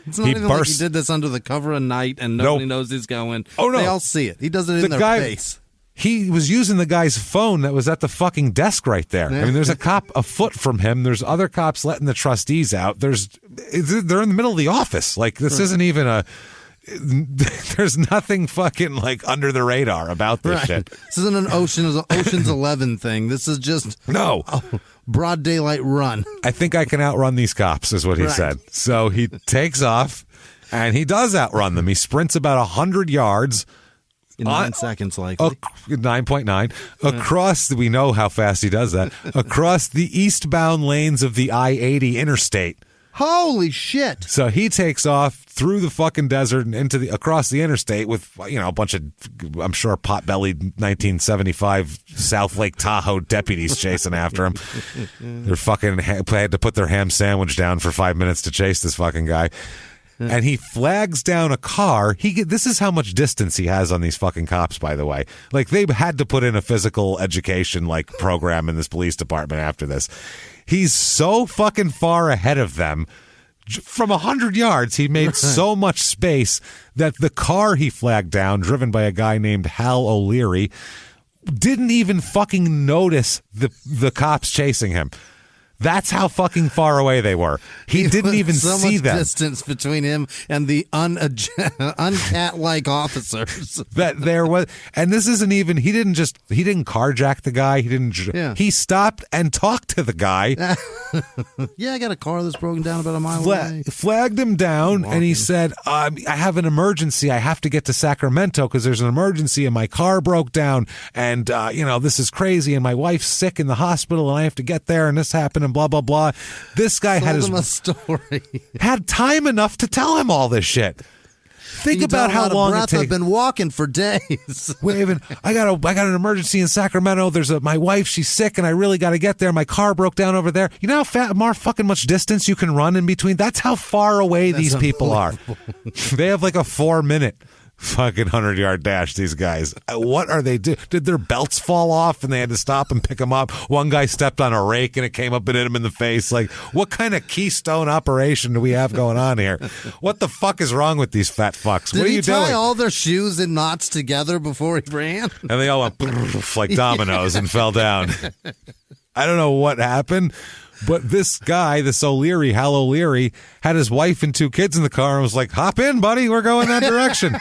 [SPEAKER 3] It's not even like he did this under the cover of night and nobody knows he's going.
[SPEAKER 1] Oh, no.
[SPEAKER 3] They all see it. He does it in their face.
[SPEAKER 1] He was using the guy's phone that was at the fucking desk right there. I mean, there's a cop a foot from him. There's other cops letting the trustees out. They're in the middle of the office. Like, this isn't even there's nothing fucking like under the radar about this shit.
[SPEAKER 3] This isn't an Ocean's 11 thing. This is just broad daylight run.
[SPEAKER 1] I think I can outrun these cops, is what he said. So he takes off, and he does outrun them. He sprints about 100 yards.
[SPEAKER 3] In 9 seconds, likely.
[SPEAKER 1] 9.9. Across, we know how fast he does that, across the eastbound lanes of the I-80 interstate.
[SPEAKER 3] Holy shit.
[SPEAKER 1] So he takes off through the fucking desert and across the interstate with, a bunch of, I'm sure, pot-bellied 1975 South Lake Tahoe deputies chasing after him. They're fucking had to put their ham sandwich down for 5 minutes to chase this fucking guy. And he flags down a car. This is how much distance he has on these fucking cops, by the way. Like, they had to put in a physical education program in this police department after this. He's so fucking far ahead of them. From 100 yards, he made so much space that the car he flagged down, driven by a guy named Hal O'Leary, didn't even fucking notice the cops chasing him. That's how fucking far away they were. He didn't even see them.
[SPEAKER 3] Distance between him and the uncat-like officers.
[SPEAKER 1] That there was, and this isn't even. He didn't carjack the guy. He didn't. He stopped and talked to the guy.
[SPEAKER 3] Yeah, I got a car that's broken down about a mile away.
[SPEAKER 1] Flagged him down, and he said, "I have an emergency. I have to get to Sacramento because there's an emergency, and my car broke down, and this is crazy, and my wife's sick in the hospital, and I have to get there, and this happened." And blah blah blah. This guy had
[SPEAKER 3] him a story.
[SPEAKER 1] Had time enough to tell him all this shit. Think about how long it takes.
[SPEAKER 3] I've been walking for days.
[SPEAKER 1] Waving. I got an emergency in Sacramento. There's my wife. She's sick, and I really got to get there. My car broke down over there. You know how fucking much distance you can run in between. That's how far away these people are. They have like a 4-minute. Fucking 100-yard dash, these guys. What are they doing? Did their belts fall off and they had to stop and pick them up? One guy stepped on a rake and it came up and hit him in the face. Like, what kind of Keystone operation do we have going on here? What the fuck is wrong with these fat fucks? What are you doing?
[SPEAKER 3] Did he tie all their shoes in knots together before he ran?
[SPEAKER 1] And they all went like dominoes and fell down. I don't know what happened. But this guy, this O'Leary, Hal O'Leary, had his wife and 2 kids in the car and was like, hop in, buddy. We're going that direction.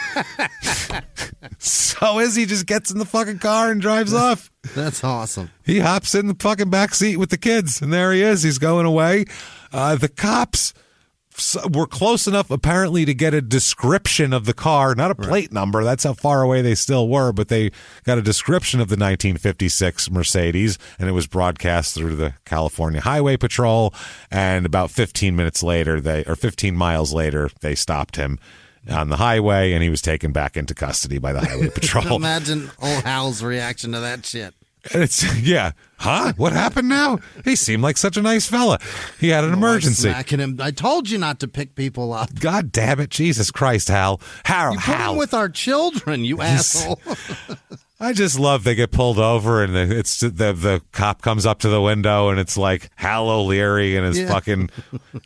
[SPEAKER 1] So Izzy just gets in the fucking car and drives off.
[SPEAKER 3] That's awesome.
[SPEAKER 1] He hops in the fucking back seat with the kids, and there he is. He's going away. The cops were close enough, apparently, to get a description of the car, not a plate number. That's how far away they still were, but they got a description of the 1956 Mercedes, and it was broadcast through the California Highway Patrol. And about 15 miles later, they stopped him on the highway, and he was taken back into custody by the Highway Patrol.
[SPEAKER 3] Imagine old Hal's reaction to that shit.
[SPEAKER 1] And it's, huh? What happened now? He seemed like such a nice fella. He had an emergency.
[SPEAKER 3] Smacking him. I told you not to pick people up.
[SPEAKER 1] God damn it. Jesus Christ, Hal.
[SPEAKER 3] You put him with our children, you asshole.
[SPEAKER 1] I just love they get pulled over and it's the cop comes up to the window and it's like Hal O'Leary and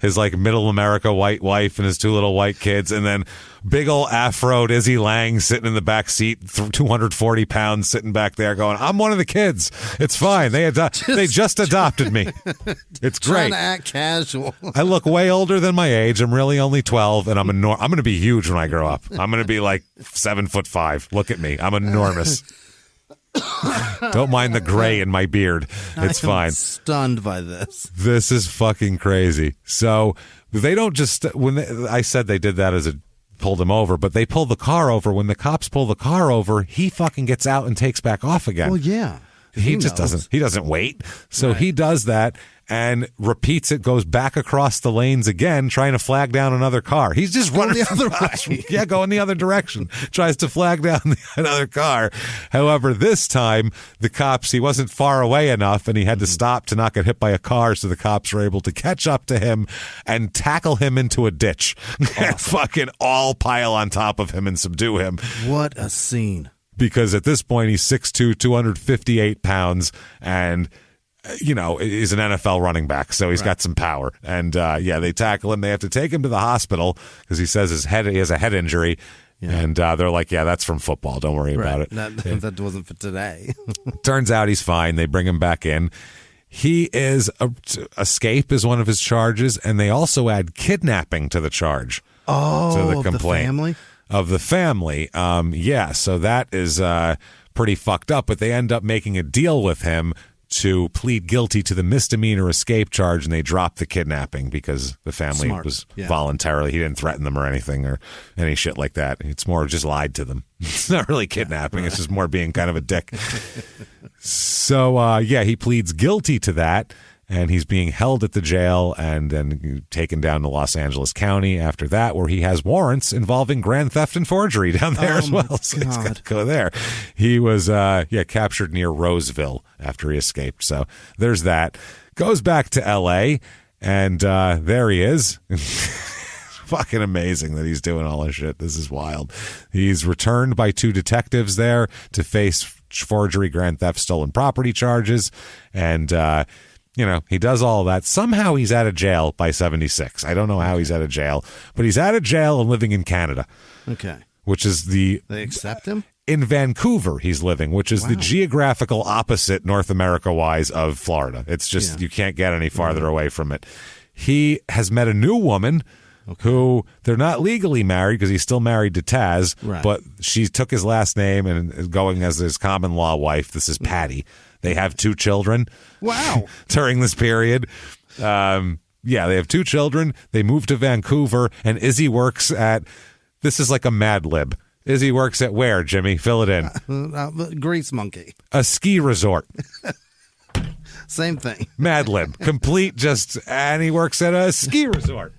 [SPEAKER 1] his like middle America white wife and his 2 little white kids, and then big old afroed Izzy Lang sitting in the back seat, 240 pounds, sitting back there going, I'm one of the kids. It's fine. They just adopted me. It's great.
[SPEAKER 3] Trying to act casual.
[SPEAKER 1] I look way older than my age. I'm really only 12, and I'm going to be huge when I grow up. I'm going to be like 7'5". Look at me. I'm enormous. Don't mind the gray in my beard. It's fine.
[SPEAKER 3] Stunned by this.
[SPEAKER 1] This is fucking crazy. So they don't just I said they did that as a pulled him over, but they pulled the car over. When the cops pull the car over, he fucking gets out and takes back off again.
[SPEAKER 3] Well, yeah.
[SPEAKER 1] He just doesn't wait. So he does that, and repeats it, goes back across the lanes again, trying to flag down another car. He's just running
[SPEAKER 3] the other way.
[SPEAKER 1] Yeah, going the other direction. Tries to flag down another car. However, this time, the cops, he wasn't far away enough, and he had to stop to not get hit by a car, so the cops were able to catch up to him and tackle him into a ditch. And fucking all pile on top of him and subdue him.
[SPEAKER 3] What a scene.
[SPEAKER 1] Because at this point, he's 6'2", 258 pounds, and he's an NFL running back, so he's got some power. And they tackle him. They have to take him to the hospital because he says he has a head injury. Yeah. And they're like, yeah, that's from football. Don't worry about it.
[SPEAKER 3] That wasn't for today.
[SPEAKER 1] Turns out he's fine. They bring him back in. He is escape is one of his charges, and they also add kidnapping to the charge.
[SPEAKER 3] Oh, to the complaint
[SPEAKER 1] of the family. So that is pretty fucked up. But they end up making a deal with him to plead guilty to the misdemeanor escape charge, and they dropped the kidnapping because the family was voluntarily. He didn't threaten them or anything or any shit like that. It's more just lied to them. It's not really kidnapping. It's just more being kind of a dick. So, he pleads guilty to that, and he's being held at the jail and then taken down to Los Angeles County after that, where he has warrants involving grand theft and forgery down there as well. So he's got to go there. He was captured near Roseville after he escaped. So there's that. Goes back to L.A., and there he is. Fucking amazing that he's doing all this shit. This is wild. He's returned by 2 detectives there to face forgery, grand theft, stolen property charges, and he does all of that. Somehow he's out of jail by 76. I don't know how he's out of jail, but he's out of jail and living in Canada.
[SPEAKER 3] Okay.
[SPEAKER 1] Which is
[SPEAKER 3] They accept him?
[SPEAKER 1] In Vancouver, he's living, which is the geographical opposite, North America-wise, of Florida. It's just, you can't get any farther away from it. He has met a new woman who, they're not legally married because he's still married to Taz, but she took his last name and is going as his common law wife. This is Patty. They have 2 children.
[SPEAKER 3] Wow.
[SPEAKER 1] During this period. They have 2 children. They moved to Vancouver, and Izzy works at, this is like a Mad Lib. Izzy works at where, Jimmy? Fill it in.
[SPEAKER 3] Grease Monkey.
[SPEAKER 1] A ski resort.
[SPEAKER 3] Same thing.
[SPEAKER 1] Mad Lib. Complete and he works at a ski resort.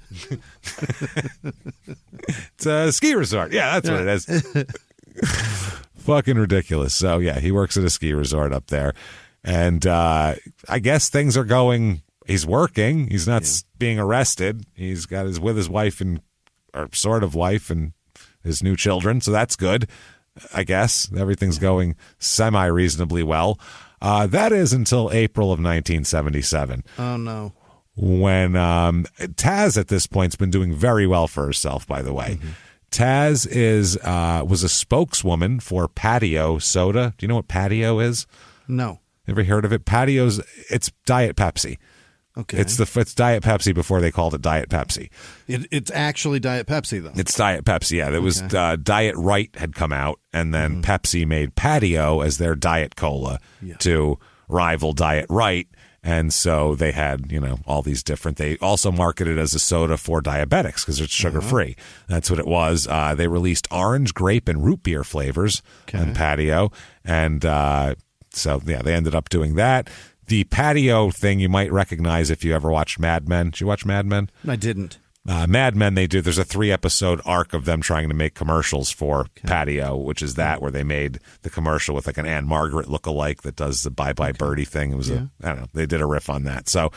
[SPEAKER 1] It's a ski resort. Yeah, that's what it is. Fucking ridiculous. So, he works at a ski resort up there. And I guess things are going, he's working. He's not being arrested. He's got with his wife or sort of wife and his new children. So that's good, I guess. Everything's going semi-reasonably well. That is until April of 1977.
[SPEAKER 3] Oh, no.
[SPEAKER 1] When Taz at this point has been doing very well for herself, by the way. Mm-hmm. Taz was a spokeswoman for Patio Soda. Do you know what Patio is?
[SPEAKER 3] No.
[SPEAKER 1] Ever heard of it? Patio's, it's Diet Pepsi.
[SPEAKER 3] Okay.
[SPEAKER 1] It's Diet Pepsi before they called it Diet Pepsi.
[SPEAKER 3] It's actually Diet Pepsi, though.
[SPEAKER 1] It's Diet Pepsi, yeah. There was Diet Right had come out, and then Pepsi made Patio as their Diet Cola to rival Diet Right. And so they had, all these different, they also marketed it as a soda for diabetics because it's sugar-free. That's what it was. They released orange, grape, and root beer flavors on Patio. And they ended up doing that. The Patio thing you might recognize if you ever watched Mad Men. Did you watch Mad Men?
[SPEAKER 3] I didn't.
[SPEAKER 1] Mad Men, there's a 3-episode arc of them trying to make commercials for Patio, which is where they made the commercial with like an Anne Margaret lookalike that does the Bye Bye Birdie thing. It was I don't know, they did a riff on that. So,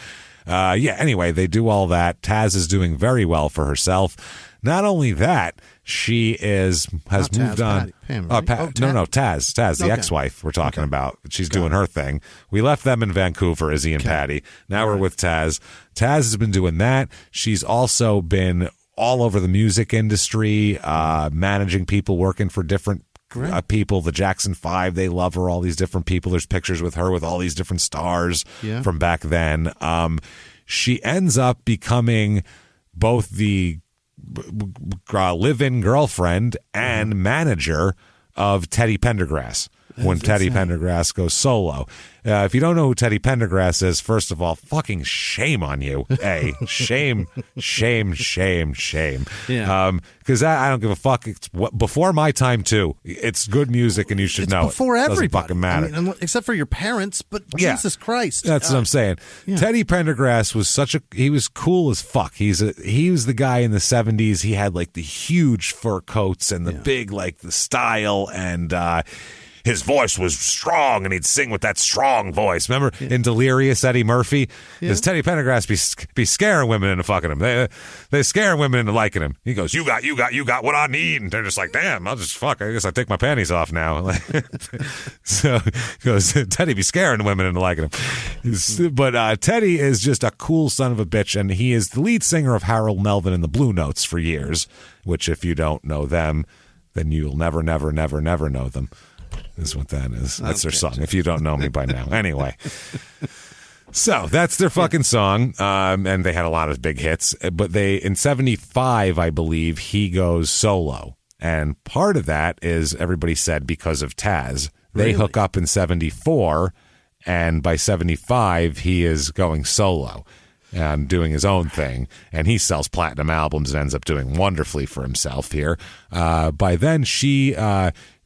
[SPEAKER 1] anyway, they do all that. Taz is doing very well for herself. Not only that, she has moved on.
[SPEAKER 3] Pam, right?
[SPEAKER 1] Taz, the ex-wife we're talking about. She's doing her thing. We left them in Vancouver, Izzy and Patty. Now we're with Taz. Taz has been doing that. She's also been all over the music industry, managing people, working for different people. The Jackson 5, they love her, all these different people. There's pictures with her with all these different stars from back then. She ends up becoming both the live-in girlfriend and manager of Teddy Pendergrass. when Teddy Pendergrass goes solo. If you don't know who Teddy Pendergrass is, first of all, fucking shame on you. Shame.
[SPEAKER 3] Yeah.
[SPEAKER 1] Because I don't give a fuck. It's before my time, too. It's good music, and you should know
[SPEAKER 3] before
[SPEAKER 1] it.
[SPEAKER 3] Everybody.
[SPEAKER 1] Doesn't fucking matter.
[SPEAKER 3] I mean, except for your parents, but Jesus Christ.
[SPEAKER 1] That's what I'm saying.
[SPEAKER 3] Yeah.
[SPEAKER 1] Teddy Pendergrass was he was cool as fuck. He was the guy in the 70s. He had like the huge fur coats and the big, like the style, and his voice was strong, and he'd sing with that strong voice. Remember in Delirious, Eddie Murphy? Because Teddy Pendergrass be scaring women into fucking him. They scaring women into liking him. He goes, you got what I need. And they're just like, damn, I guess I take my panties off now. So he goes, Teddy be scaring women into liking him. But Teddy is just a cool son of a bitch, and he is the lead singer of Harold Melvin and the Blue Notes for years, which if you don't know them, then you'll never know them. Is what that is. That's their song. If you don't know me by now. Anyway. So that's their fucking song. And they had a lot of big hits. But in 75, I believe, he goes solo. And part of that is, everybody said, because of Taz. They hook up in 74. And by 75, he is going solo and doing his own thing. And he sells platinum albums and ends up doing wonderfully for himself here. By then,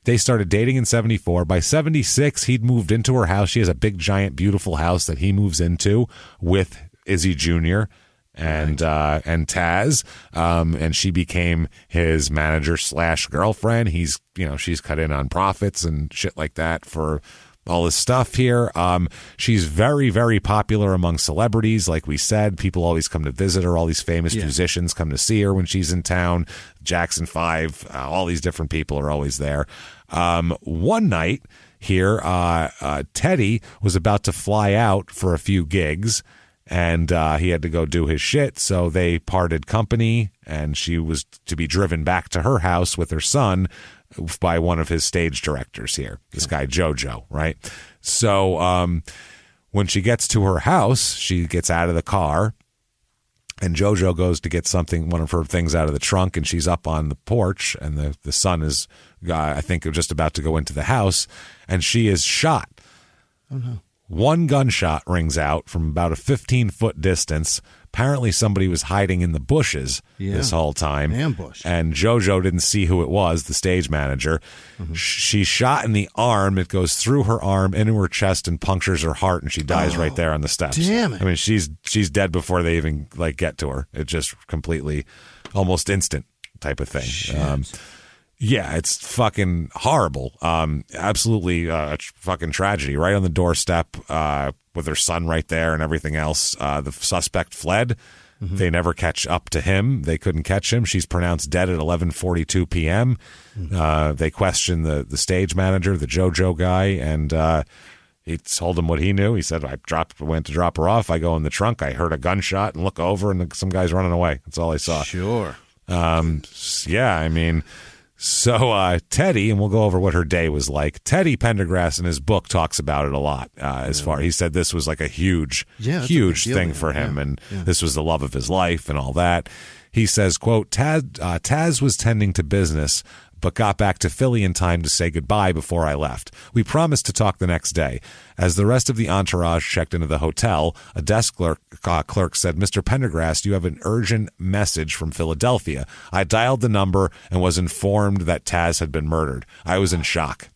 [SPEAKER 1] they started dating in 74. By 76, he'd moved into her house. She has a big, giant, beautiful house that he moves into with Izzy Jr. and Taz. And she became his manager / girlfriend. She's cut in on profits and shit like that for all this stuff here. She's very, very popular among celebrities. Like we said, people always come to visit her. All these famous musicians come to see her when she's in town. Jackson 5, all these different people are always there. One night here, Teddy was about to fly out for a few gigs, and he had to go do his shit. So they parted company, and she was to be driven back to her house with her son by one of his stage directors here, this guy JoJo, right? So when she gets to her house, she gets out of the car, and JoJo goes to get one of her things out of the trunk, and she's up on the porch, and the son is, I think, just about to go into the house, and she is shot.
[SPEAKER 3] Oh, no.
[SPEAKER 1] One gunshot rings out from about a 15-foot distance. Apparently somebody was hiding in the bushes this whole time.
[SPEAKER 3] Ambush.
[SPEAKER 1] And JoJo didn't see who it was, the stage manager. Mm-hmm. She's shot in the arm. It goes through her arm, into her chest, and punctures her heart, and she dies right there on the steps.
[SPEAKER 3] Damn it.
[SPEAKER 1] I mean, she's dead before they even get to her. It just completely, almost instant type of thing. Yeah, it's fucking horrible. Absolutely a fucking tragedy. Right on the doorstep with her son right there and everything else. The suspect fled. Mm-hmm. They never catch up to him. They couldn't catch him. She's pronounced dead at 11:42 p.m. Mm-hmm. They questioned the stage manager, the JoJo guy, and he told him what he knew. He said, went to drop her off. I go in the trunk. I heard a gunshot and look over, and some guy's running away. That's all I saw.
[SPEAKER 3] Sure.
[SPEAKER 1] Yeah, I mean... So Teddy, and we'll go over what her day was like. Teddy Pendergrass in his book talks about it a lot. He said this was like a huge thing for him, and this was the love of his life and all that. He says, quote, Taz was tending to business, but got back to Philly in time to say goodbye before I left. We promised to talk the next day. As the rest of the entourage checked into the hotel, a desk clerk said, Mr. Pendergrass, you have an urgent message from Philadelphia. I dialed the number and was informed that Taz had been murdered. I was in shock.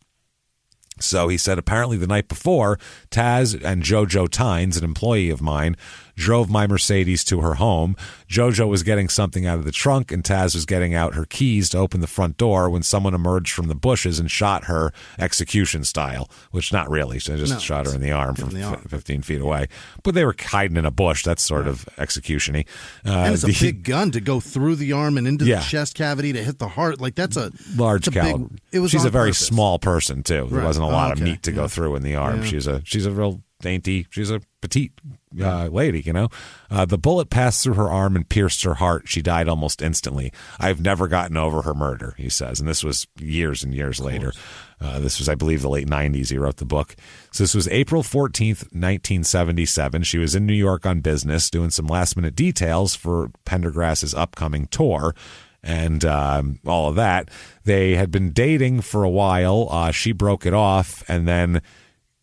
[SPEAKER 1] So he said, apparently the night before, Taz and JoJo Tynes, an employee of mine, drove my Mercedes to her home. JoJo was getting something out of the trunk, and Taz was getting out her keys to open the front door when someone emerged from the bushes and shot her execution style, which not really. She just shot her in the arm from 15 feet away. But they were hiding in a bush. That's sort of execution-y.
[SPEAKER 3] And it's a big gun to go through the arm and into the chest cavity to hit the heart. Like, that's a
[SPEAKER 1] large caliber. She's a very small person, too. There wasn't a lot of meat to go through in the arm.
[SPEAKER 3] Yeah.
[SPEAKER 1] She's a real dainty. She's a petite lady, you know. The bullet passed through her arm and pierced her heart. She died almost instantly. I've never gotten over her murder, he says. And this was years and years later. This was, I believe, the late 90s he wrote the book. So this was April 14th, 1977. She was in New York on business, doing some last-minute details for Pendergrass's upcoming tour. and all of that. They had been dating for a while. She broke it off and then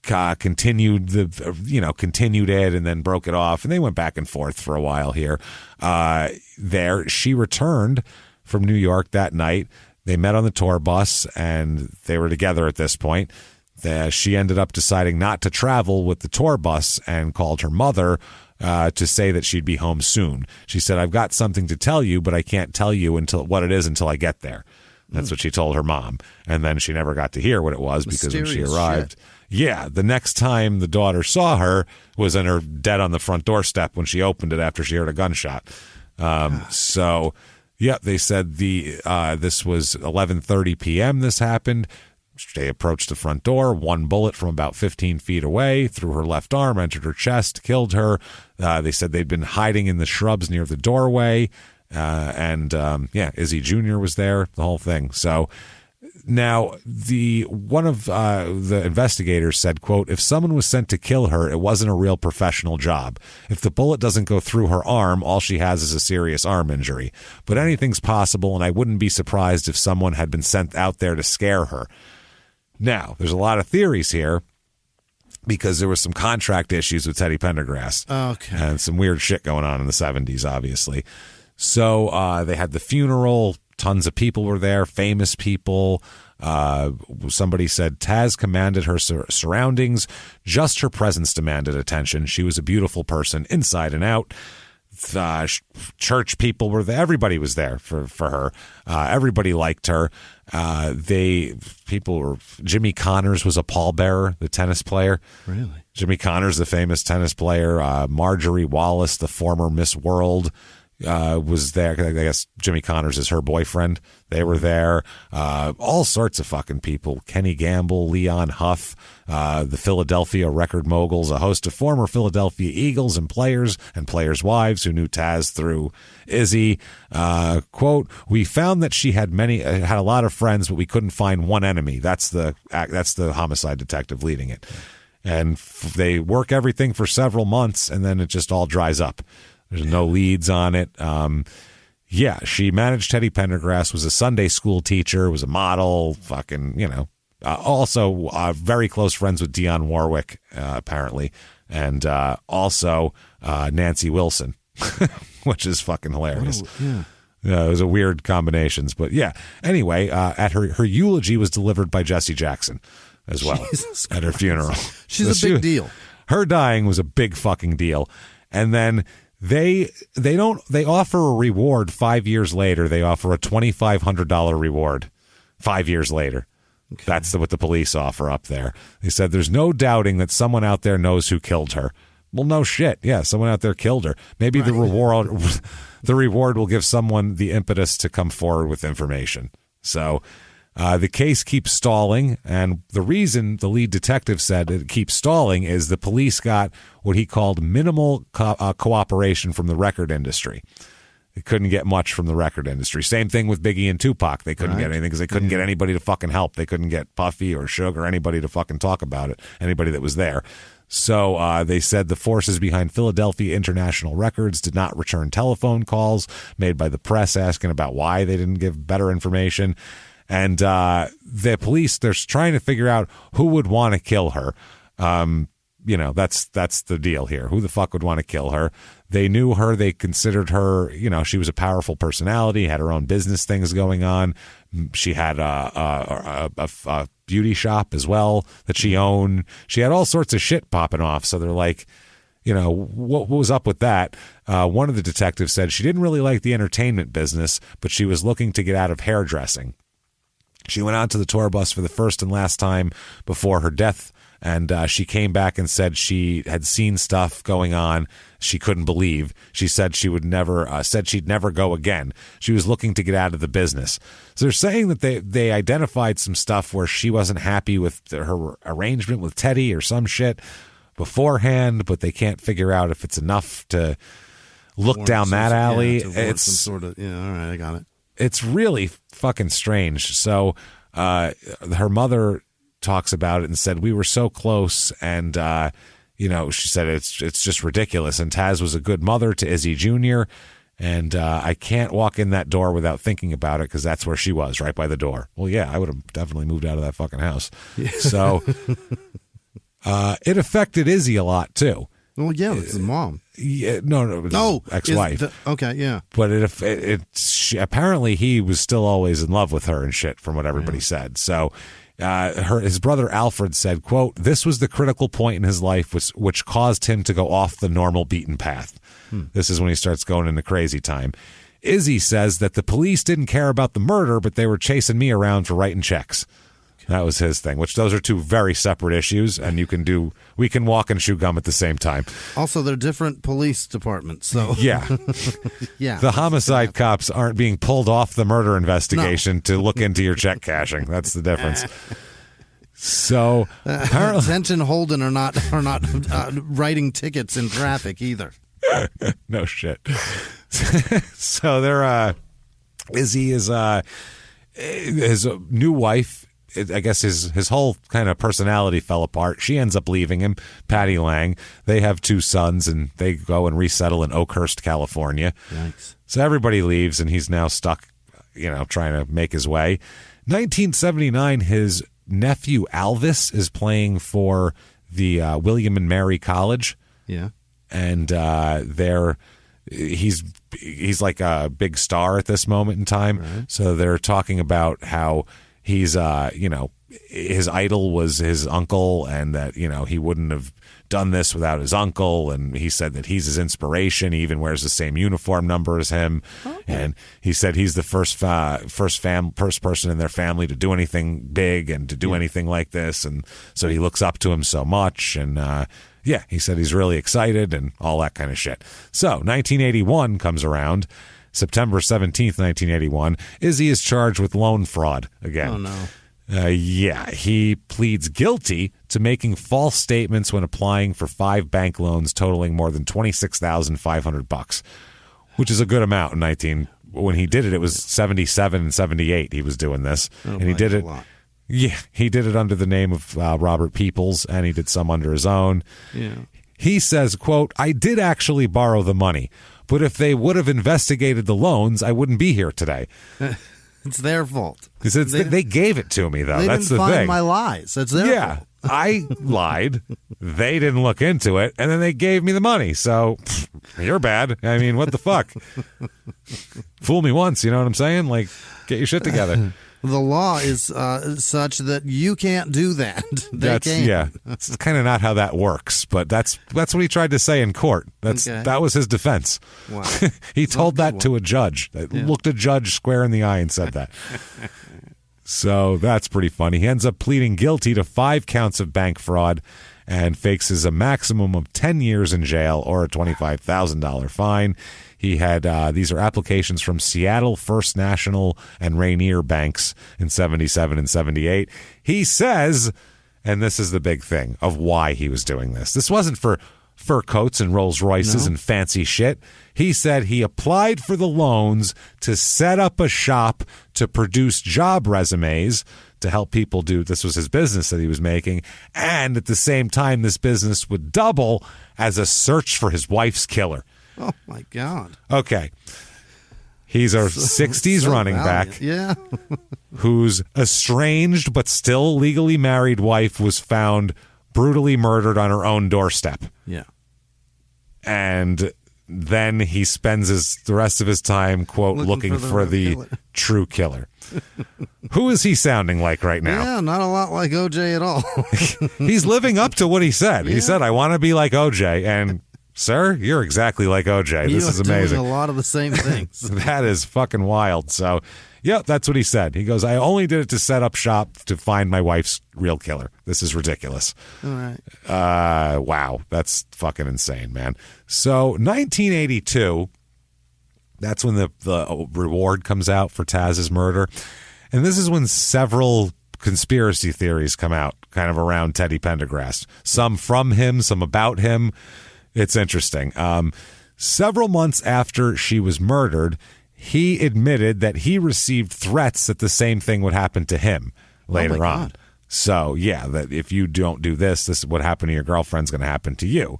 [SPEAKER 1] continued it and then broke it off, and they went back and forth for a while here. She returned from New York that night. They met on the tour bus and they were together at this point. She ended up deciding not to travel with the tour bus and called her mother to say that she'd be home soon. She said, "I've got something to tell you, but I can't tell you what it is until I get there." That's what she told her mom. And then she never got to hear what it was because when she arrived, the next time the daughter saw her was in her dead on the front doorstep when she opened it after she heard a gunshot. They said this was 11:30 p.m. This happened. They approached the front door. One bullet from about 15 feet away through her left arm, entered her chest, killed her. They said they'd been hiding in the shrubs near the doorway. Izzy Jr. was there, the whole thing. So now one of the investigators said, quote, "If someone was sent to kill her, it wasn't a real professional job. If the bullet doesn't go through her arm, all she has is a serious arm injury. But anything's possible, and I wouldn't be surprised if someone had been sent out there to scare her." Now, there's a lot of theories here because there was some contract issues with Teddy Pendergrass.
[SPEAKER 3] Okay.
[SPEAKER 1] And some weird shit going on in the 70s, obviously. So they had the funeral. Tons of people were there, famous people. Somebody said Taz commanded her surroundings. Just her presence demanded attention. She was a beautiful person inside and out. Church people were there. Everybody was there for her. Everybody liked her. Jimmy Connors was a pallbearer, the tennis player.
[SPEAKER 3] Really?
[SPEAKER 1] Jimmy Connors, the famous tennis player. Marjorie Wallace, the former Miss World, was there. I guess Jimmy Connors is her boyfriend. They were there. All sorts of fucking people. Kenny Gamble, Leon Huff, the Philadelphia record moguls, a host of former Philadelphia Eagles and players wives who knew Taz through Izzy. Quote, "We found that she had a lot of friends, but we couldn't find one enemy." That's the homicide detective leading it. And they work everything for several months, and then it just all dries up. There's no leads on it. She managed Teddy Pendergrass, was a Sunday school teacher, was a model, also very close friends with Dionne Warwick, apparently, and also Nancy Wilson, which is fucking hilarious. It was a weird combinations, but anyway, at her eulogy was delivered by Jesse Jackson as well at her funeral.
[SPEAKER 3] She's a big deal.
[SPEAKER 1] Her dying was a big fucking deal. And then they offer a reward 5 years later. They offer a $2,500 reward 5 years later. Okay. That's what the police offer up there. They said there's no doubting that someone out there knows who killed her. Well, no shit. Yeah, someone out there killed her. Maybe the reward will give someone the impetus to come forward with information. So the case keeps stalling, and the reason the lead detective said it keeps stalling is the police got what he called minimal cooperation from the record industry. They couldn't get much from the record industry. Same thing with Biggie and Tupac. They couldn't get anything because they couldn't get anybody to fucking help. They couldn't get Puffy or Suge or anybody to fucking talk about it, anybody that was there. So they said the forces behind Philadelphia International Records did not return telephone calls made by the press asking about why they didn't give better information. And the police, they're trying to figure out who would want to kill her. That's the deal here. Who the fuck would want to kill her? They knew her. They considered her, she was a powerful personality, had her own business things going on. She had a beauty shop as well that she owned. She had all sorts of shit popping off. So they're like, what was up with that? One of the detectives said she didn't really like the entertainment business, but she was looking to get out of hairdressing. She went out to the tour bus for the first and last time before her death, and she came back and said she had seen stuff going on she couldn't believe. She said she'd never go again. She was looking to get out of the business. So they're saying that they identified some stuff where she wasn't happy with her arrangement with Teddy or some shit beforehand, but they can't figure out if it's enough to look down that alley. It's
[SPEAKER 3] some sort of, all right, I got it.
[SPEAKER 1] It's really fucking strange. So her mother talks about it and said, we were so close, and she said it's just ridiculous. And Taz was a good mother to Izzy Jr., And I can't walk in that door without thinking about it because that's where she was, right by the door. Well, yeah, I would have definitely moved out of that fucking house. Yeah. So it affected Izzy a lot, too.
[SPEAKER 3] Well, yeah, it's his mom.
[SPEAKER 1] Yeah, no, it was his ex-wife.
[SPEAKER 3] Okay, yeah.
[SPEAKER 1] But apparently he was still always in love with her and shit, from what everybody said. So his brother Alfred said, quote, "This was the critical point in his life which caused him to go off the normal beaten path." This is when he starts going into crazy time. Izzy says that the police didn't care about the murder, but they were chasing me around for writing checks. That was his thing, which those are two very separate issues, and we can walk and chew gum at the same time.
[SPEAKER 3] Also, they're different police departments, so.
[SPEAKER 1] Yeah.
[SPEAKER 3] Yeah.
[SPEAKER 1] The homicide cops aren't being pulled off the murder investigation to look into your check cashing. That's the difference. So, apparently.
[SPEAKER 3] Tent and Holden are not writing tickets in traffic either.
[SPEAKER 1] No shit. So Izzy is his new wife. I guess his whole kind of personality fell apart. She ends up leaving him, Patty Lang. They have 2 sons, and they go and resettle in Oakhurst, California.
[SPEAKER 3] Yikes.
[SPEAKER 1] So everybody leaves, and he's now stuck, trying to make his way. 1979, his nephew Alvis is playing for the William and Mary College.
[SPEAKER 3] Yeah.
[SPEAKER 1] And he's like a big star at this moment in time. Right. So they're talking about how he's his idol was his uncle, and that he wouldn't have done this without his uncle, and he said that he's his inspiration. He even wears the same uniform number as him. Okay. And he said he's the first person in their family to do anything big and to do anything like this, and so he looks up to him so much. And he said he's really excited and all that kind of shit. So 1981 comes around. September 17th, 1981, Izzy is charged with loan fraud again.
[SPEAKER 3] Oh, no.
[SPEAKER 1] He pleads guilty to making false statements when applying for 5 bank loans totaling more than $26,500, which is a good amount when he did it. It was 77 and 78 he was doing this. And he did it. Yeah, he did it under the name of Robert Peoples, and he did some under his own.
[SPEAKER 3] Yeah.
[SPEAKER 1] He says, quote, "I did actually borrow the money, but if they would have investigated the loans, I wouldn't be here today."
[SPEAKER 3] It's their fault.
[SPEAKER 1] They gave it to me, though. That's the thing.
[SPEAKER 3] They didn't find my lies. It's their fault.
[SPEAKER 1] I lied. They didn't look into it, and then they gave me the money. So you're bad. I mean, what the fuck? Fool me once, you know what I'm saying? Like, get your shit together.
[SPEAKER 3] The law is such that you can't do that.
[SPEAKER 1] That's kind of not how that works, but that's what he tried to say in court. That was his defense.
[SPEAKER 3] Wow.
[SPEAKER 1] He told that to a judge. Looked a judge square in the eye and said that. So that's pretty funny. He ends up pleading guilty to 5 counts of bank fraud and faces a maximum of 10 years in jail or a $25,000 fine. He had these are applications from Seattle, First National, and Rainier banks in 77 and 78. He says, and this is the big thing of why he was doing this. This wasn't for fur coats and Rolls Royces and fancy shit. He said he applied for the loans to set up a shop to produce job resumes to help people do. This was his business that he was making. And at the same time, this business would double as a search for his wife's killer.
[SPEAKER 3] Oh, my God.
[SPEAKER 1] Okay. He's a 60s running back.
[SPEAKER 3] Yeah.
[SPEAKER 1] Whose estranged but still legally married wife was found brutally murdered on her own doorstep.
[SPEAKER 3] Yeah.
[SPEAKER 1] And then he spends the rest of his time, quote, looking for the true killer. Who is he sounding like right now?
[SPEAKER 3] Yeah, not a lot like OJ at all.
[SPEAKER 1] He's living up to what he said. Yeah. He said, "I want to be like OJ." And sir, you're exactly like OJ. This is amazing.
[SPEAKER 3] Doing a lot of the same things.
[SPEAKER 1] That is fucking wild. So, yeah, that's what he said. He goes, "I only did it to set up shop to find my wife's real killer. This is ridiculous."
[SPEAKER 3] All right.
[SPEAKER 1] Wow. That's fucking insane, man. So, 1982, that's when the reward comes out for Taz's murder. And this is when several conspiracy theories come out kind of around Teddy Pendergrass. Some from him, some about him. It's interesting. Several months after she was murdered, he admitted that he received threats that the same thing would happen to him later on. God. So, yeah, that if you don't do this, what happened to your girlfriend's going to happen to you.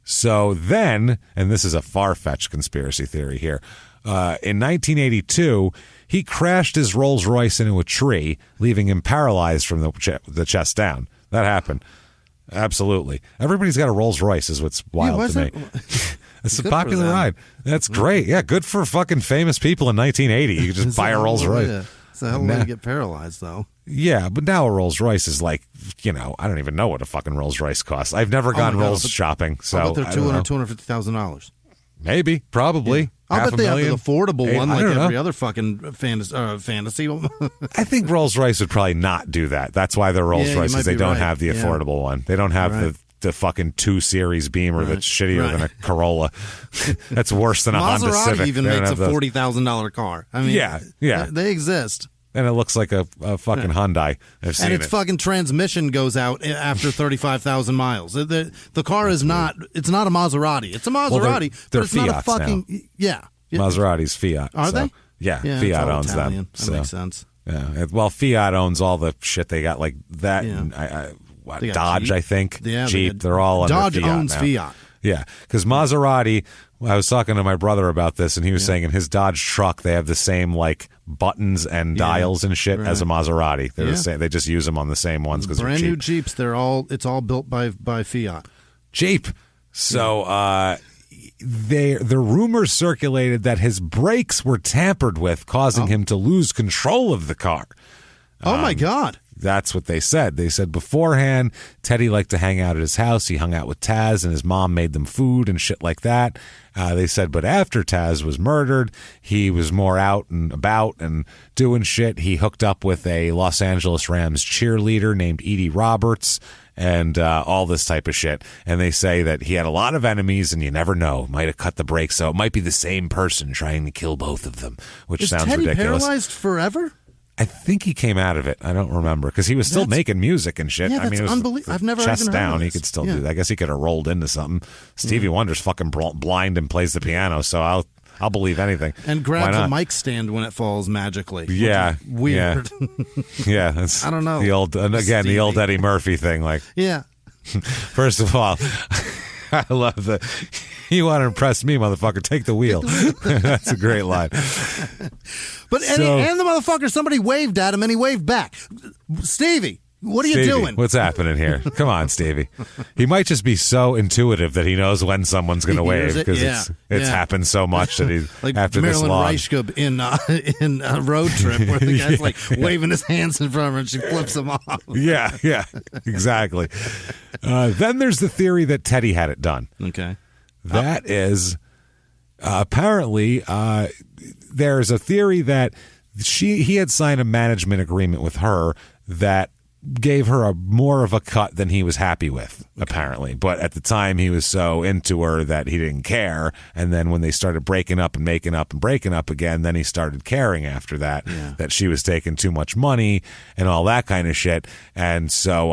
[SPEAKER 1] So then, and this is a far-fetched conspiracy theory here, in 1982, he crashed his Rolls Royce into a tree, leaving him paralyzed from the chest down. That happened. Absolutely. Everybody's got a Rolls Royce is what's wild to me. It's a popular ride. That's great. Yeah, good for fucking famous people in 1980. You could just buy a Rolls Royce.
[SPEAKER 3] Yeah. It's a hell of a way to get paralyzed, though.
[SPEAKER 1] Yeah, but now a Rolls Royce is like, I don't even know what a fucking Rolls Royce costs. I've never gone Rolls shopping, so
[SPEAKER 3] I bet they're $250,000.
[SPEAKER 1] Maybe, probably.
[SPEAKER 3] Yeah. I'll bet they have an affordable one like every
[SPEAKER 1] know.
[SPEAKER 3] other fucking fantasy.
[SPEAKER 1] I think Rolls Royce would probably not do that. That's why they're Rolls Royces. They don't have the affordable one. They don't have the fucking 2 Series Beamer that's shittier than a Corolla. That's worse than a Honda Civic.
[SPEAKER 3] Maserati even makes a $40,000 car. I mean,
[SPEAKER 1] yeah.
[SPEAKER 3] They exist.
[SPEAKER 1] And it looks like a fucking Hyundai. I've seen
[SPEAKER 3] and its fucking transmission goes out after 35,000 miles. The car is not. It's not a Maserati. It's a Maserati,
[SPEAKER 1] they're
[SPEAKER 3] but it's not a fucking.
[SPEAKER 1] Now.
[SPEAKER 3] Yeah.
[SPEAKER 1] Maserati's Fiat.
[SPEAKER 3] Are they?
[SPEAKER 1] Yeah,
[SPEAKER 3] Yeah,
[SPEAKER 1] Fiat owns
[SPEAKER 3] Italian.
[SPEAKER 1] them.
[SPEAKER 3] That makes sense.
[SPEAKER 1] Yeah. Well, Fiat owns all the shit they got, like that.
[SPEAKER 3] Yeah.
[SPEAKER 1] And Dodge,
[SPEAKER 3] Jeep.
[SPEAKER 1] I think.
[SPEAKER 3] Yeah,
[SPEAKER 1] Jeep. They're all under
[SPEAKER 3] Dodge
[SPEAKER 1] Fiat
[SPEAKER 3] owns
[SPEAKER 1] now.
[SPEAKER 3] Fiat.
[SPEAKER 1] Yeah, because Maserati, I was talking to my brother about this, and he was saying in his Dodge truck, they have the same, like, buttons and dials and shit as a Maserati. They're the same. They just use them on the same ones because they're cheap.
[SPEAKER 3] Brand new Jeeps, it's all built by Fiat.
[SPEAKER 1] Jeep. So, the rumors circulated that his brakes were tampered with, causing him to lose control of the car.
[SPEAKER 3] Oh, my God.
[SPEAKER 1] That's what they said. They said beforehand, Teddy liked to hang out at his house. He hung out with Taz, and his mom made them food and shit like that. They said, but after Taz was murdered, he was more out and about and doing shit. He hooked up with a Los Angeles Rams cheerleader named Edie Roberts and all this type of shit. And they say that he had a lot of enemies, and you never know. Might have cut the brakes, so it might be the same person trying to kill both of them, which sounds
[SPEAKER 3] Teddy
[SPEAKER 1] ridiculous.
[SPEAKER 3] Paralyzed forever?
[SPEAKER 1] I think he came out of it. I don't remember because he was still making music and shit.
[SPEAKER 3] Yeah,
[SPEAKER 1] I mean, it was
[SPEAKER 3] unbelievable. I've never
[SPEAKER 1] chest
[SPEAKER 3] even heard
[SPEAKER 1] down.
[SPEAKER 3] of
[SPEAKER 1] He
[SPEAKER 3] this.
[SPEAKER 1] could still do that. I guess he could have rolled into something. Stevie Wonder's fucking blind and plays the piano, so I'll believe anything.
[SPEAKER 3] And grabs a mic stand when it falls magically.
[SPEAKER 1] Yeah,
[SPEAKER 3] weird.
[SPEAKER 1] Yeah, that's
[SPEAKER 3] I don't know.
[SPEAKER 1] The old the old Eddie Murphy thing. Like,
[SPEAKER 3] yeah.
[SPEAKER 1] First of all, I love the. You want to impress me, motherfucker? Take the wheel. That's a great line.
[SPEAKER 3] But and the motherfucker, somebody waved at him and he waved back. Stevie, what are you doing?
[SPEAKER 1] What's happening here? Come on, Stevie. He might just be so intuitive that he knows when someone's going to wave because it's happened so much that he
[SPEAKER 3] like
[SPEAKER 1] after
[SPEAKER 3] Marilyn
[SPEAKER 1] this long.
[SPEAKER 3] Reichgub in a Road Trip where the guy's like waving his hands in front of her and she flips him off.
[SPEAKER 1] Yeah, exactly. Then there's the theory that Teddy had it done.
[SPEAKER 3] Okay.
[SPEAKER 1] That is apparently there's a theory that he had signed a management agreement with her that gave her more of a cut than he was happy with, apparently. But at the time, he was so into her that he didn't care. And then when they started breaking up and making up and breaking up again, then he started caring after that, that she was taking too much money and all that kind of shit. And so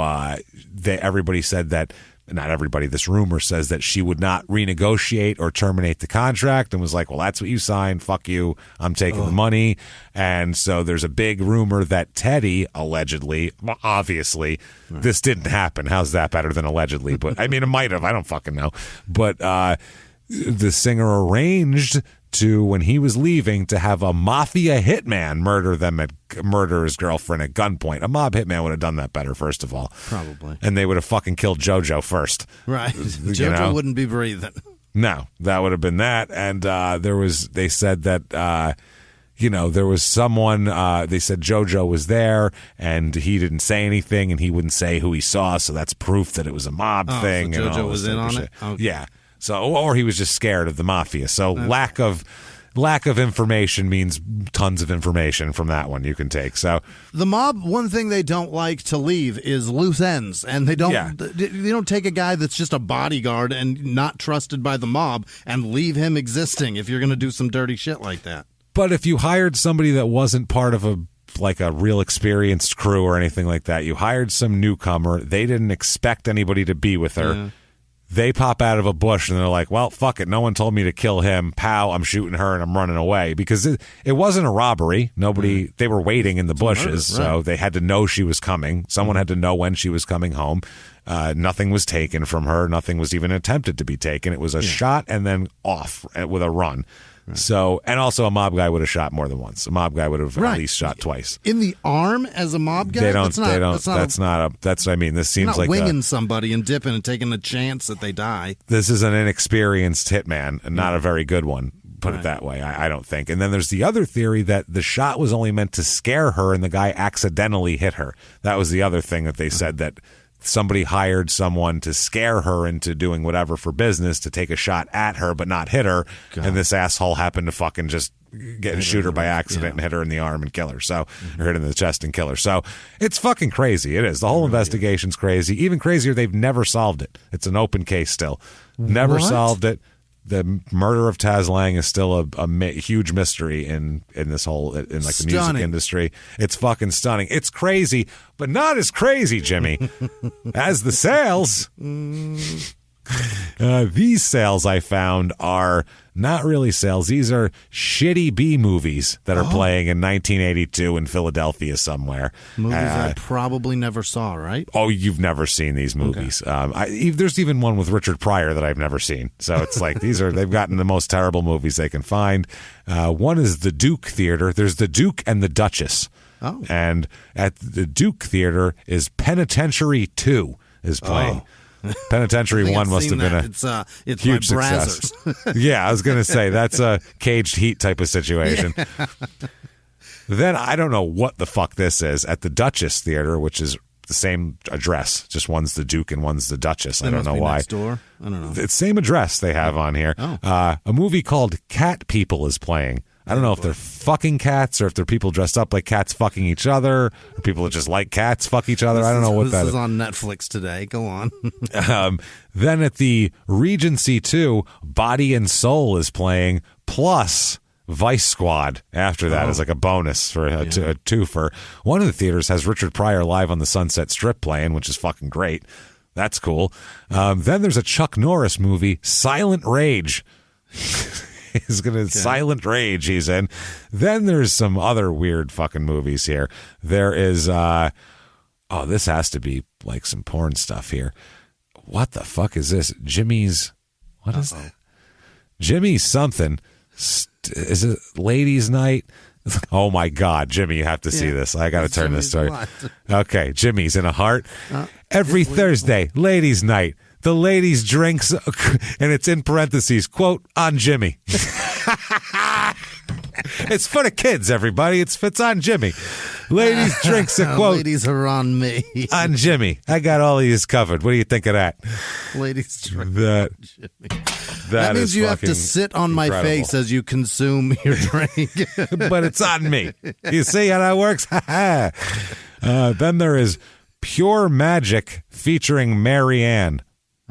[SPEAKER 1] everybody said that, not everybody, this rumor says that she would not renegotiate or terminate the contract and was like, well, that's what you signed. Fuck you. I'm taking the money. And so there's a big rumor that Teddy allegedly, obviously, this didn't happen. How's that better than allegedly? But I mean, it might have. I don't fucking know. But the singer arranged to, when he was leaving, to have a mafia hitman murder his girlfriend at gunpoint. A mob hitman would have done that better, first of all.
[SPEAKER 3] Probably.
[SPEAKER 1] And they would have fucking killed JoJo first.
[SPEAKER 3] Right. JoJo wouldn't be breathing.
[SPEAKER 1] No, that would have been that. And they said that, there was someone, they said JoJo was there and he didn't say anything and he wouldn't say who he saw. So that's proof that it was a mob thing.
[SPEAKER 3] So
[SPEAKER 1] and
[SPEAKER 3] JoJo
[SPEAKER 1] all
[SPEAKER 3] was
[SPEAKER 1] this
[SPEAKER 3] in
[SPEAKER 1] type of
[SPEAKER 3] on
[SPEAKER 1] shit.
[SPEAKER 3] it? Okay.
[SPEAKER 1] Yeah. So, or he was just scared of the mafia. So lack of information means tons of information from that one you can take. So
[SPEAKER 3] the mob, one thing they don't like to leave is loose ends, and they don't take a guy that's just a bodyguard and not trusted by the mob and leave him existing if you're going to do some dirty shit like that.
[SPEAKER 1] But if you hired somebody that wasn't part of a real experienced crew or anything like that, you hired some newcomer, they didn't expect anybody to be with her. They pop out of a bush and they're like, well, fuck it. No one told me to kill him. Pow, I'm shooting her and I'm running away. Because it wasn't a robbery. Nobody, they were waiting in the bushes. So they had to know she was coming. Someone had to know when she was coming home. Nothing was taken from her. Nothing was even attempted to be taken. It was a shot and then off with a run. So, and also a mob guy would have shot more than once. A mob guy would have at least shot twice.
[SPEAKER 3] In the arm as a mob guy?
[SPEAKER 1] That's what I mean. This seems
[SPEAKER 3] not
[SPEAKER 1] like
[SPEAKER 3] winging somebody and dipping and taking a chance that they die.
[SPEAKER 1] This is an inexperienced hitman and not a very good one. Put it that way, I don't think. And then there's the other theory that the shot was only meant to scare her and the guy accidentally hit her. That was the other thing that they said, that somebody hired someone to scare her into doing whatever for business, to take a shot at her but not hit her. God. And this asshole happened to fucking just shoot her by accident and hit her in the arm and kill her. So, or hit her in the chest and kill her. So it's fucking crazy. It is. The whole investigation's crazy. Even crazier, they've never solved it. It's an open case still. Never solved it. The murder of Taz Lang is still a huge mystery in this whole, in like the music industry. It's fucking stunning. It's crazy, but not as crazy, Jimmy, as the sales. These sales I found are not really sales. These are shitty B movies that are playing in 1982 in Philadelphia somewhere.
[SPEAKER 3] Movies I probably never saw, right?
[SPEAKER 1] Oh, you've never seen these movies. Okay. There's even one with Richard Pryor that I've never seen. So it's like they've gotten the most terrible movies they can find. One is the Duke Theater. There's the Duke and the Duchess. Oh. And at the Duke Theater is Penitentiary 2 is playing. Penitentiary 1 must have been
[SPEAKER 3] it's
[SPEAKER 1] huge success. Yeah, I was going to say that's a Caged Heat type of situation. Yeah. Then I don't know what the fuck this is at the Duchess Theater, which is the same address. Just one's the Duke and one's the Duchess. I don't know why.
[SPEAKER 3] Next door? I don't know.
[SPEAKER 1] It's same address they have on here.
[SPEAKER 3] Oh.
[SPEAKER 1] A movie called Cat People is playing. I don't know if they're fucking cats or if they're people dressed up like cats fucking each other, or people that just like cats fuck each other. I don't know what that is.
[SPEAKER 3] This is on Netflix today. Go on.
[SPEAKER 1] Then at the Regency 2, Body and Soul is playing, plus Vice Squad after that as like a bonus for a twofer. One of the theaters has Richard Pryor live on the Sunset Strip playing, which is fucking great. That's cool. Then there's a Chuck Norris movie, Silent Rage. He's going to Silent Rage he's in. Then there's some other weird fucking movies here. There is, this has to be like some porn stuff here. What the fuck is this? Jimmy's, what is that? Jimmy's something. Is it Ladies Night? Oh my God, Jimmy, you have to see this. I got to turn this story. Okay, Jimmy's in a heart. Every Thursday, Ladies Night. The ladies drinks, and it's in parentheses, quote, on Jimmy. It's for the kids, everybody. It's on Jimmy. Ladies drinks, a quote.
[SPEAKER 3] Ladies are on me.
[SPEAKER 1] On Jimmy. I got all of these covered. What do you think of that?
[SPEAKER 3] Ladies drink
[SPEAKER 1] on
[SPEAKER 3] Jimmy. That means you have to sit on my face as you consume your drink.
[SPEAKER 1] But it's on me. You see how that works? Then there is Pure Magic featuring Mary Ann.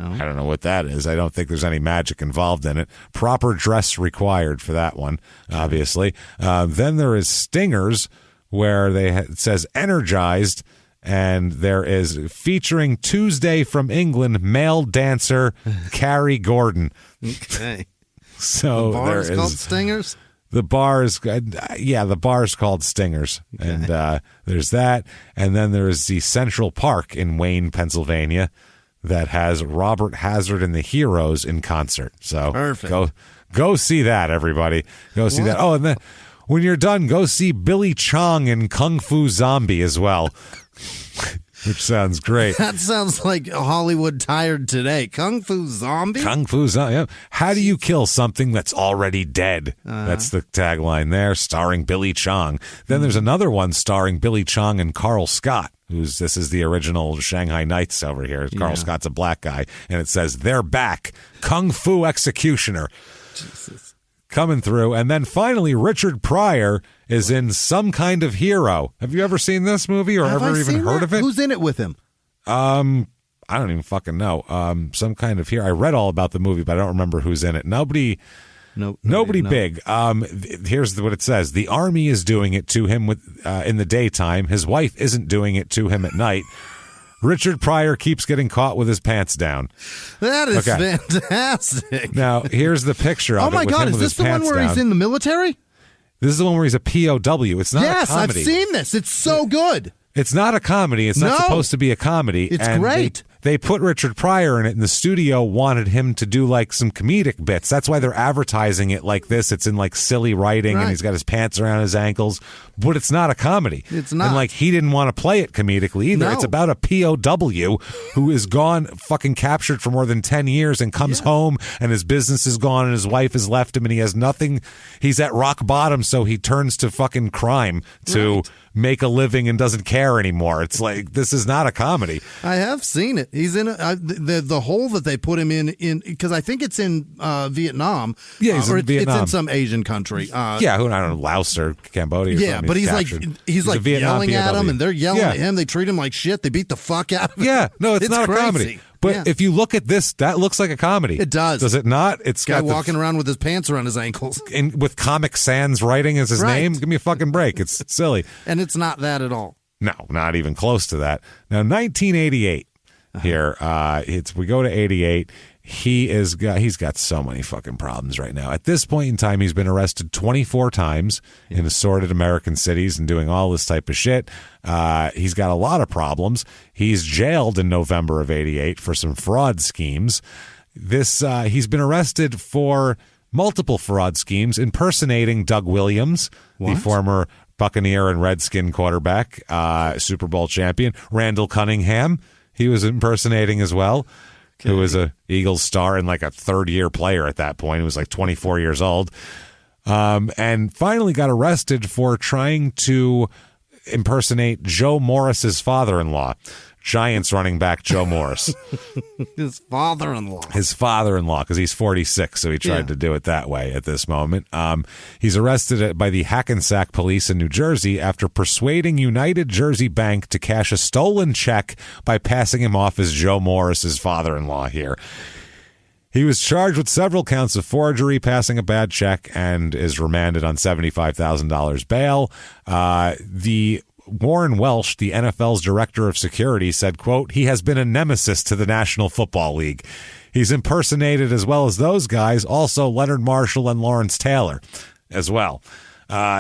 [SPEAKER 1] I don't know what that is. I don't think there's any magic involved in it. Proper dress required for that one, obviously. Then there is Stingers, where it says Energized, and there is featuring Tuesday from England male dancer Carrie Gordon.
[SPEAKER 3] Okay.
[SPEAKER 1] So
[SPEAKER 3] the bar is called Stingers?
[SPEAKER 1] The bar is, the bar is called Stingers. Okay. And there's that. And then there's the Central Park in Wayne, Pennsylvania, that has Robert Hazard and the Heroes in concert. So
[SPEAKER 3] perfect.
[SPEAKER 1] Go see that, everybody. Go see that. Oh, and then when you're done, go see Billy Chong in Kung Fu Zombie as well. Which sounds great.
[SPEAKER 3] That sounds like Hollywood tired today. Kung Fu Zombie?
[SPEAKER 1] Kung Fu Zombie. Yeah. How do you kill something that's already dead? That's the tagline there, starring Billy Chong. Then there's another one starring Billy Chong and Carl Scott. This is the original Shanghai Knights over here. Carl Scott's a black guy. And it says, they're back. Kung Fu Executioner.
[SPEAKER 3] Jesus.
[SPEAKER 1] Coming through. And then finally, Richard Pryor is in Some Kind of Hero. Have you ever seen this movie or ever even heard of it?
[SPEAKER 3] Who's in it with him?
[SPEAKER 1] I don't even fucking know. Some Kind of Hero. I read all about the movie, but I don't remember who's in it. Nobody big. Here's what it says. The army is doing it to him in the daytime. His wife isn't doing it to him at night. Richard Pryor keeps getting caught with his pants down.
[SPEAKER 3] That is fantastic.
[SPEAKER 1] Now, here's the picture of
[SPEAKER 3] Oh my
[SPEAKER 1] it with
[SPEAKER 3] God,
[SPEAKER 1] him
[SPEAKER 3] is
[SPEAKER 1] with
[SPEAKER 3] this
[SPEAKER 1] his
[SPEAKER 3] the one
[SPEAKER 1] pants
[SPEAKER 3] where
[SPEAKER 1] down.
[SPEAKER 3] he's in the military?
[SPEAKER 1] This is the one where he's a POW. It's not a
[SPEAKER 3] Yes,
[SPEAKER 1] comedy.
[SPEAKER 3] I've seen this. It's so good.
[SPEAKER 1] It's not a comedy. It's not supposed to be a comedy.
[SPEAKER 3] It's
[SPEAKER 1] and
[SPEAKER 3] great.
[SPEAKER 1] They put Richard Pryor in it, and the studio wanted him to do like some comedic bits. That's why they're advertising it like this. It's in like silly writing, and he's got his pants around his ankles. But it's not a comedy.
[SPEAKER 3] It's not.
[SPEAKER 1] And like he didn't want to play it comedically either.
[SPEAKER 3] No.
[SPEAKER 1] It's about a POW who is gone, fucking captured for more than 10 years, and comes home, and his business is gone, and his wife has left him, and he has nothing. He's at rock bottom, so he turns to fucking crime to make a living and doesn't care anymore. It's like, this is not a comedy.
[SPEAKER 3] I have seen it. He's in the hole that they put him in because I think it's in Vietnam.
[SPEAKER 1] Yeah, he's in Vietnam.
[SPEAKER 3] It's in some Asian country.
[SPEAKER 1] Who I don't know, Laos or Cambodia. Or something.
[SPEAKER 3] But he's
[SPEAKER 1] captured.
[SPEAKER 3] like yelling at him, and they're yelling at him. They treat him like shit. They beat the fuck out of him.
[SPEAKER 1] Yeah, no, it's not
[SPEAKER 3] crazy.
[SPEAKER 1] a comedy. But if you look at this, that looks like a comedy.
[SPEAKER 3] It does.
[SPEAKER 1] Does it not? It's
[SPEAKER 3] guy
[SPEAKER 1] got
[SPEAKER 3] walking around with his pants around his ankles.
[SPEAKER 1] with Comic Sans writing as his name. Give me a fucking break. It's silly.
[SPEAKER 3] And it's not that at all.
[SPEAKER 1] No, not even close to that. Now, 1988 here. We go to 88. He's got so many fucking problems right now. At this point in time, he's been arrested 24 times in assorted American cities and doing all this type of shit. He's got a lot of problems. He's jailed in November of 88 for some fraud schemes. He's been arrested for multiple fraud schemes, impersonating Doug Williams, the former Buccaneer and Redskin quarterback, Super Bowl champion. Randall Cunningham, he was impersonating as well. Who was a Eagles star and like a third-year player at that point. He was like 24 years old. And finally got arrested for trying to impersonate Joe Morris's father-in-law. Giants running back Joe Morris.
[SPEAKER 3] His father-in-law,
[SPEAKER 1] because he's 46, so he tried to do it that way at this moment. He's arrested by the Hackensack police in New Jersey after persuading United Jersey Bank to cash a stolen check by passing him off as Joe Morris's father-in-law here. He was charged with several counts of forgery, passing a bad check, and is remanded on $75,000 bail. The Warren Welsh, the NFL's director of security, said, quote, he has been a nemesis to the National Football League. He's impersonated, as well as those guys, also Leonard Marshall and Lawrence Taylor as well.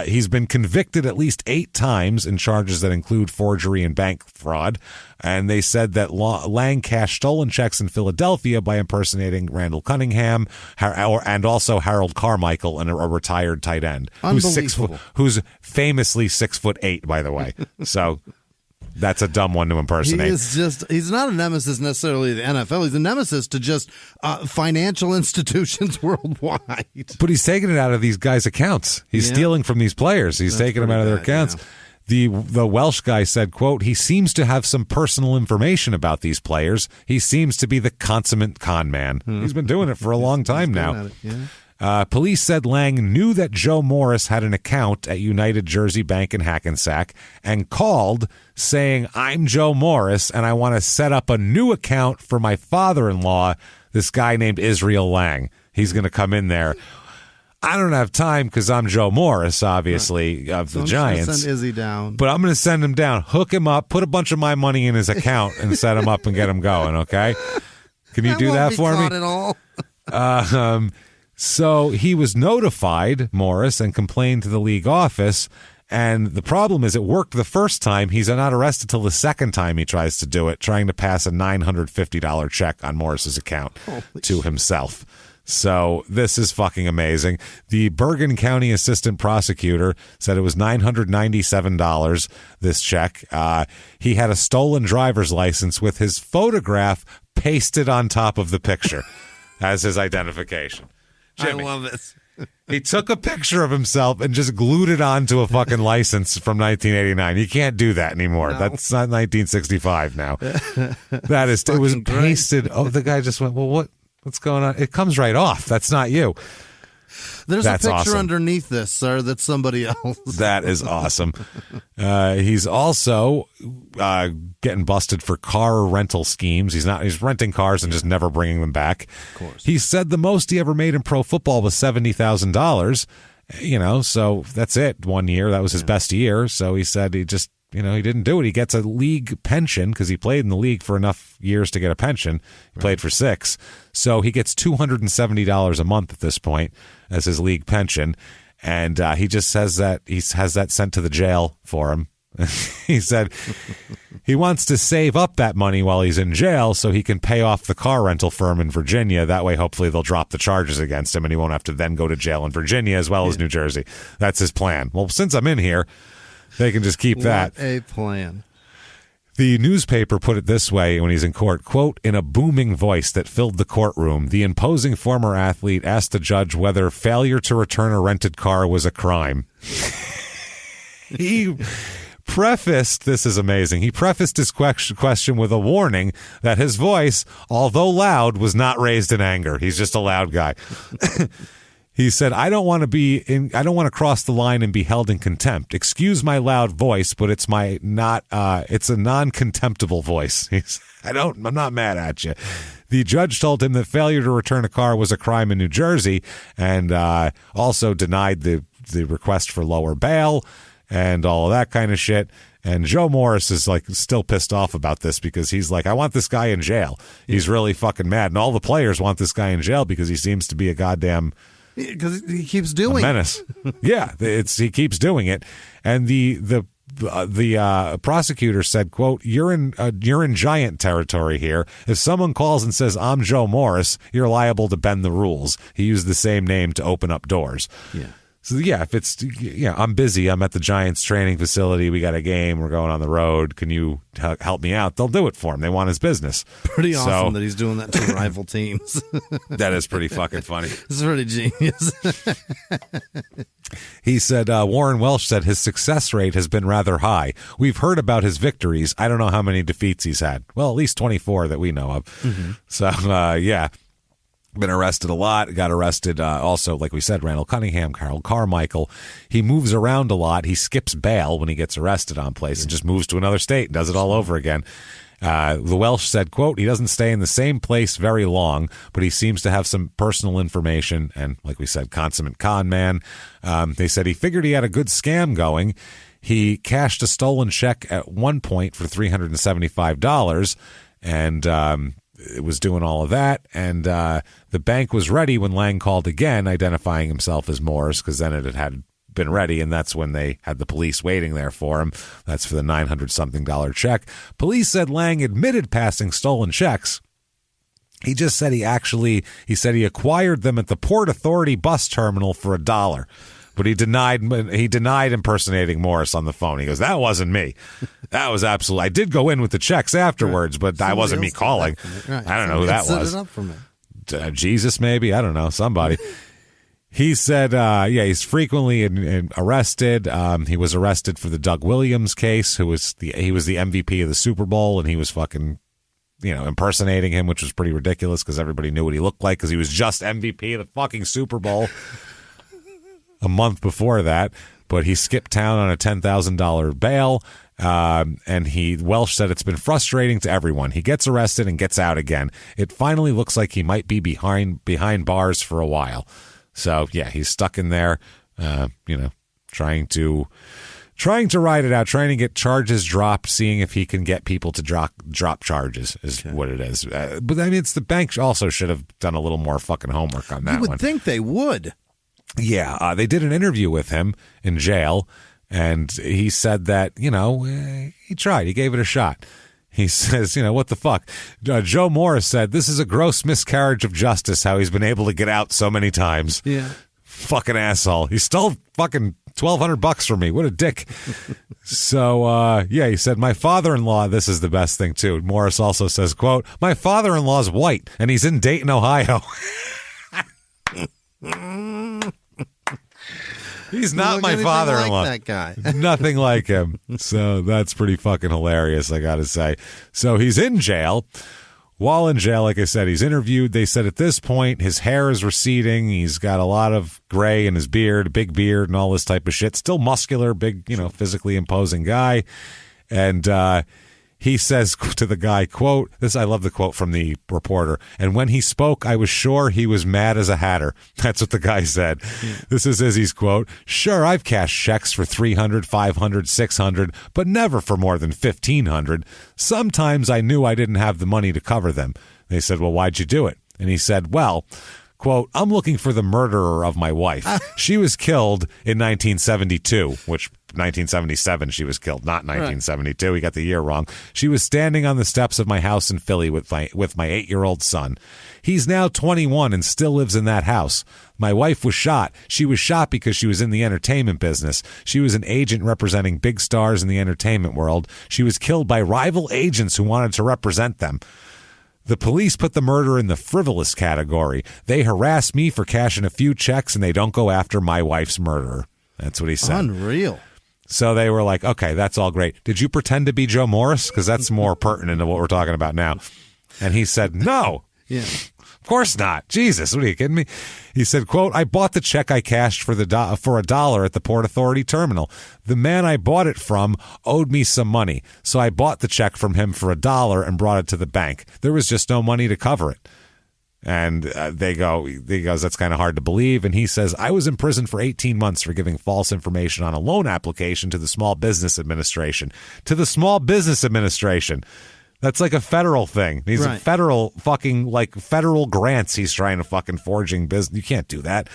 [SPEAKER 1] He's been convicted at least 8 times in charges that include forgery and bank fraud. And they said that Lang cashed stolen checks in Philadelphia by impersonating Randall Cunningham and also Harold Carmichael, and a retired tight end who's famously 6'8", by the way. So that's a dumb one to impersonate.
[SPEAKER 3] He's not a nemesis necessarily to the NFL. He's a nemesis to just financial institutions worldwide.
[SPEAKER 1] But he's taking it out of these guys' accounts. He's stealing from these players. He's taking them out of their accounts. Yeah. The Welsh guy said, quote, he seems to have some personal information about these players. He seems to be the consummate con man. He's been doing it for a long time now. Police said Lang knew that Joe Morris had an account at United Jersey Bank in Hackensack and called saying, I'm Joe Morris and I want to set up a new account for my father-in-law, this guy named Israel Lang. He's going to come in there. I don't have time because I'm Joe Morris, obviously, of the Giants.
[SPEAKER 3] Send Izzy down.
[SPEAKER 1] But I'm going to send him down, hook him up, put a bunch of my money in his account and set him up and get him going, okay? Can you do that for me?
[SPEAKER 3] At all.
[SPEAKER 1] So he was notified, Morris, and complained to the league office. And the problem is it worked the first time. He's not arrested till the second time he tries to do it, trying to pass a $950 check on Morris's account to himself. So this is fucking amazing. The Bergen County assistant prosecutor said it was $997, this check. He had a stolen driver's license with his photograph pasted on top of the picture as his identification. Jimmy,
[SPEAKER 3] I love this.
[SPEAKER 1] He took a picture of himself and just glued it onto a fucking license from 1989. You can't do that anymore. No. That's not 1965 now. That is, it was pasted. Great. Oh, the guy just went, well, what's going on? It comes right off. That's not you.
[SPEAKER 3] There's a picture underneath this, sir, that's somebody else.
[SPEAKER 1] That is awesome. He's also getting busted for car rental schemes. He's renting cars and just never bringing them back.
[SPEAKER 3] Of course.
[SPEAKER 1] He said the most he ever made in pro football was $70,000. So that's it. 1 year. That was his best year. So he said he just he didn't do it. He gets a league pension because he played in the league for enough years to get a pension. He played for 6. So he gets $270 a month at this point as his league pension. And he just says that he has that sent to the jail for him. He said he wants to save up that money while he's in jail so he can pay off the car rental firm in Virginia. That way, hopefully, they'll drop the charges against him and he won't have to then go to jail in Virginia as well as New Jersey. That's his plan. Well, since I'm in here, they can just keep that.
[SPEAKER 3] What a plan.
[SPEAKER 1] The newspaper put it this way when he's in court, quote, in a booming voice that filled the courtroom, the imposing former athlete asked the judge whether failure to return a rented car was a crime. He prefaced, this is amazing, he prefaced his question with a warning that his voice, although loud, was not raised in anger. He's just a loud guy. He said, I don't want to cross the line and be held in contempt. Excuse my loud voice, but it's a non-contemptible voice. I'm not mad at you. The judge told him that failure to return a car was a crime in New Jersey and also denied the request for lower bail and all of that kind of shit. And Joe Morris is like still pissed off about this because he's like, I want this guy in jail. He's really fucking mad. And all the players want this guy in jail because he seems to be a goddamn...
[SPEAKER 3] Because he keeps doing
[SPEAKER 1] a menace. Yeah, he keeps doing it. And the prosecutor said, quote, you're in giant territory here. If someone calls and says, I'm Joe Morris, you're liable to bend the rules. He used the same name to open up doors.
[SPEAKER 3] Yeah.
[SPEAKER 1] So, yeah, if it's, I'm busy. I'm at the Giants training facility. We got a game. We're going on the road. Can you help me out? They'll do it for him. They want his business.
[SPEAKER 3] Pretty awesome that he's doing that to rival teams.
[SPEAKER 1] That is pretty fucking funny.
[SPEAKER 3] It's pretty genius.
[SPEAKER 1] He said, Warren Welsh said his success rate has been rather high. We've heard about his victories. I don't know how many defeats he's had. Well, at least 24 that we know of. Mm-hmm. So, yeah. Been arrested a lot. Got arrested also, like we said, Randall Cunningham, Carl Carmichael. He moves around a lot. He skips bail when he gets arrested on place and just moves to another state and does it all over again. The Welsh said, quote, he doesn't stay in the same place very long, but he seems to have some personal information and, like we said, consummate con man. They said he figured he had a good scam going. He cashed a stolen check at one point for $375 and it was doing all of that, and the bank was ready when Lang called again, identifying himself as Morris, because then it had been ready, and that's when they had the police waiting there for him. That's for the $900-something check. Police said Lang admitted passing stolen checks. He just said he acquired them at the Port Authority bus terminal for $1. But he denied impersonating Morris on the phone. He goes, that wasn't me. That was absolutely. I did go in with the checks afterwards, but that wasn't me calling.
[SPEAKER 3] Right.
[SPEAKER 1] I don't know who that was.
[SPEAKER 3] Set it up for me.
[SPEAKER 1] Jesus, maybe. I don't know. Somebody. He said, he's frequently arrested. He was arrested for the Doug Williams case, he was the MVP of the Super Bowl, and he was fucking, impersonating him, which was pretty ridiculous because everybody knew what he looked like because he was just MVP of the fucking Super Bowl a month before that. But he skipped town on a $10,000 bail. And Welsh said it's been frustrating to everyone. He gets arrested and gets out again. It finally looks like he might be behind bars for a while. So yeah, he's stuck in there, trying to ride it out, trying to get charges dropped, seeing if he can get people to drop charges is what it is. But I mean, it's the bank also should have done a little more fucking homework on that one.
[SPEAKER 3] You would think they would.
[SPEAKER 1] Yeah, they did an interview with him in jail, and he said that, he tried. He gave it a shot. He says, what the fuck? Joe Morris said, this is a gross miscarriage of justice, how he's been able to get out so many times.
[SPEAKER 3] Yeah.
[SPEAKER 1] Fucking asshole. He stole fucking $1,200 from me. What a dick. So, he said, my father-in-law, this is the best thing, too. Morris also says, quote, my father-in-law's white, and he's in Dayton, Ohio. He's not my father-in-law.
[SPEAKER 3] Like that guy.
[SPEAKER 1] Nothing like him. So that's pretty fucking hilarious, I gotta say. So he's in jail. While in jail, like I said, he's interviewed. They said at this point his hair is receding. He's got a lot of gray in his beard, big beard, and all this type of shit. Still muscular, big, physically imposing guy. And He says to the guy, quote, this, I love the quote from the reporter, and when he spoke, I was sure he was mad as a hatter. That's what the guy said. This is Izzy's quote. Sure, I've cashed checks for $300, $500, $600, but never for more than $1,500. Sometimes I knew I didn't have the money to cover them. They said, well, why'd you do it? And he said, well, quote, I'm looking for the murderer of my wife. She was killed in 1972, which 1977 she was killed, not 1972. He got the year wrong. She was standing on the steps of my house in Philly with my 8-year-old son. He's now 21 and still lives in that house. My wife was shot. She was shot because she was in the entertainment business. She was an agent representing big stars in the entertainment world. She was killed by rival agents who wanted to represent them. The police put the murder in the frivolous category. They harass me for cashing a few checks, and they don't go after my wife's murderer. That's what he said.
[SPEAKER 3] Unreal.
[SPEAKER 1] So they were like, okay, that's all great. Did you pretend to be Joe Morris? Because that's more pertinent to what we're talking about now. And he said, no.
[SPEAKER 3] Yeah.
[SPEAKER 1] Of course not. Jesus, what are you kidding me? He said, quote, I bought the check I cashed for $1 at the Port Authority terminal. The man I bought it from owed me some money, so I bought the check from him for $1 and brought it to the bank. There was just no money to cover it. And he goes, that's kind of hard to believe. And he says, I was in prison for 18 months for giving false information on a loan application to the Small Business Administration. To the Small Business Administration. That's like a federal thing. He's a federal federal grants he's trying to fucking forging business. You can't do that.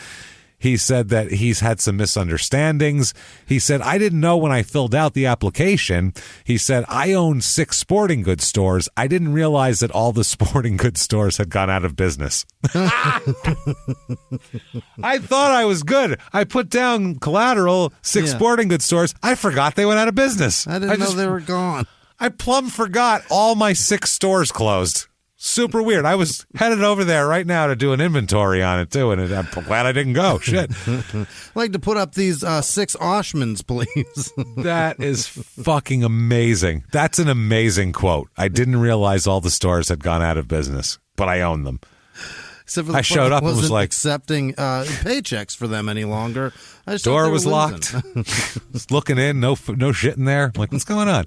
[SPEAKER 1] He said that he's had some misunderstandings. He said, I didn't know when I filled out the application. He said, I own 6 sporting goods stores. I didn't realize that all the sporting goods stores had gone out of business. I thought I was good. I put down collateral, 6 sporting goods stores. I forgot they went out of business.
[SPEAKER 3] I didn't know they were gone.
[SPEAKER 1] I plumb forgot all my 6 stores closed. Super weird. I was headed over there right now to do an inventory on it, too, and I'm glad I didn't go. Shit.
[SPEAKER 3] I'd like to put up these 6 Oshmans, please.
[SPEAKER 1] That is fucking amazing. That's an amazing quote. I didn't realize all the stores had gone out of business, but I own them.
[SPEAKER 3] I showed up and was like accepting paychecks for them any longer.
[SPEAKER 1] Door was locked. Just looking in, no shit in there. I'm like, what's going on?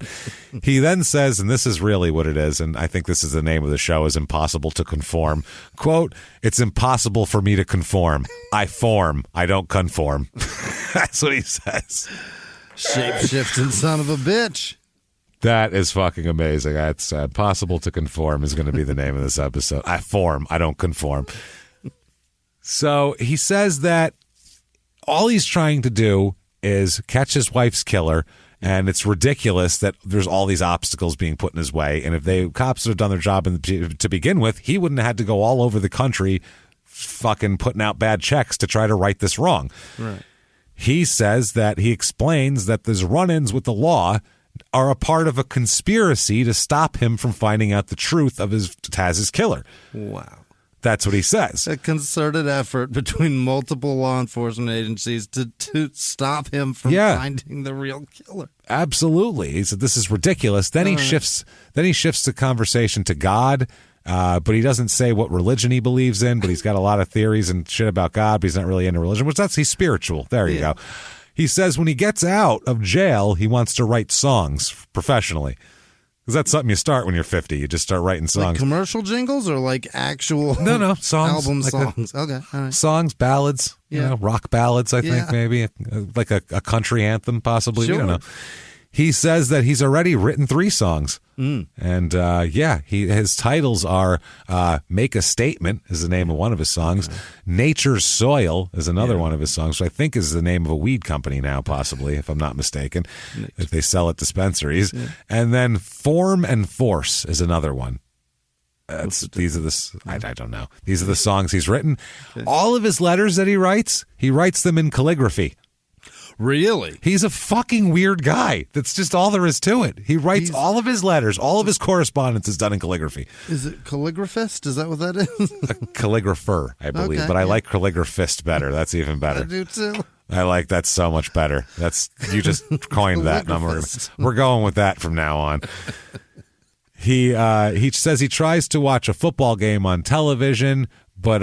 [SPEAKER 1] He then says, and this is really what it is, and I think this is the name of the show, is Impossible to Conform. Quote, it's impossible for me to conform. I form. I don't conform. That's what he says.
[SPEAKER 3] Shape-shifting son of a bitch.
[SPEAKER 1] That is fucking amazing. That's Impossible to Conform is going to be the name of this episode. I form. I don't conform. So he says that all he's trying to do is catch his wife's killer, and it's ridiculous that there's all these obstacles being put in his way. And if the cops had done their job to begin with, he wouldn't have had to go all over the country fucking putting out bad checks to try to right this wrong.
[SPEAKER 3] Right.
[SPEAKER 1] He says that he explains that there's run-ins with the law are a part of a conspiracy to stop him from finding out the truth of Taz's killer.
[SPEAKER 3] Wow.
[SPEAKER 1] That's what he says.
[SPEAKER 3] A concerted effort between multiple law enforcement agencies to stop him from finding the real killer.
[SPEAKER 1] Absolutely. He said, this is ridiculous. Then he shifts the conversation to God, but he doesn't say what religion he believes in, but he's got a lot of theories and shit about God, but he's not really into religion, he's spiritual. There you go. He says when he gets out of jail, he wants to write songs professionally. Because that's something you start when you're 50. You just start writing songs.
[SPEAKER 3] Like commercial jingles or like actual
[SPEAKER 1] No, songs.
[SPEAKER 3] Album
[SPEAKER 1] like
[SPEAKER 3] songs. Okay, all right.
[SPEAKER 1] Songs, ballads, rock ballads, I think, maybe. Like a country anthem, possibly.
[SPEAKER 3] Sure.
[SPEAKER 1] We don't know. He says that he's already written 3 songs. And, his titles are Make a Statement is the name of one of his songs. Nature's Soil is another one of his songs, which I think is the name of a weed company now, possibly, if I'm not mistaken, if they sell at dispensaries. Yeah. And then Form and Force is another one. I don't know. These are the songs he's written. Okay. All of his letters that he writes them in calligraphy.
[SPEAKER 3] Really?
[SPEAKER 1] He's a fucking weird guy. That's just all there is to it. He writes all of his letters, all of his correspondence is done in calligraphy.
[SPEAKER 3] Is it calligraphist? Is that what that is?
[SPEAKER 1] A calligrapher, I believe. Okay, but I like calligraphist better. That's even better.
[SPEAKER 3] I do too.
[SPEAKER 1] I like that so much better. You just coined that number. We're going with that from now on. He says he tries to watch a football game on television, but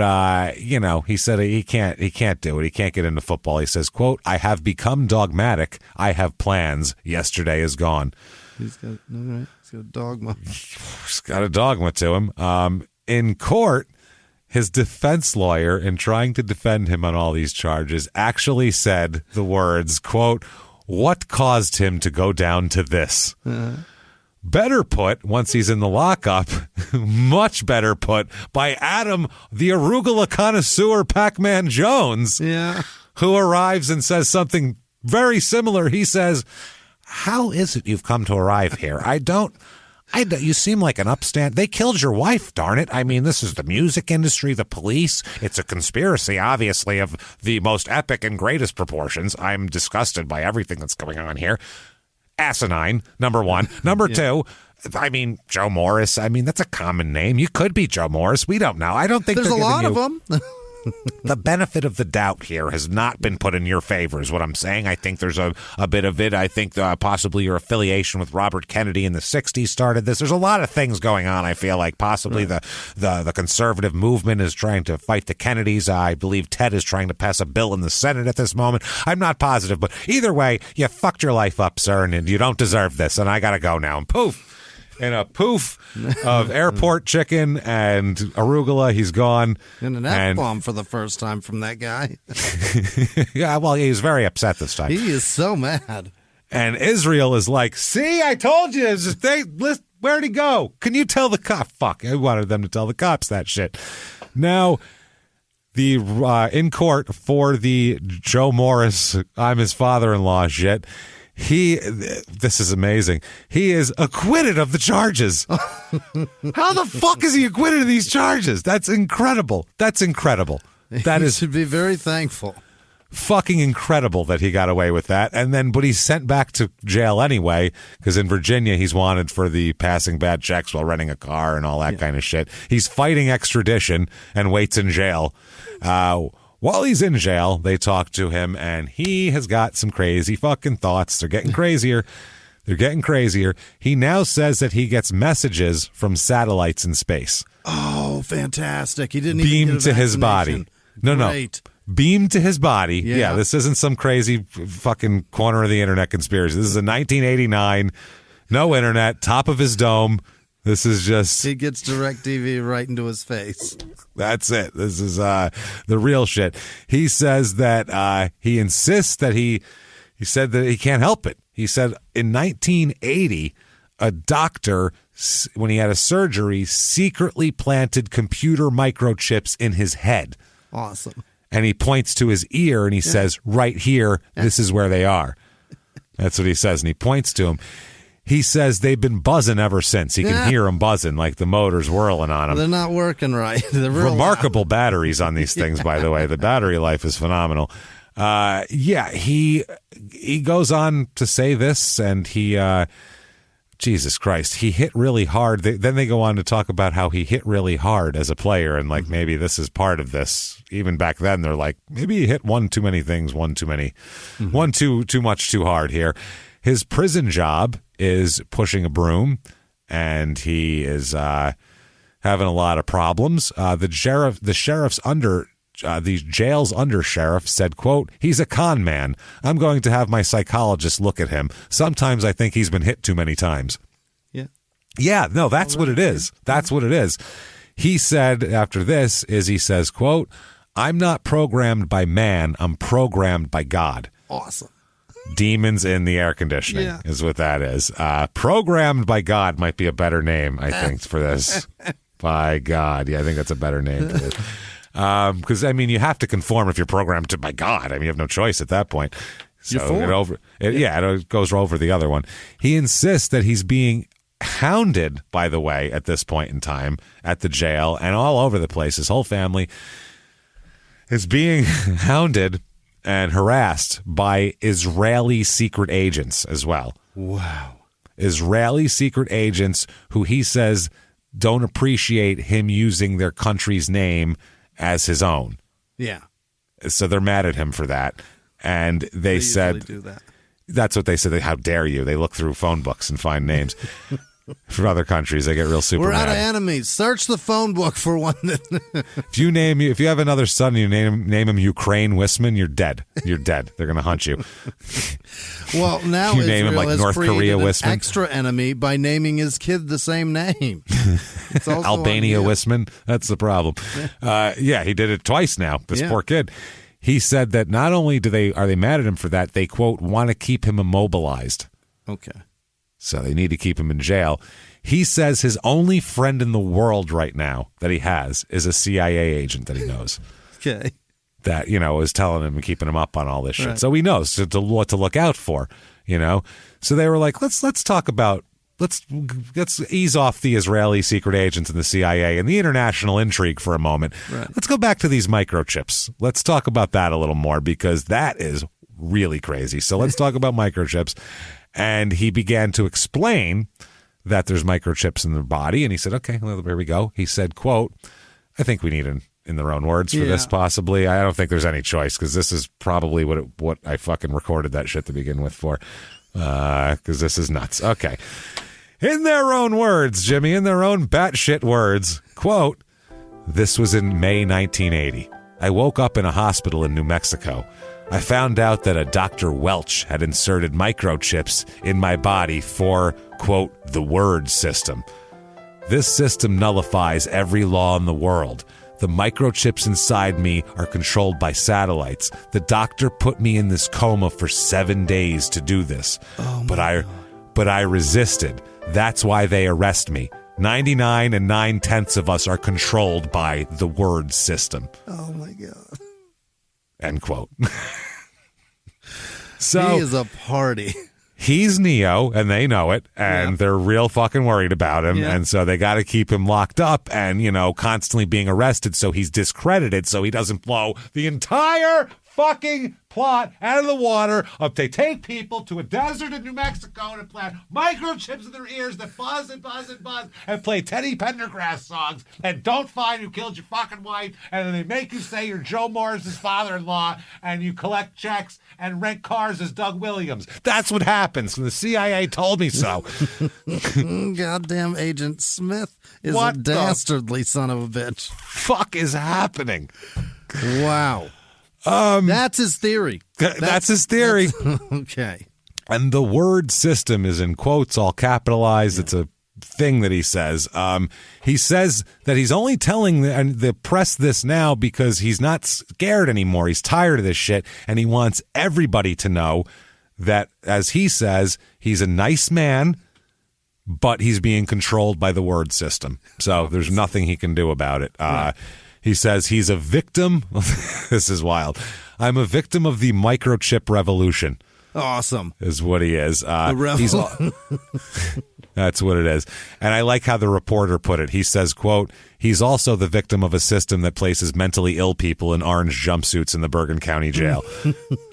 [SPEAKER 1] he said he can't do it. He can't get into football. He says, quote, I have become dogmatic. I have plans. Yesterday is gone.
[SPEAKER 3] He's got a dogma.
[SPEAKER 1] He's got a dogma to him. In court, his defense lawyer, in trying to defend him on all these charges, actually said the words, quote, "What caused him to go down to this?" Better put, once he's in the lockup, much better put by Adam, the arugula connoisseur Pac-Man Jones, who arrives and says something very similar. He says, "How is it you've come to arrive here? You seem like an upstand. They killed your wife, darn it. I mean, this is the music industry, the police. It's a conspiracy, obviously, of the most epic and greatest proportions. I'm disgusted by everything that's going on here. Asinine, number one. Number two, I mean, Joe Morris. I mean, that's a common name. You could be Joe Morris. We don't know. I don't think
[SPEAKER 3] there's a lot of them.
[SPEAKER 1] The benefit of the doubt here has not been put in your favor, is what I'm saying. I think there's a bit of it. I think possibly your affiliation with Robert Kennedy in the 60s started this. There's a lot of things going on, I feel like. Possibly the conservative movement is trying to fight the Kennedys. I believe Ted is trying to pass a bill in the Senate at this moment. I'm not positive, but either way, you fucked your life up, sir, and you don't deserve this, and I got to go now. And poof. In a poof of airport chicken and arugula, he's gone.
[SPEAKER 3] And an F-bomb for the first time from that guy.
[SPEAKER 1] Yeah, well, he's very upset this time.
[SPEAKER 3] He is so mad.
[SPEAKER 1] And Israel is like, see, I told you. Where'd he go? Can you tell the cop? Fuck, I wanted them to tell the cops that shit. Now, in court for the Joe Morris, I'm his father-in-law shit, this is amazing. He is acquitted of the charges. How the fuck is he acquitted of these charges? That's incredible. That should
[SPEAKER 3] be very thankful.
[SPEAKER 1] Fucking incredible that he got away with that. But he's sent back to jail anyway, because in Virginia he's wanted for the passing bad checks while renting a car and all that kind of shit. He's fighting extradition and waits in jail. While he's in jail, they talk to him, and he has got some crazy fucking thoughts. They're getting crazier. He now says that he gets messages from satellites in space.
[SPEAKER 3] Oh, fantastic. He didn't
[SPEAKER 1] beamed
[SPEAKER 3] even get
[SPEAKER 1] to his body. No. Beamed to his body. Yeah, this isn't some crazy fucking corner of the internet conspiracy. This is a 1989, no internet, top of his dome. This is just...
[SPEAKER 3] He gets DirecTV right into his face.
[SPEAKER 1] That's it. This is the real shit. He says that he insists that he said that he can't help it. He said in 1980, a doctor, when he had a surgery, secretly planted computer microchips in his head.
[SPEAKER 3] Awesome.
[SPEAKER 1] And he points to his ear and he says, right here, this is where they are. That's what he says. And he points to him. He says they've been buzzing ever since. He can hear them buzzing, like the motor's whirling on them.
[SPEAKER 3] They're not working right. They're
[SPEAKER 1] remarkable batteries on these things, by the way. The battery life is phenomenal. He goes on to say this, and Jesus Christ, he hit really hard. Then they go on to talk about how he hit really hard as a player, and like maybe this is part of this. Even back then, they're like, maybe he hit one too many things, one too much too hard here. His prison job is pushing a broom, and he is having a lot of problems. The jail's under sheriff said, quote, "He's a con man. I'm going to have my psychologist look at him. Sometimes I think he's been hit too many times." Yeah, no, that's what it is. That's what it is. He said after this he says, quote, "I'm not programmed by man. I'm programmed by God."
[SPEAKER 3] Awesome.
[SPEAKER 1] Demons in the air conditioning is what that is. Programmed by God might be a better name, I think, for this. By God. Yeah, I think that's a better name for this. Because, I mean, you have to conform if you're programmed by God. I mean, you have no choice at that point. So it goes over the other one. He insists that he's being hounded, by the way, at this point in time at the jail and all over the place. His whole family is being hounded and harassed by Israeli secret agents as well.
[SPEAKER 3] Wow.
[SPEAKER 1] Israeli secret agents who he says don't appreciate him using their country's name as his own.
[SPEAKER 3] Yeah.
[SPEAKER 1] So they're mad at him for that. And they said,
[SPEAKER 3] do that.
[SPEAKER 1] That's what they said. How dare you? They look through phone books and find names. For other countries, they get real super
[SPEAKER 3] We're out of
[SPEAKER 1] mad.
[SPEAKER 3] enemies. Search the phone book for one that...
[SPEAKER 1] If you have another son and you name him Ukraine Wisman, you're dead. You're dead. They're going to hunt you.
[SPEAKER 3] Well, now
[SPEAKER 1] You
[SPEAKER 3] Israel
[SPEAKER 1] name him like
[SPEAKER 3] has
[SPEAKER 1] North
[SPEAKER 3] created
[SPEAKER 1] Korea
[SPEAKER 3] an
[SPEAKER 1] Wisman.
[SPEAKER 3] extra enemy by naming his kid the same name. It's also
[SPEAKER 1] Albania
[SPEAKER 3] on you.
[SPEAKER 1] Wisman. That's the problem. He did it twice now. This
[SPEAKER 3] Yeah.
[SPEAKER 1] poor kid. He said that not only are they mad at him for that, they, quote, want to keep him immobilized.
[SPEAKER 3] Okay.
[SPEAKER 1] So they need to keep him in jail. He says his only friend in the world right now that he has is a CIA agent that he knows.
[SPEAKER 3] Okay.
[SPEAKER 1] That, is telling him and keeping him up on all this shit.
[SPEAKER 3] Right.
[SPEAKER 1] So he knows what to look out for, So they were like, let's talk about, let's ease off the Israeli secret agents and the CIA and the international intrigue for a moment.
[SPEAKER 3] Right.
[SPEAKER 1] Let's go back to these microchips. Let's talk about that a little more because that is really crazy. So let's talk about microchips. And he began to explain that there's microchips in the body. And he said, okay, well, here we go. He said, quote, I think we need in their own words for this possibly. I don't think there's any choice because this is probably what I fucking recorded that shit to begin with for because this is nuts. Okay. In their own words, Jimmy, in their own batshit words, quote, this was in May 1980. I woke up in a hospital in New Mexico. I found out that a Dr. Welch had inserted microchips in my body for, quote, the word system. This system nullifies every law in the world. The microchips inside me are controlled by satellites. The doctor put me in this coma for 7 days to do this. But I resisted. That's why they arrest me. 99 9/10 of us are controlled by the word system.
[SPEAKER 3] Oh, my God.
[SPEAKER 1] End quote. So
[SPEAKER 3] he is a party.
[SPEAKER 1] He's Neo, and they know it, and they're real fucking worried about him, and so they got to keep him locked up and, constantly being arrested so he's discredited so he doesn't blow the entire fucking plot out of the water of they take people to a desert in New Mexico to plant microchips in their ears that buzz and buzz and buzz and play Teddy Pendergrass songs and don't find who killed your fucking wife and then they make you say you're Joe Morris's father-in-law and you collect checks and rent cars as Doug Williams. That's what happens. The CIA told me so.
[SPEAKER 3] Goddamn Agent Smith is
[SPEAKER 1] What
[SPEAKER 3] a dastardly son of a bitch.
[SPEAKER 1] Fuck is happening?
[SPEAKER 3] Wow. That's his theory.
[SPEAKER 1] That's his theory.
[SPEAKER 3] Okay.
[SPEAKER 1] And the word system is in quotes, all capitalized. It's a thing that he says. He says that he's only telling the press this now because he's not scared anymore. He's tired of this shit, and he wants everybody to know that, as he says, he's a nice man, but he's being controlled by the word system. So there's nothing he can do about it. He says he's a victim. This is wild. I'm a victim of the microchip revolution.
[SPEAKER 3] Awesome.
[SPEAKER 1] Is what he is. That's what it is. And I like how the reporter put it. He says, quote, he's also the victim of a system that places mentally ill people in orange jumpsuits in the Bergen County Jail. So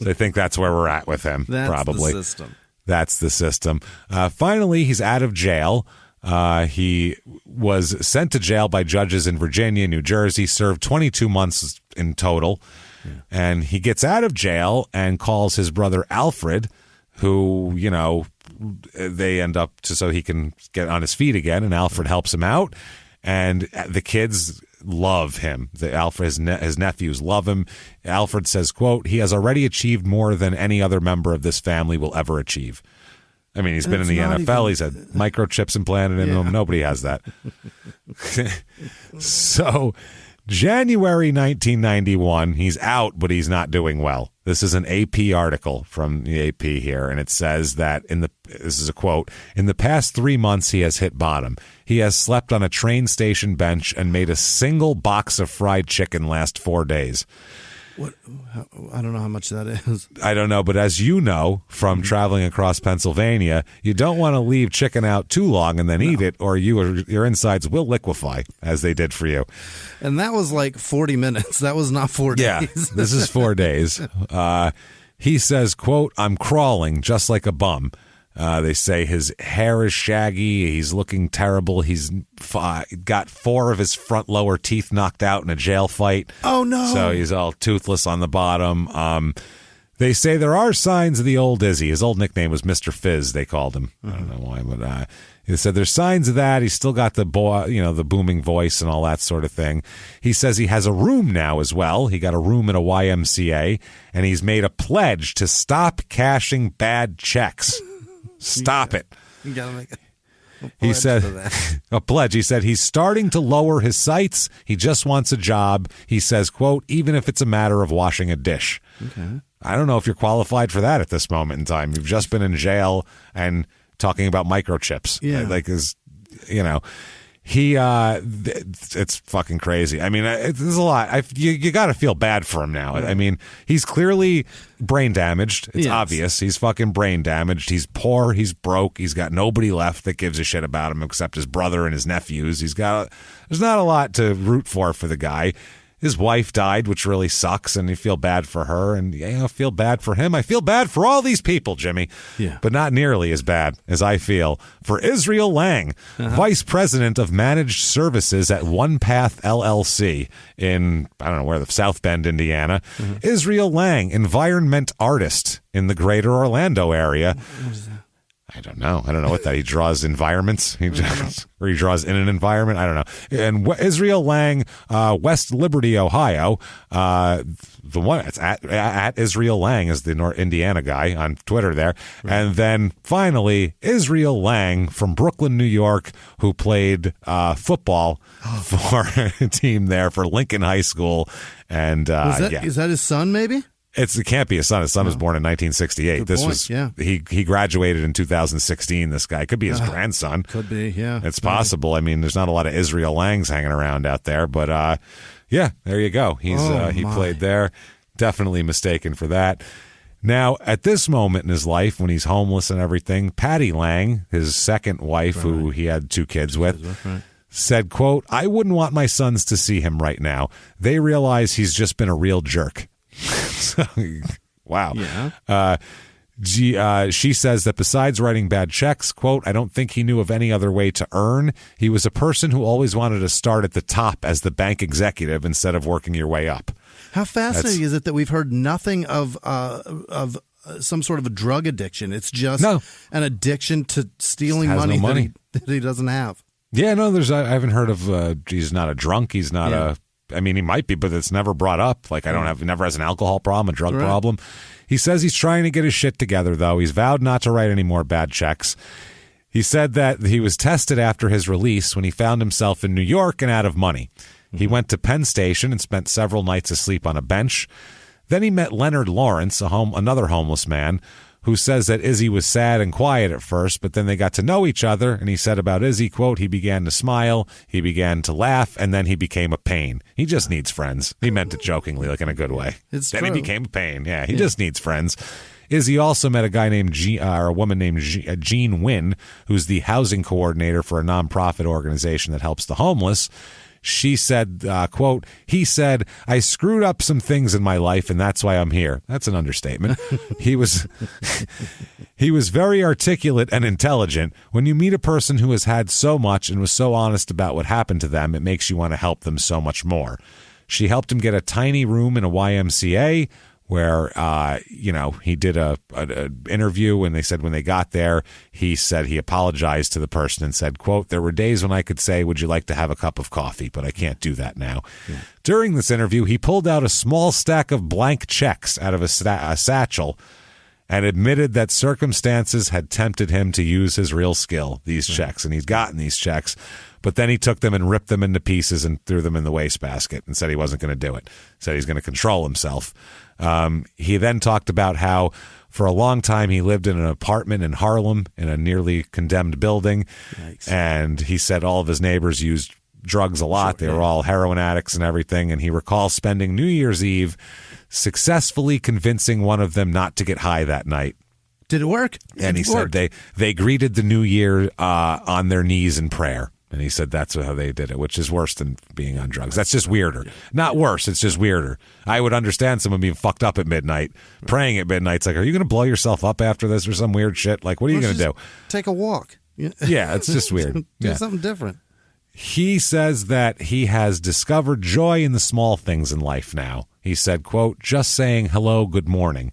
[SPEAKER 1] I think that's where we're at with him, probably.
[SPEAKER 3] The system.
[SPEAKER 1] That's the system. Finally, he's out of jail. He was sent to jail by judges in Virginia, New Jersey, served 22 months in total. Yeah. And he gets out of jail and calls his brother Alfred, who, they end up so he can get on his feet again. And Alfred helps him out. And the kids love him. His nephews love him. Alfred says, quote, he has already achieved more than any other member of this family will ever achieve. I mean, he's been in the NFL. He's had microchips implanted in him. Nobody has that. So, January 1991, he's out, but he's not doing well. This is an AP article from the AP here, and it says that this is a quote, in the past 3 months, he has hit bottom. He has slept on a train station bench and made a single box of fried chicken last 4 days.
[SPEAKER 3] What? I don't know how much that is.
[SPEAKER 1] I don't know, but as you know from traveling across Pennsylvania, you don't want to leave chicken out too long and then eat it, or your insides will liquefy, as they did for you.
[SPEAKER 3] And that was like 40 minutes. That was not 4 days.
[SPEAKER 1] Yeah, this is 4 days. He says, quote, I'm crawling just like a bum. They say his hair is shaggy. He's looking terrible. He's got 4 of his front lower teeth knocked out in a jail fight.
[SPEAKER 3] Oh, no.
[SPEAKER 1] So he's all toothless on the bottom. They say there are signs of the old Izzy. His old nickname was Mr. Fizz, they called him. I don't know why, but he said there's signs of that. He's still got the the booming voice and all that sort of thing. He says he has a room now as well. He got a room at a YMCA, and he's made a pledge to stop cashing bad checks. Stop it.
[SPEAKER 3] You gotta make
[SPEAKER 1] He said a pledge. He said he's starting to lower his sights. He just wants a job. He says, quote, even if it's a matter of washing a dish. Okay. I don't know if you're qualified for that at this moment in time. You've just been in jail and talking about microchips.
[SPEAKER 3] Yeah.
[SPEAKER 1] It's fucking crazy. I mean, there's a lot. You got to feel bad for him now. I mean, he's clearly brain damaged. It's obvious. He's fucking brain damaged. He's poor. He's broke. He's got nobody left that gives a shit about him except his brother and his nephews. There's not a lot to root for the guy. His wife died, which really sucks, and you feel bad for her, and I feel bad for him. I feel bad for all these people, Jimmy, but not nearly as bad as I feel for Israel Lang, Vice President of Managed Services at One Path LLC in, I don't know where, the South Bend, Indiana. Israel Lang, environment artist in the greater Orlando area. I don't know what that. He draws environments. He draws in an environment. I don't know. And Israel Lang, West Liberty, Ohio. The one it's at Israel Lang is the Indiana guy on Twitter there. Right. And then finally, Israel Lang from Brooklyn, New York, who played football for a team there for Lincoln High School. And
[SPEAKER 3] is that his son? Maybe.
[SPEAKER 1] It can't be his son. His son was born in 1968. He graduated in 2016. This guy could be his grandson.
[SPEAKER 3] Could be, yeah.
[SPEAKER 1] It's possible. I mean, there's not a lot of Israel Langs hanging around out there, but there you go. He played there. Definitely mistaken for that. Now, at this moment in his life, when he's homeless and everything, Patty Lang, his second wife, who he had 2 kids with, said, quote, "I wouldn't want my sons to see him right now. They realize he's just been a real jerk." Wow. Yeah. She says that besides writing bad checks, quote, "I don't think he knew of any other way to earn. He was a person who always wanted to start at the top as the bank executive instead of working your way up."
[SPEAKER 3] How fascinating is it that we've heard nothing of some sort of a drug addiction? It's just an addiction to stealing money that he doesn't have.
[SPEAKER 1] Yeah, no, I haven't heard of, he's not a drunk. He's not I mean, he might be, but it's never brought up. Like, never has an alcohol problem, a drug problem. He says he's trying to get his shit together, though. He's vowed not to write any more bad checks. He said that he was tested after his release when he found himself in New York and out of money. He went to Penn Station and spent several nights asleep on a bench. Then he met Leonard Lawrence, another homeless man, who says that Izzy was sad and quiet at first, but then they got to know each other, and he said about Izzy, quote, "He began to smile, he began to laugh, and then he became a pain. He just needs friends." He meant it jokingly, like in a good way. Then he became a pain. Yeah, he just needs friends. Izzy also met a guy named a woman named Jean Wynn, who's the housing coordinator for a nonprofit organization that helps the homeless. She said, quote, "He said, I screwed up some things in my life, and that's why I'm here." That's an understatement. He was very articulate and intelligent. When you meet a person who has had so much and was so honest about what happened to them, it makes you want to help them so much more. She helped him get a tiny room in a YMCA where, he did a interview, and they said when they got there, he said he apologized to the person and said, quote, "There were days when I could say, 'Would you like to have a cup of coffee?' But I can't do that now." Yeah. During this interview, he pulled out a small stack of blank checks out of a satchel and admitted that circumstances had tempted him to use his real skill, these checks, and he's gotten these checks. But then he took them and ripped them into pieces and threw them in the wastebasket and said he wasn't going to do it. Said he's going to control himself. He then talked about how for a long time he lived in an apartment in Harlem in a nearly condemned building. Yikes. And he said all of his neighbors used drugs a lot. They were all heroin addicts and everything. And he recalls spending New Year's Eve successfully convincing one of them not to get high that night.
[SPEAKER 3] Did it work?
[SPEAKER 1] And he said they greeted the new year on their knees in prayer. And he said that's how they did it, which is worse than being on drugs. That's just weirder. Not worse, it's just weirder. I would understand someone being fucked up at midnight, praying at midnight. It's like, are you going to blow yourself up after this or some weird shit? Like, what are you going to do?
[SPEAKER 3] Take a walk.
[SPEAKER 1] Yeah, it's just weird.
[SPEAKER 3] Do something different.
[SPEAKER 1] He says that he has discovered joy in the small things in life now. He said, quote, "Just saying hello, good morning."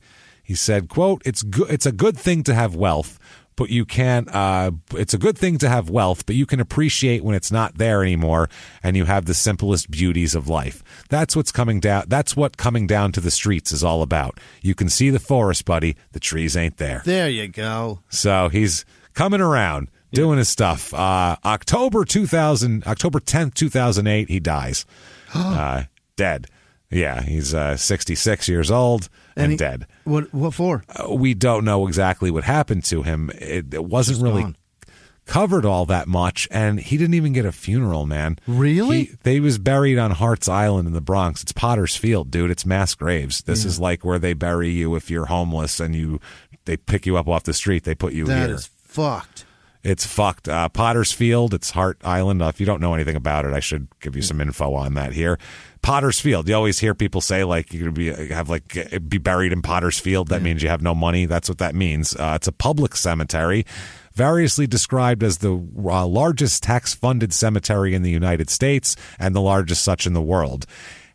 [SPEAKER 1] He said, quote, it's a good thing to have wealth, but you can't, it's a good thing to have wealth, but you can appreciate when it's not there anymore and you have the simplest beauties of life. That's what coming down to the streets is all about. You can see the forest, buddy. The trees ain't there.
[SPEAKER 3] There you go.
[SPEAKER 1] So he's coming around, doing his stuff. October 10th, 2008, he dies. Dead. Yeah, he's 66 years old and dead.
[SPEAKER 3] What for?
[SPEAKER 1] We don't know exactly what happened to him. It wasn't really covered all that much, and he didn't even get a funeral, man.
[SPEAKER 3] Really?
[SPEAKER 1] They was buried on Hart's Island in the Bronx. It's Potter's Field, dude. It's mass graves. This is like where they bury you if you're homeless and they pick you up off the street. They put you here.
[SPEAKER 3] That is fucked.
[SPEAKER 1] It's fucked. Potter's Field, it's Hart Island. If you don't know anything about it, I should give you some info on that here. Potter's Field. You always hear people say like you're gonna be buried in Potter's Field. That means you have no money. That's what that means. It's a public cemetery, variously described as the largest tax-funded cemetery in the United States and the largest such in the world,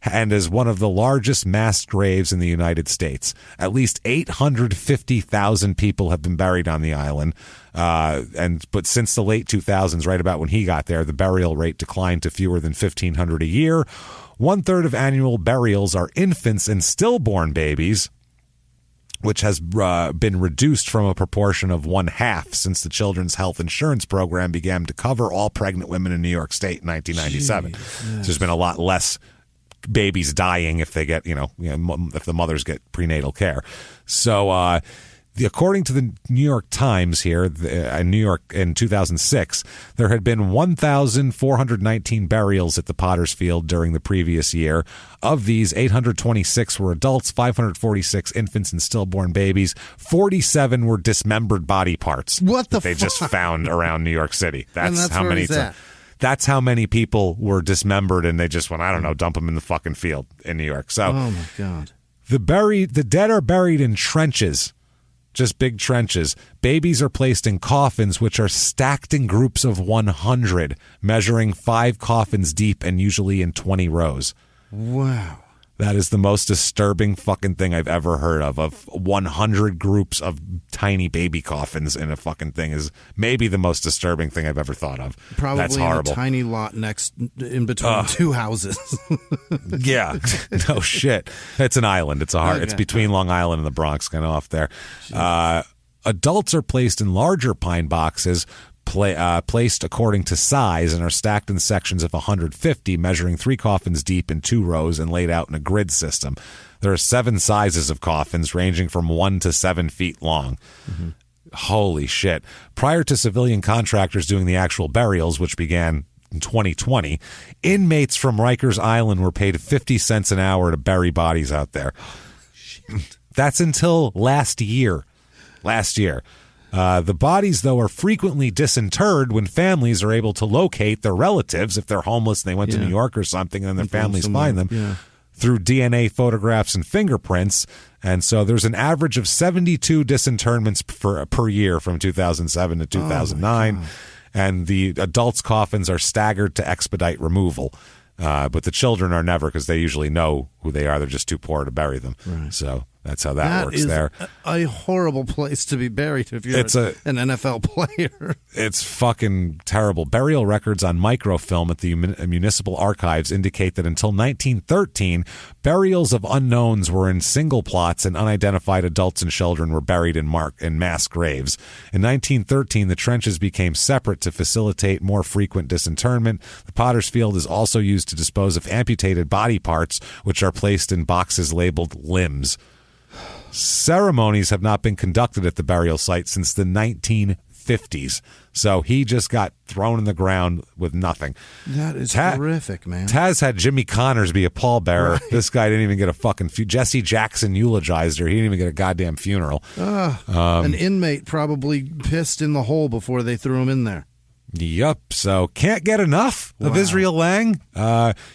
[SPEAKER 1] and is one of the largest mass graves in the United States. At least 850,000 people have been buried on the island. But since the late 2000s, right about when he got there, the burial rate declined to fewer than 1,500 a year. 1/3 of annual burials are infants and stillborn babies, which has been reduced from a proportion of 1/2 since the Children's Health Insurance Program began to cover all pregnant women in New York State in 1997. So there's been a lot less babies dying if they get, if the mothers get prenatal care. So, according to the New York Times here, in New York in 2006, there had been 1,419 burials at the Potter's Field during the previous year. Of these, 826 were adults, 546 infants and stillborn babies. 47 were dismembered body parts.
[SPEAKER 3] What the
[SPEAKER 1] they just found around New York City.
[SPEAKER 3] That's
[SPEAKER 1] how many. That's how many people were dismembered, and they just went, I don't know, dump them in the fucking field in New York. So,
[SPEAKER 3] oh my God,
[SPEAKER 1] the dead are buried in trenches. Just big trenches. Babies are placed in coffins, which are stacked in groups of 100, measuring 5 coffins deep and usually in 20 rows.
[SPEAKER 3] Wow.
[SPEAKER 1] That is the most disturbing fucking thing I've ever heard of 100 groups of tiny baby coffins in a fucking thing is maybe the most disturbing thing I've ever thought of.
[SPEAKER 3] Probably
[SPEAKER 1] That's horrible.
[SPEAKER 3] In a tiny lot in between two houses.
[SPEAKER 1] Yeah. No shit. It's an island. It's It's between Long Island and the Bronx, kind of off there. Adults are placed in larger pine boxes, placed according to size, and are stacked in sections of 150, measuring 3 coffins deep in 2 rows and laid out in a grid system. There are 7 sizes of coffins, ranging from 1 to 7 feet long. Mm-hmm. Holy shit. Prior to civilian contractors doing the actual burials, which began in 2020, inmates from Rikers Island were paid 50 cents an hour to bury bodies out there. Shit. That's until last year. The bodies, though, are frequently disinterred when families are able to locate their relatives if they're homeless and they went to New York or something, and then their families find them through DNA photographs and fingerprints. And so there's an average of 72 disinterments per year from 2007 to 2009. And the adults' coffins are staggered to expedite removal. But the children are never, because they usually know who they are. They're just too poor to bury them. Right. So that's how that works there.
[SPEAKER 3] A horrible place to be buried if you're an NFL player.
[SPEAKER 1] It's fucking terrible. Burial records on microfilm at the municipal archives indicate that until 1913, burials of unknowns were in single plots and unidentified adults and children were buried in mass graves. In 1913, the trenches became separate to facilitate more frequent disinterment. The Potter's Field is also used to dispose of amputated body parts, which are placed in boxes labeled limbs. Ceremonies have not been conducted at the burial site since the 1950s. So he just got thrown in the ground with nothing.
[SPEAKER 3] That is horrific, man.
[SPEAKER 1] Taz had Jimmy Connors be a pallbearer.
[SPEAKER 3] Right.
[SPEAKER 1] This guy didn't even get a fucking Jesse Jackson eulogized her. He didn't even get a goddamn funeral.
[SPEAKER 3] An inmate probably pissed in the hole before they threw him in there.
[SPEAKER 1] Yep. So can't get enough of Israel Lang.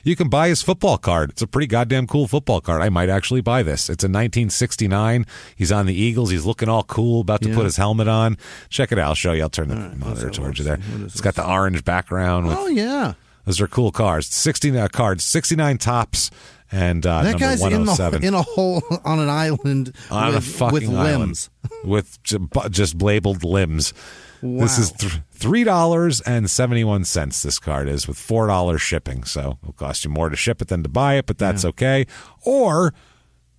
[SPEAKER 1] You can buy his football card. It's a pretty goddamn cool football card. I might actually buy this. It's a 1969. He's on the Eagles. He's looking all cool, about to put his helmet on. Check it out. I'll show you. I'll turn the monitor towards you there. It's got the orange background.
[SPEAKER 3] Yeah.
[SPEAKER 1] Those are cool cards. 69 cards, 69 tops, And
[SPEAKER 3] that
[SPEAKER 1] number
[SPEAKER 3] guy's
[SPEAKER 1] 107.
[SPEAKER 3] in a hole on an island
[SPEAKER 1] on a fucking
[SPEAKER 3] with limbs.
[SPEAKER 1] island, with just labeled limbs.
[SPEAKER 3] Wow.
[SPEAKER 1] This is $3.71. This card is with $4 shipping, so it'll cost you more to ship it than to buy it, but that's okay. Or,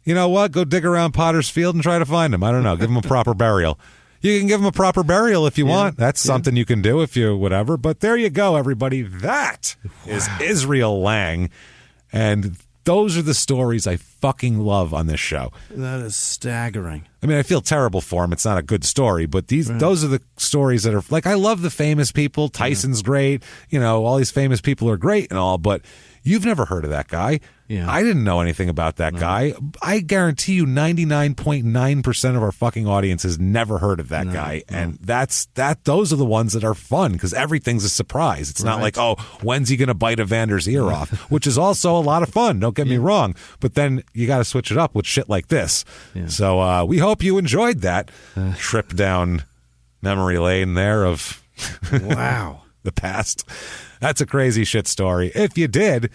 [SPEAKER 1] you know what? Go dig around Potter's Field and try to find him. I don't know. Give him a proper burial. You can give him a proper burial if you want. That's something you can do if you whatever. But there you go, everybody. That is Israel Lang, and those are the stories I fucking love on this show.
[SPEAKER 3] That is staggering.
[SPEAKER 1] I mean, I feel terrible for him. It's not a good story, but those are the stories that are like, I love the famous people. Tyson's great. You know, all these famous people are great and all, but you've never heard of that guy.
[SPEAKER 3] Yeah.
[SPEAKER 1] I didn't know anything about that guy. I guarantee you 99.9% of our fucking audience has never heard of that guy. And those are the ones that are fun because everything's a surprise. It's not like, oh, when's he going to bite Evander's ear off, which is also a lot of fun. Don't get me wrong. But then you got to switch it up with shit like this. Yeah. So we hope you enjoyed that trip down memory lane there of
[SPEAKER 3] wow,
[SPEAKER 1] the past. That's a crazy shit story. If you did,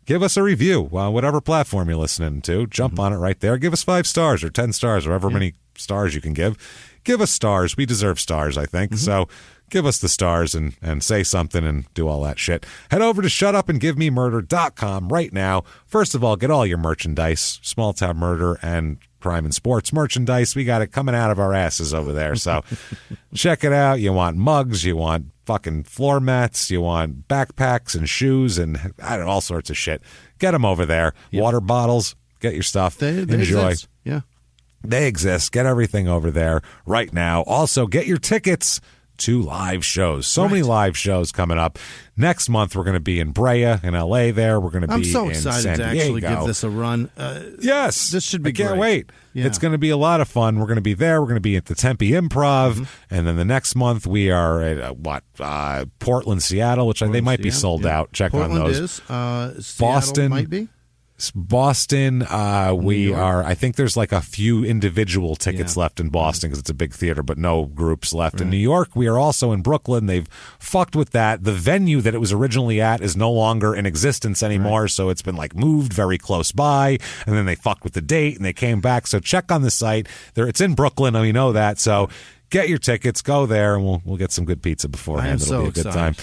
[SPEAKER 1] give us a review on whatever platform you're listening to. Jump on it right there. Give us 5 stars or 10 stars, or however many stars you can give. Give us stars. We deserve stars, I think. So give us the stars and say something and do all that shit. Head over to shutupandgivememurder.com right now. First of all, get all your merchandise, Small Town Murder and Crime and Sports merchandise. We got it coming out of our asses over there. So check it out. You want mugs, you want fucking floor mats, you want backpacks and shoes and all sorts of shit. Get them over there. Water bottles, get your stuff.
[SPEAKER 3] They
[SPEAKER 1] enjoy.
[SPEAKER 3] Exist. Yeah.
[SPEAKER 1] They exist. Get everything over there right now. Also, get your tickets to live shows. So many live shows coming up. Next month, we're going to be in Brea, in L.A. there. We're going to be in San Diego.
[SPEAKER 3] I'm so excited to actually give this a run.
[SPEAKER 1] Yes.
[SPEAKER 3] This should be
[SPEAKER 1] I can't
[SPEAKER 3] great.
[SPEAKER 1] wait.
[SPEAKER 3] Yeah.
[SPEAKER 1] It's going to be a lot of fun. We're going to be there. We're going to be at the Tempe Improv. And then the next month, we are at, Portland, Seattle, which they might be sold out. Check
[SPEAKER 3] Portland
[SPEAKER 1] on those.
[SPEAKER 3] Is. Seattle
[SPEAKER 1] Boston
[SPEAKER 3] might be.
[SPEAKER 1] Boston, we are, I think there's like a few individual tickets left in Boston because it's a big theater, but no groups left. In New York, we are also in Brooklyn. They've fucked with that. The venue that it was originally at is no longer in existence anymore, so it's been like moved very close by, and then they fucked with the date and they came back. So check on the site. It's in Brooklyn, and we know that. So get your tickets, go there, and we'll get some good pizza beforehand. It'll be a good time.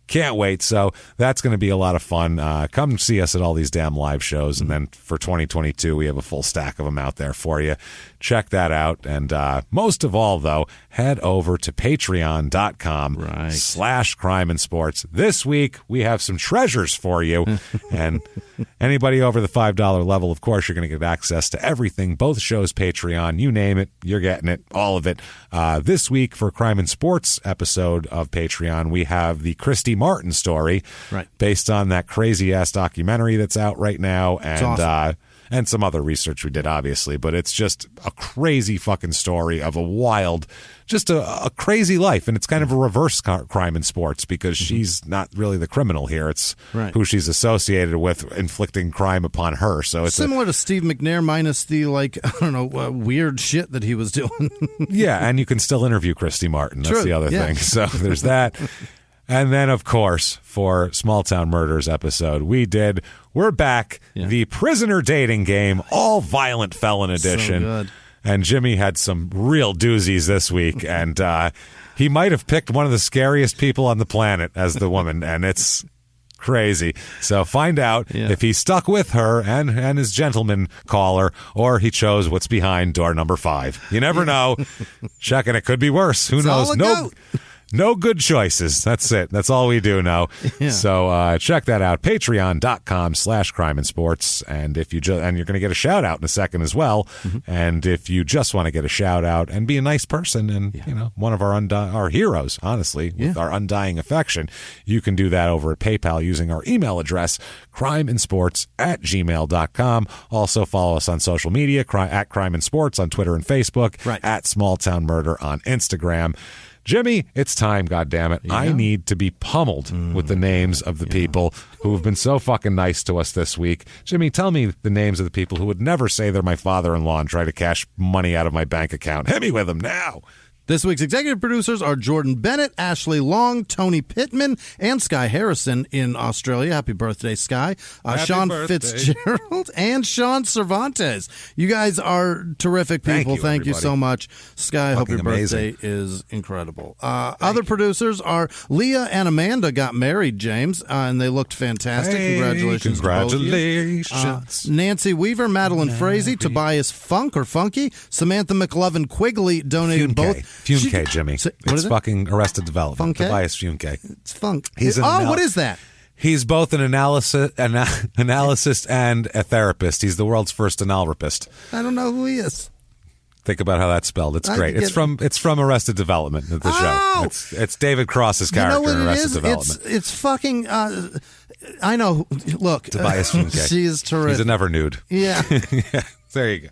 [SPEAKER 1] Can't wait. So that's going to be a lot of fun. Come see us at all these damn live shows. And then for 2022, we have a full stack of them out there for you. Check that out. And most of all, though, head over to patreon.com/crime and sports. This week, we have some treasures for you. And anybody over the $5 level, of course, you're going to get access to everything. Both shows, Patreon, you name it, you're getting it, all of it. This week for Crime and Sports episode of Patreon, we have the Christy Martin story, based on that crazy ass documentary that's out right now, and awesome. And some other research we did, obviously, but it's just a crazy fucking story of a wild, just a crazy life, and it's kind of a reverse crime in sports because she's not really the criminal here; it's who she's associated with inflicting crime upon her. So it's
[SPEAKER 3] similar to Steve McNair, minus the weird shit that he was doing.
[SPEAKER 1] Yeah, and you can still interview Christy Martin. That's the other thing. So there's that. And then, of course, for Small Town Murders episode, we're back, the prisoner dating game, all violent felon edition.
[SPEAKER 3] So good.
[SPEAKER 1] And Jimmy had some real doozies this week, and he might have picked one of the scariest people on the planet as the woman, and it's crazy. So find out if he stuck with her and his gentleman caller, or he chose what's behind door number 5. You never know. Check, and it could be worse. Who knows? No good choices. That's it. That's all we do now. Yeah. So check that out. Patreon.com/crime and sports. And if you and you're going to get a shout out in a second as well. And if you just want to get a shout out and be a nice person and one of our heroes, honestly, with our undying affection, you can do that over at PayPal using our email address, crimeandsports@gmail.com. Also follow us on social media, at Crime and Sports on Twitter and Facebook, at Small Town Murder on Instagram. Jimmy, it's time, goddammit. Yeah. I need to be pummeled with the names of the people who have been so fucking nice to us this week. Jimmy, tell me the names of the people who would never say they're my father-in-law and try to cash money out of my bank account. Hit me with them now.
[SPEAKER 3] This week's executive producers are Jordan Bennett, Ashley Long, Tony Pittman, and Sky Harrison in Australia. Happy birthday, Sky. Sean Fitzgerald and Sean Cervantes. You guys are terrific people. Thank you so much. Sky, I hope your birthday is incredible. Other producers are Leah and Amanda got married, James, and they looked fantastic. Congratulations.
[SPEAKER 1] Congratulations.
[SPEAKER 3] Nancy Weaver, Madeline Frazee, Tobias Funk or Funky, Samantha McLovin Quigley donated both.
[SPEAKER 1] Funke, Jimmy. It's fucking Arrested Development.
[SPEAKER 3] Funke?
[SPEAKER 1] Tobias Funke.
[SPEAKER 3] It's Funk.
[SPEAKER 1] What
[SPEAKER 3] is that?
[SPEAKER 1] He's both an analyst and a therapist. He's the world's first analrapist.
[SPEAKER 3] I don't know who he is.
[SPEAKER 1] Think about how that's spelled. It's great. It's from Arrested Development, the show. It's David Cross's character in Arrested Development.
[SPEAKER 3] It's fucking... I know. Look.
[SPEAKER 1] Tobias Funke.
[SPEAKER 3] She is terrific.
[SPEAKER 1] He's a never nude.
[SPEAKER 3] Yeah.
[SPEAKER 1] Yeah. There you go.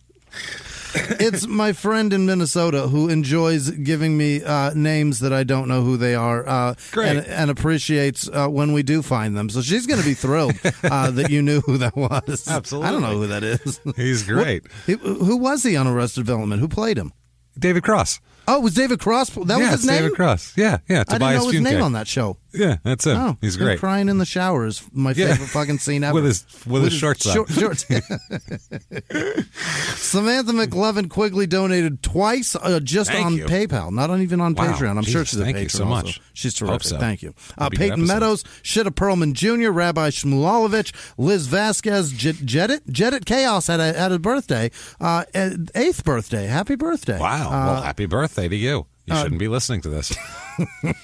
[SPEAKER 3] It's my friend in Minnesota who enjoys giving me names that I don't know who they are.
[SPEAKER 1] Great.
[SPEAKER 3] And appreciates when we do find them. So she's going to be thrilled that you knew who that was.
[SPEAKER 1] Absolutely.
[SPEAKER 3] I don't know who that is.
[SPEAKER 1] He's great.
[SPEAKER 3] Who was he on Arrested Development? Who played him?
[SPEAKER 1] David Cross.
[SPEAKER 3] Oh, it was David Cross? That was his name?
[SPEAKER 1] David Cross. Yeah.
[SPEAKER 3] I didn't
[SPEAKER 1] Tobias
[SPEAKER 3] know his
[SPEAKER 1] Funke.
[SPEAKER 3] name on that show.
[SPEAKER 1] Yeah, that's him.
[SPEAKER 3] Oh,
[SPEAKER 1] he's great.
[SPEAKER 3] Crying in the shower is my favorite fucking scene ever.
[SPEAKER 1] with his shorts on.
[SPEAKER 3] Shorts. Samantha McLovin Quigley donated twice just
[SPEAKER 1] Thank
[SPEAKER 3] on
[SPEAKER 1] you.
[SPEAKER 3] PayPal, not even on
[SPEAKER 1] Wow.
[SPEAKER 3] Patreon. I'm sure
[SPEAKER 1] Jesus,
[SPEAKER 3] she's a
[SPEAKER 1] thank
[SPEAKER 3] patron
[SPEAKER 1] you so
[SPEAKER 3] also.
[SPEAKER 1] much.
[SPEAKER 3] She's terrific.
[SPEAKER 1] Hope so.
[SPEAKER 3] Thank you.
[SPEAKER 1] That'd be good
[SPEAKER 3] Peyton
[SPEAKER 1] episodes.
[SPEAKER 3] Meadows, Shitta Perlman Jr., Rabbi Shmulovich, Liz Vasquez, Jedit Chaos had a birthday, 8th birthday. Happy birthday.
[SPEAKER 1] Wow. Well, happy birthday to you. You shouldn't be listening to this.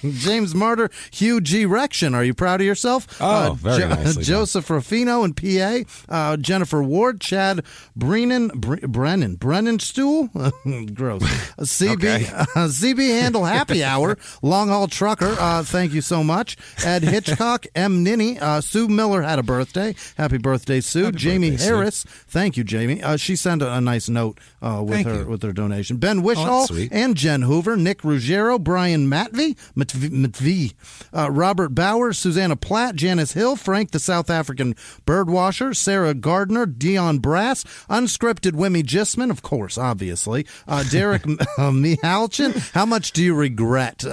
[SPEAKER 3] James Martyr, Hugh G. Rection. Are you proud of yourself?
[SPEAKER 1] Oh, very nicely done.
[SPEAKER 3] Joseph Ruffino in PA. Jennifer Ward, Chad Brennan Stool. Gross. CB Handle Happy Hour, Long Haul Trucker. Thank you so much. Ed Hitchcock, M. Ninny. Sue Miller had a birthday. Happy birthday, Sue.
[SPEAKER 1] Happy
[SPEAKER 3] Jamie
[SPEAKER 1] birthday,
[SPEAKER 3] Harris. Sue. Thank you, Jamie. She sent a nice note with her donation. Ben Wishall and Jen Hoover, Nick Ruggiero, Brian Matvey, Robert Bauer, Susanna Platt, Janice Hill, Frank the South African Birdwasher, Sarah Gardner, Dion Brass, Unscripted Wimmy Gisman, of course, obviously, Derek Mihalchin. How much do you regret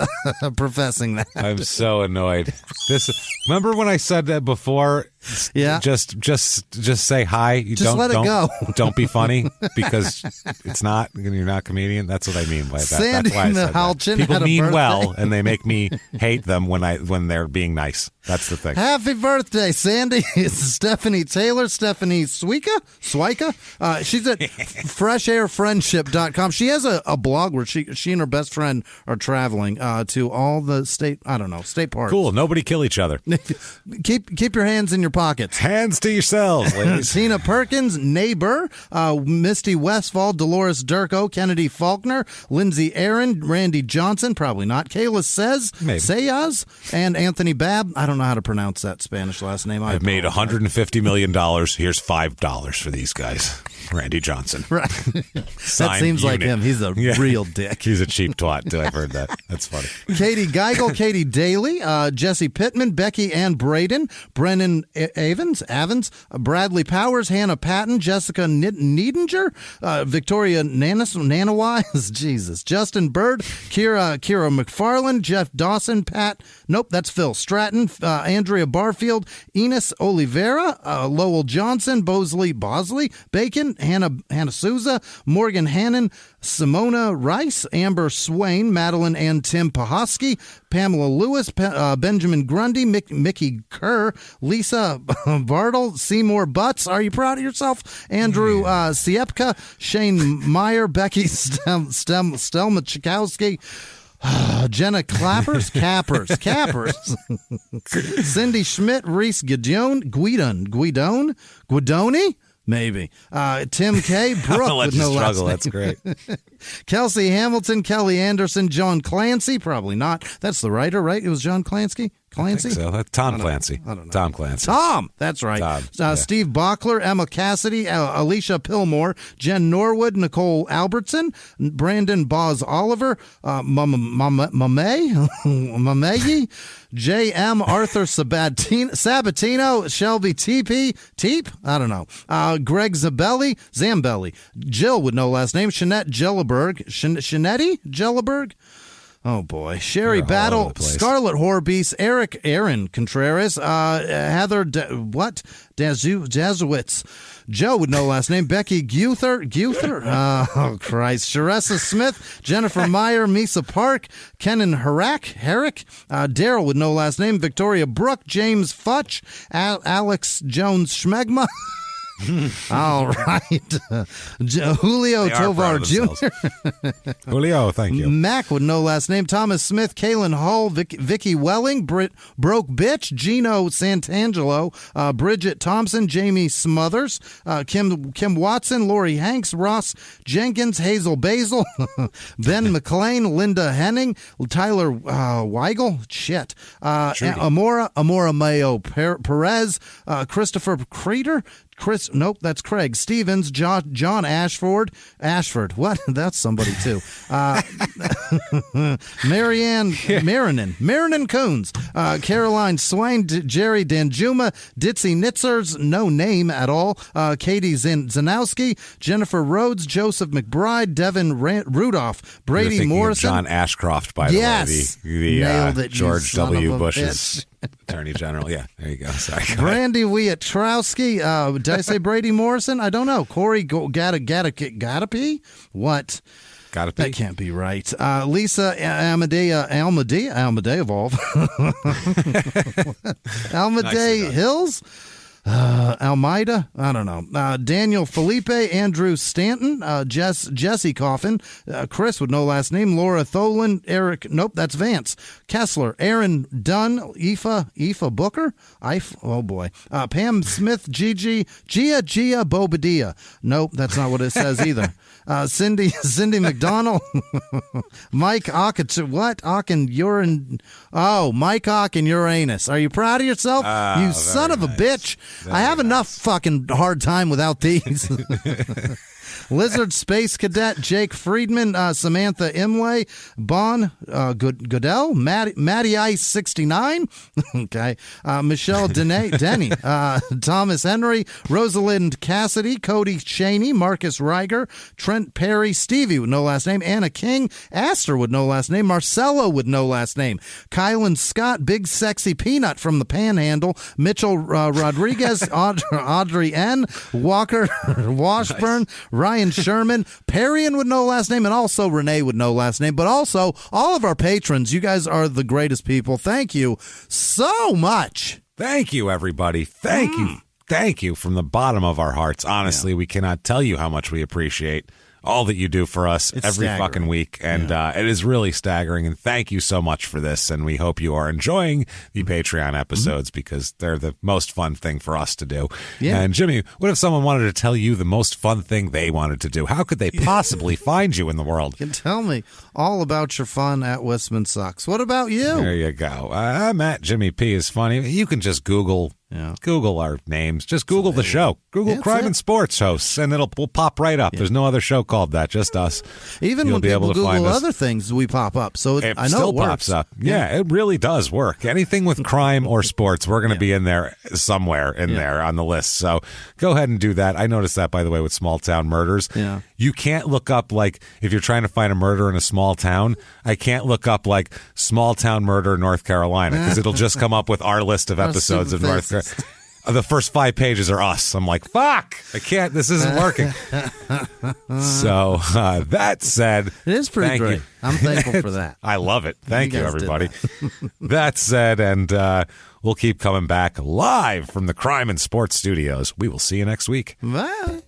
[SPEAKER 3] professing that?
[SPEAKER 1] I'm so annoyed. Remember when I said that before?
[SPEAKER 3] Yeah.
[SPEAKER 1] Just say hi. You
[SPEAKER 3] just let it go.
[SPEAKER 1] Don't be funny because you're not a comedian. That's what I mean by that.
[SPEAKER 3] Sandy
[SPEAKER 1] That's why I said that. People
[SPEAKER 3] had a
[SPEAKER 1] mean
[SPEAKER 3] birthday.
[SPEAKER 1] well, and they make me hate them when they're being nice. That's the thing.
[SPEAKER 3] Happy birthday, Sandy. It's Stephanie Taylor, Stephanie Swika. She's at freshairfriendship.com. She has a blog where she and her best friend are traveling to all the state parks.
[SPEAKER 1] Cool. Nobody kill each other.
[SPEAKER 3] Keep your hands in your pockets.
[SPEAKER 1] Hands to yourselves, ladies.
[SPEAKER 3] Tina Perkins, Neighbor, Misty Westfall, Dolores Durko, Kennedy Faulkner, Lindsay Aaron, Randy Johnson, probably not, Kayla Sayaz, and Anthony Babb. I don't know how to pronounce that Spanish last name.
[SPEAKER 1] I've made $150 million. Here's $5 for these guys. Randy Johnson.
[SPEAKER 3] Right. That seems like him. He's a real dick.
[SPEAKER 1] He's a cheap twat. I've heard that. That's funny.
[SPEAKER 3] Katie Geigel, Katie Daly, Jesse Pittman, Becky Ann Braden, Brennan Avens, Bradley Powers, Hannah Patton, Jessica Niedinger, Victoria Nanawise, Jesus, Justin Bird, Kira McFarland, Jeff Dawson, that's Phil Stratton, Andrea Barfield, Enos Oliveira, Lowell Johnson, Bosley, Bacon, Hannah Souza, Morgan Hannon, Simona Rice, Amber Swain, Madeline and Tim Pahosky, Pamela Lewis, Benjamin Grundy, Mickey Kerr, Lisa Bartle, Seymour Butts. Are you proud of yourself? Andrew Siepka, Shane Meyer, Becky Stelma Chakowski, Jenna Cappers, Cindy Schmidt, Reese Guidoni, maybe. Tim K. Brooke with no last name.
[SPEAKER 1] That's great.
[SPEAKER 3] Kelsey Hamilton, Kelly Anderson, John Clancy, probably not. That's the writer, right? It was John Clancy. Clancy?
[SPEAKER 1] I think so. That's Tom Clancy.
[SPEAKER 3] I don't know.
[SPEAKER 1] Tom Clancy.
[SPEAKER 3] Tom, that's right.
[SPEAKER 1] Tom, yeah.
[SPEAKER 3] Steve Bachler, Emma Cassidy, Alicia Pillmore, Jen Norwood, Nicole Albertson, Brandon Boz Oliver, Mamegi, J.M. Arthur Sabatino, Shelby Teep, I don't know, Greg Zambelli, Jill with no last name, Shanette Jelleberg, oh boy, Sherry Battle, Scarlet Horbeast, Aaron Contreras, Heather Jesuits, Joe with no last name, Becky Guther, oh Christ, Sharessa Smith, Jennifer Meyer, Misa Park, Kenan Herrick, Daryl with no last name, Victoria Brook, James Futch, Alex Jones Schmegma. All right. Julio Tovar Jr.
[SPEAKER 1] Julio, thank you.
[SPEAKER 3] Mac with no last name. Thomas Smith, Kaylin Hull, Vicky Welling, Broke Bitch, Gino Santangelo, Bridget Thompson, Jamie Smothers, Kim Watson, Lori Hanks, Ross Jenkins, Hazel Basil, Ben McLean, Linda Henning, Tyler Weigel, Amora Mayo Perez, Christopher Creeder, that's Craig Stevens, John Ashford. What? That's somebody too. Marianne Coons, Caroline Swain, Jerry Danjuma, Ditzy Nitzers, no name at all. Katie Zanowski, Jennifer Rhodes, Joseph McBride, Devin Rudolph, Brady Morrison.
[SPEAKER 1] John Ashcroft, by the way,
[SPEAKER 3] nailed it,
[SPEAKER 1] George W. Bush's Attorney General. Yeah, there you go. Sorry.
[SPEAKER 3] Brandy Wietrowski. Did I say Brady Morrison? I don't know. Corey gotta be? What?
[SPEAKER 1] Gotta be.
[SPEAKER 3] That can't be right. Lisa Almadea Evolve. Almadea Hills. Almeida, I don't know. Daniel Felipe, Andrew Stanton, Jesse Coffin, Chris with no last name, Laura Tholen, Eric, nope, that's Vance, Kessler, Aaron Dunn, Aoife Booker, oh boy, Pam Smith, Gia Bobadilla, nope, that's not what it says either. Cindy McDonald, Mike Mike Ock and Uranus. Are you proud of yourself? You son of a bitch. I have enough fucking hard time without these. Lizard Space Cadet, Jake Friedman, Samantha Imlay, Bon Goodell, Matty Ice 69, okay, Michelle Denny, Thomas Henry, Rosalind Cassidy, Cody Cheney, Marcus Reiger, Trent Perry, Stevie with no last name, Anna King, Astor with no last name, Marcelo with no last name, Kylan Scott, Big Sexy Peanut from the Panhandle, Mitchell Rodriguez, Audrey N, Walker Washburn, Ryan Sherman, Perrian with no last name, and also Renee with no last name, but also all of our patrons. You guys are the greatest people. Thank you so much.
[SPEAKER 1] Thank you, everybody. Thank you. Thank you from the bottom of our hearts. Honestly, we cannot tell you how much we appreciate all that you do for us every fucking week. And it is really staggering. And thank you so much for this. And we hope you are enjoying the Patreon episodes because they're the most fun thing for us to do. Yeah. And Jimmy, what if someone wanted to tell you the most fun thing they wanted to do? How could they possibly find you in the world?
[SPEAKER 3] You can tell me all about your fun at Westman Sucks. What about you?
[SPEAKER 1] There you go. I'm at Jimmy P is funny. You can just Google our names. Just Google the show. Google Crime and Sports Hosts, and will pop right up. There's no other show called that, just us.
[SPEAKER 3] Even when people Google other things, we pop up. So I know
[SPEAKER 1] still
[SPEAKER 3] it works.
[SPEAKER 1] Pops up. Yeah, it really does work. Anything with crime or sports, we're going to be in there somewhere there on the list. So go ahead and do that. I noticed that, by the way, with small town murders.
[SPEAKER 3] Yeah.
[SPEAKER 1] You can't look up, like, if you're trying to find a murder in a small town, I can't look up, like, small town murder in North Carolina, because it'll just come up with our list of episodes of North Carolina. The first 5 pages are us. I'm like, fuck, I can't, this isn't working. So that said,
[SPEAKER 3] it is pretty great. I'm thankful for that.
[SPEAKER 1] I love it. Thank you everybody. That said, and we'll keep coming back live from the Crime and Sports Studios. We will see you next week.
[SPEAKER 3] Bye.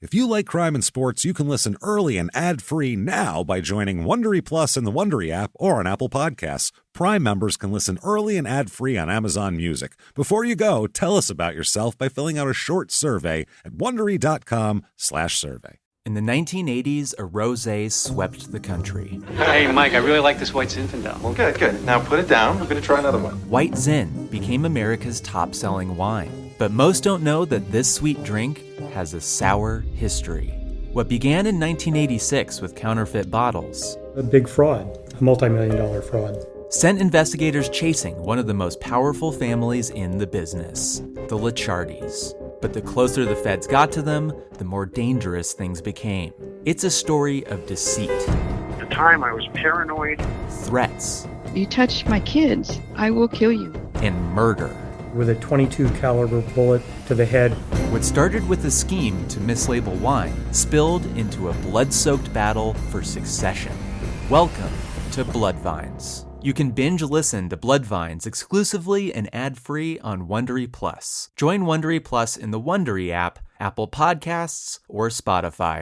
[SPEAKER 1] If you like crime and sports, you can listen early and ad-free now by joining Wondery Plus in the Wondery app or on Apple Podcasts. Prime members can listen early and ad-free on Amazon Music. Before you go, tell us about yourself by filling out a short survey at Wondery.com/survey.
[SPEAKER 11] In the 1980s, a rosé swept the country.
[SPEAKER 12] Hey, Mike, I really like this white Zinfandel.
[SPEAKER 13] Well, good. Now put it down. We're going to try another one.
[SPEAKER 11] White Zin became America's top-selling wine. But most don't know that this sweet drink has a sour history. What began in 1986 with counterfeit bottles,
[SPEAKER 14] A big fraud, a multi-million-dollar fraud,
[SPEAKER 11] sent investigators chasing one of the most powerful families in the business, the Licciardis. But the closer the feds got to them, the more dangerous things became. It's a story of deceit.
[SPEAKER 15] At the time, I was paranoid.
[SPEAKER 11] Threats.
[SPEAKER 16] You touch my kids, I will kill you.
[SPEAKER 11] And murder.
[SPEAKER 14] with a .22 caliber bullet to the head.
[SPEAKER 11] What started with a scheme to mislabel wine spilled into a blood-soaked battle for succession. Welcome to Bloodvines. You can binge listen to Bloodvines exclusively and ad-free on Wondery Plus. Join Wondery Plus in the Wondery app, Apple Podcasts, or Spotify.